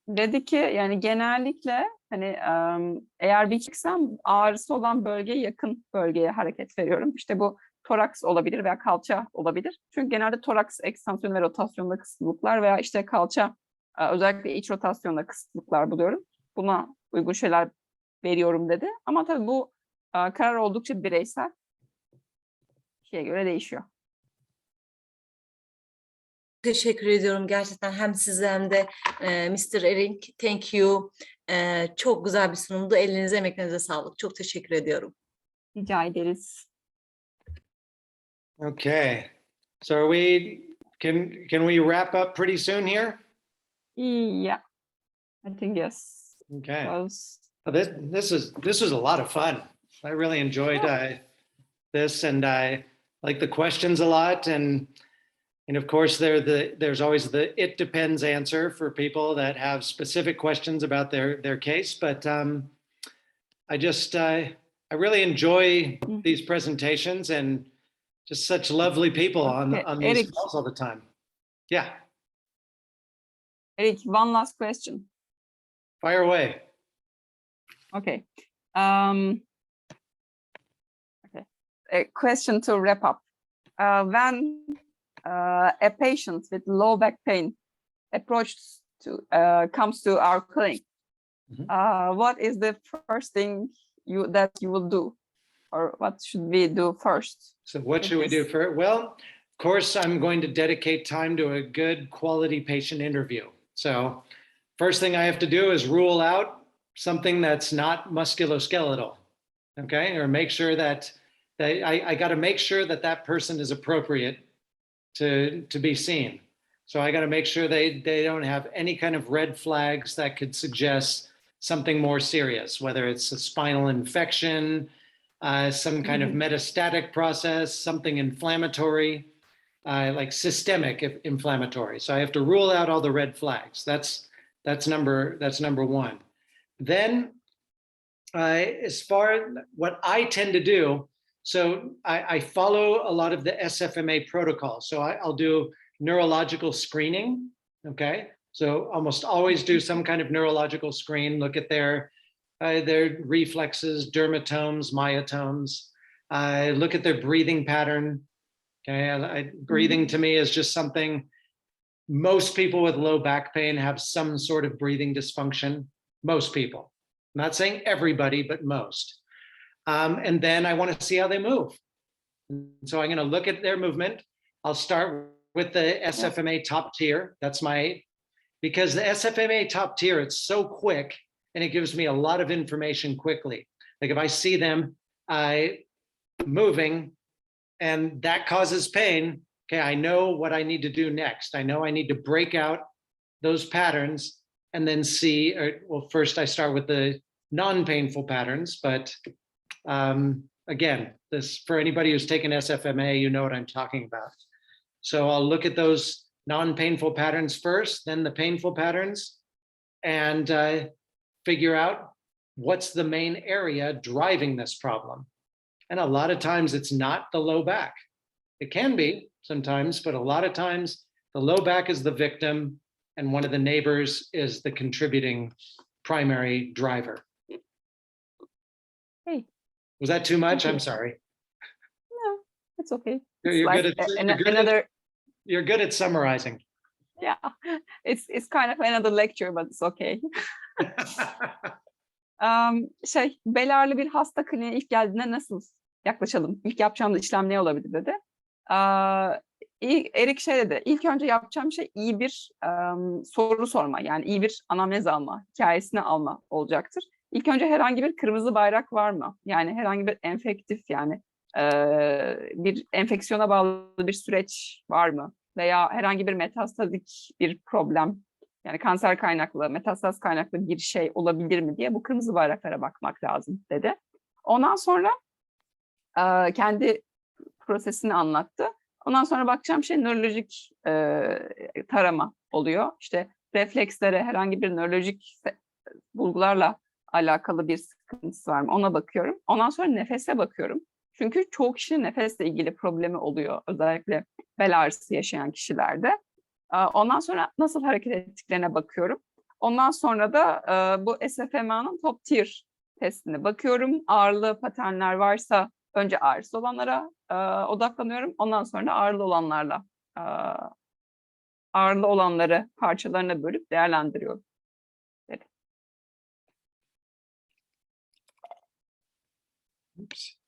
Speaker 3: dedi ki yani genellikle hani eğer bir çıksam ağrısı olan bölgeye yakın bölgeye hareket veriyorum. İşte bu toraks olabilir veya kalça olabilir. Çünkü genelde toraks ekstansiyon ve rotasyonda kısıtlıklar veya işte kalça özellikle iç rotasyonda kısıtlıklar buluyorum. Buna uygun şeyler veriyorum dedi. Ama tabii bu karar oldukça bireysel. Şeye göre değişiyor.
Speaker 6: Teşekkür ediyorum gerçekten hem size hem de Mr. Eric. Thank you. Çok güzel bir sunumdu. Elinize emeklerinize sağlık. Çok teşekkür ediyorum.
Speaker 3: Rica ederiz.
Speaker 2: Okay. So can we wrap up pretty soon here?
Speaker 3: Yeah. I think yes.
Speaker 2: Okay.
Speaker 3: Because...
Speaker 2: This was a lot of fun. I really enjoyed this, and I like the questions a lot, and of course there's always the it depends answer for people that have specific questions about their case. But I really enjoy these presentations and just such lovely people on these
Speaker 3: Eric.
Speaker 2: calls all the time. Yeah.
Speaker 3: Eric, one last question.
Speaker 2: Fire away.
Speaker 3: Okay. Okay. A question to wrap up. When a patient with low back pain comes to our clinic, what is the first thing that you will do, or what should we do first?
Speaker 2: So what should we do first? Well, of course, I'm going to dedicate time to a good quality patient interview. So first thing I have to do is rule out something that's not musculoskeletal, okay? Or make sure that I got to make sure that person is appropriate to be seen. So I got to make sure they don't have any kind of red flags that could suggest something more serious, whether it's a spinal infection, some kind of metastatic process, something inflammatory, like systemic inflammatory. So I have to rule out all the red flags. That's number one. Then, as far as what I tend to do, so I follow a lot of the SFMA protocol. So I'll do neurological screening. Okay, so almost always do some kind of neurological screen. Look at their reflexes, dermatomes, myotomes. Look at their breathing pattern. Okay, breathing to me is just something. Most people with low back pain have some sort of breathing dysfunction. Most people. I'm not saying everybody, but most. And then I want to see how they move. So I'm going to look at their movement. I'll start with the SFMA top tier. That's because the SFMA top tier, it's so quick and it gives me a lot of information quickly. Like if I see them moving and that causes pain, okay, I know what I need to do next. I know I need to break out those patterns and then see, well, first I start with the non-painful patterns, but again, this for anybody who's taken SFMA, you know what I'm talking about. So I'll look at those non-painful patterns first, then the painful patterns, and figure out what's the main area driving this problem. And a lot of times it's not the low back. It can be sometimes, but a lot of times the low back is the victim and one of the neighbors is the contributing primary driver.
Speaker 3: Hey.
Speaker 2: Was that too much?
Speaker 3: Okay.
Speaker 2: I'm sorry.
Speaker 3: No, it's okay.
Speaker 2: You're good at summarizing.
Speaker 3: Yeah, it's kind of another lecture, but it's okay. Bel ağrılı bir hasta kliniğe ilk geldiğinde nasıl yaklaşalım? İlk yapacağımız işlem ne olabilir dedi. Erik dedi, ilk önce yapacağım şey iyi bir soru sorma, yani iyi bir anamnez alma, hikayesini alma olacaktır. İlk önce herhangi bir kırmızı bayrak var mı? Yani herhangi bir enfektif, yani bir enfeksiyona bağlı bir süreç var mı? Veya herhangi bir metastazik bir problem, yani kanser kaynaklı, metastaz kaynaklı bir şey olabilir mi diye bu kırmızı bayraklara bakmak lazım dedi. Ondan sonra kendi prosesini anlattı. Ondan sonra bakacağım şey nörolojik tarama oluyor. İşte reflekslere, herhangi bir nörolojik bulgularla alakalı bir sıkıntısı var mı? Ona bakıyorum. Ondan sonra nefese bakıyorum. Çünkü çoğu kişinin nefesle ilgili problemi oluyor. Özellikle bel ağrısı yaşayan kişilerde. Ondan sonra nasıl hareket ettiklerine bakıyorum. Ondan sonra da bu SFMA'nın top tier testine bakıyorum. Ağrılı paternler varsa önce ağrısı olanlara odaklanıyorum. Ondan sonra ağrılı olanları parçalarına bölüp değerlendiriyorum. Evet.
Speaker 2: Oops.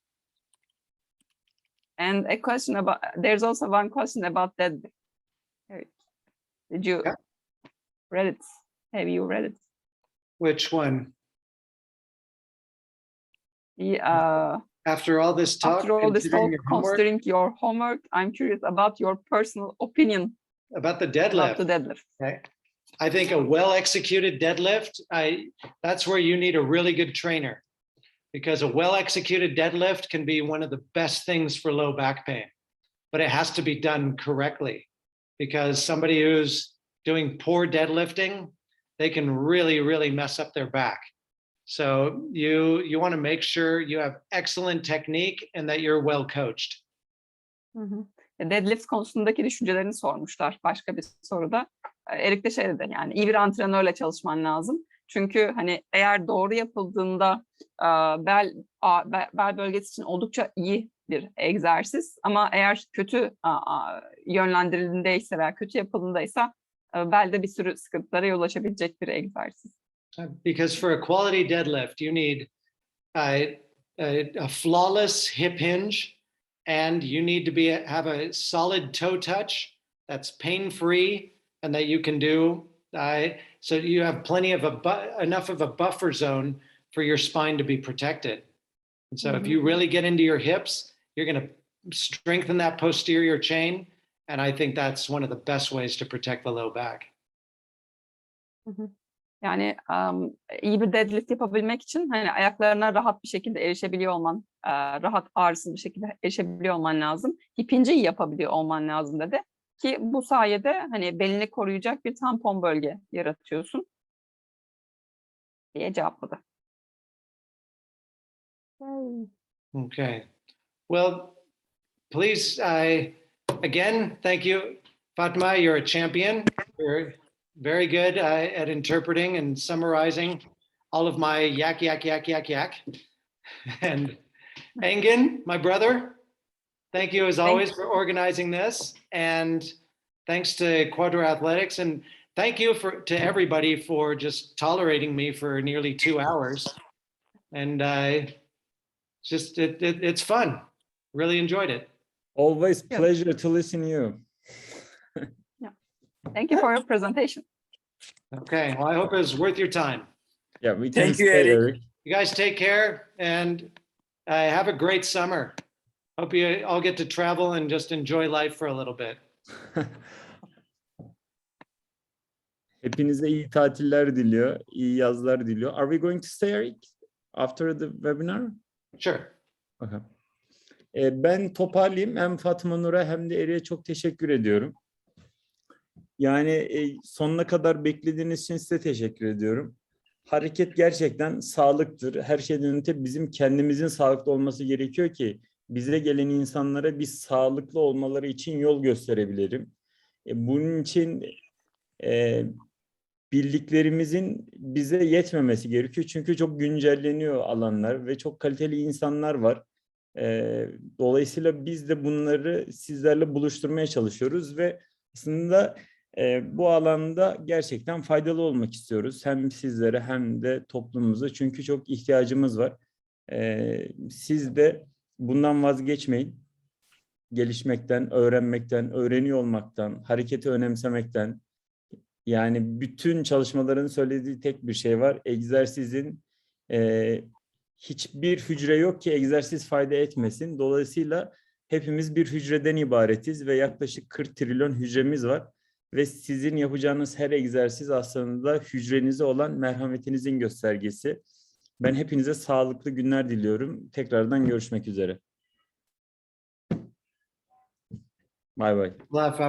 Speaker 3: And a question about, there's also one question about that. Did you read it? Have you read it?
Speaker 2: Which one? After all this talk,
Speaker 3: considering your homework, I'm curious about your personal opinion
Speaker 2: about the deadlift. Okay. I think a well-executed deadlift, that's where you need a really good trainer, because a well-executed deadlift can be one of the best things for low back pain, but it has to be done correctly, because somebody who's doing poor deadlifting, they can really, really mess up their back. So you want to make sure you have excellent technique and that you're well coached.
Speaker 3: Deadlift konusundaki düşüncelerini sormuşlar başka bir soruda. Erik de dedi, yani iyi bir antrenörle çalışman lazım. Çünkü hani eğer doğru yapıldığında bel bölgesi için oldukça iyi bir egzersiz. Ama eğer kötü yönlendirildiğindeyse veya kötü yapıldığındaysa belde bir sürü sıkıntılara yol açabilecek bir egzersiz.
Speaker 2: Because for a quality deadlift, you need a flawless hip hinge, and you need to have a solid toe touch that's pain-free and that you can do. So you have plenty of enough of a buffer zone for your spine to be protected. And so if you really get into your hips, you're going to strengthen that posterior chain. And I think that's one of the best ways to protect the low back.
Speaker 3: Yani iyi bir deadlift yapabilmek için hani ayaklarına rahat bir şekilde erişebiliyor olman, rahat ağrısız bir şekilde erişebiliyor olman lazım. Hipinci iyi yapabiliyor olman lazım dedi. Ki bu sayede hani belini koruyacak bir tampon bölge yaratıyorsun diye cevapladı.
Speaker 2: Okay. Well, please, again, thank you, Fatma. You're a champion. You're very good at interpreting and summarizing all of my yak, yak, yak, yak, yak. And Engin, my brother, thank you as always for organizing this. And thanks to Quadra Athletics. And thank you to everybody for just tolerating me for nearly 2 hours. And it's fun. Really enjoyed it.
Speaker 1: Always pleasure to listen to you.
Speaker 3: Thank you for your presentation.
Speaker 2: Okay, well, I hope it was worth your time.
Speaker 1: Yeah, we can
Speaker 7: Thank you,
Speaker 1: stay,
Speaker 7: Eric.
Speaker 2: You guys take care and have a great summer. Hope you all get to travel and just enjoy life for a little bit.
Speaker 1: Hepinize iyi tatiller diliyor, iyi yazlar diliyor. Are we going to stay, Eric, after the webinar?
Speaker 2: Sure.
Speaker 1: Okay. Ben toparlayayım. Hem Fatma Nur'a hem de Erik'e çok teşekkür ediyorum. Yani sonuna kadar beklediğiniz için size teşekkür ediyorum. Hareket gerçekten sağlıktır. Her şeyden öte bizim kendimizin sağlıklı olması gerekiyor ki bize gelen insanlara biz sağlıklı olmaları için yol gösterebilirim. Bunun için bildiklerimizin bize yetmemesi gerekiyor. Çünkü çok güncelleniyor alanlar ve çok kaliteli insanlar var. Dolayısıyla biz de bunları sizlerle buluşturmaya çalışıyoruz ve aslında bu alanda gerçekten faydalı olmak istiyoruz. Hem sizlere hem de toplumumuza. Çünkü çok ihtiyacımız var. Siz de bundan vazgeçmeyin. Gelişmekten, öğrenmekten, öğreniyor olmaktan, hareketi önemsemekten. Yani bütün çalışmaların söylediği tek bir şey var. Egzersizin hiçbir hücre yok ki egzersiz fayda etmesin. Dolayısıyla hepimiz bir hücreden ibaretiz ve yaklaşık 40 trilyon hücremiz var. Ve sizin yapacağınız her egzersiz aslında hücrenize olan merhametinizin göstergesi. Ben hepinize sağlıklı günler diliyorum. Tekrardan görüşmek üzere. Bye bye.
Speaker 2: Love.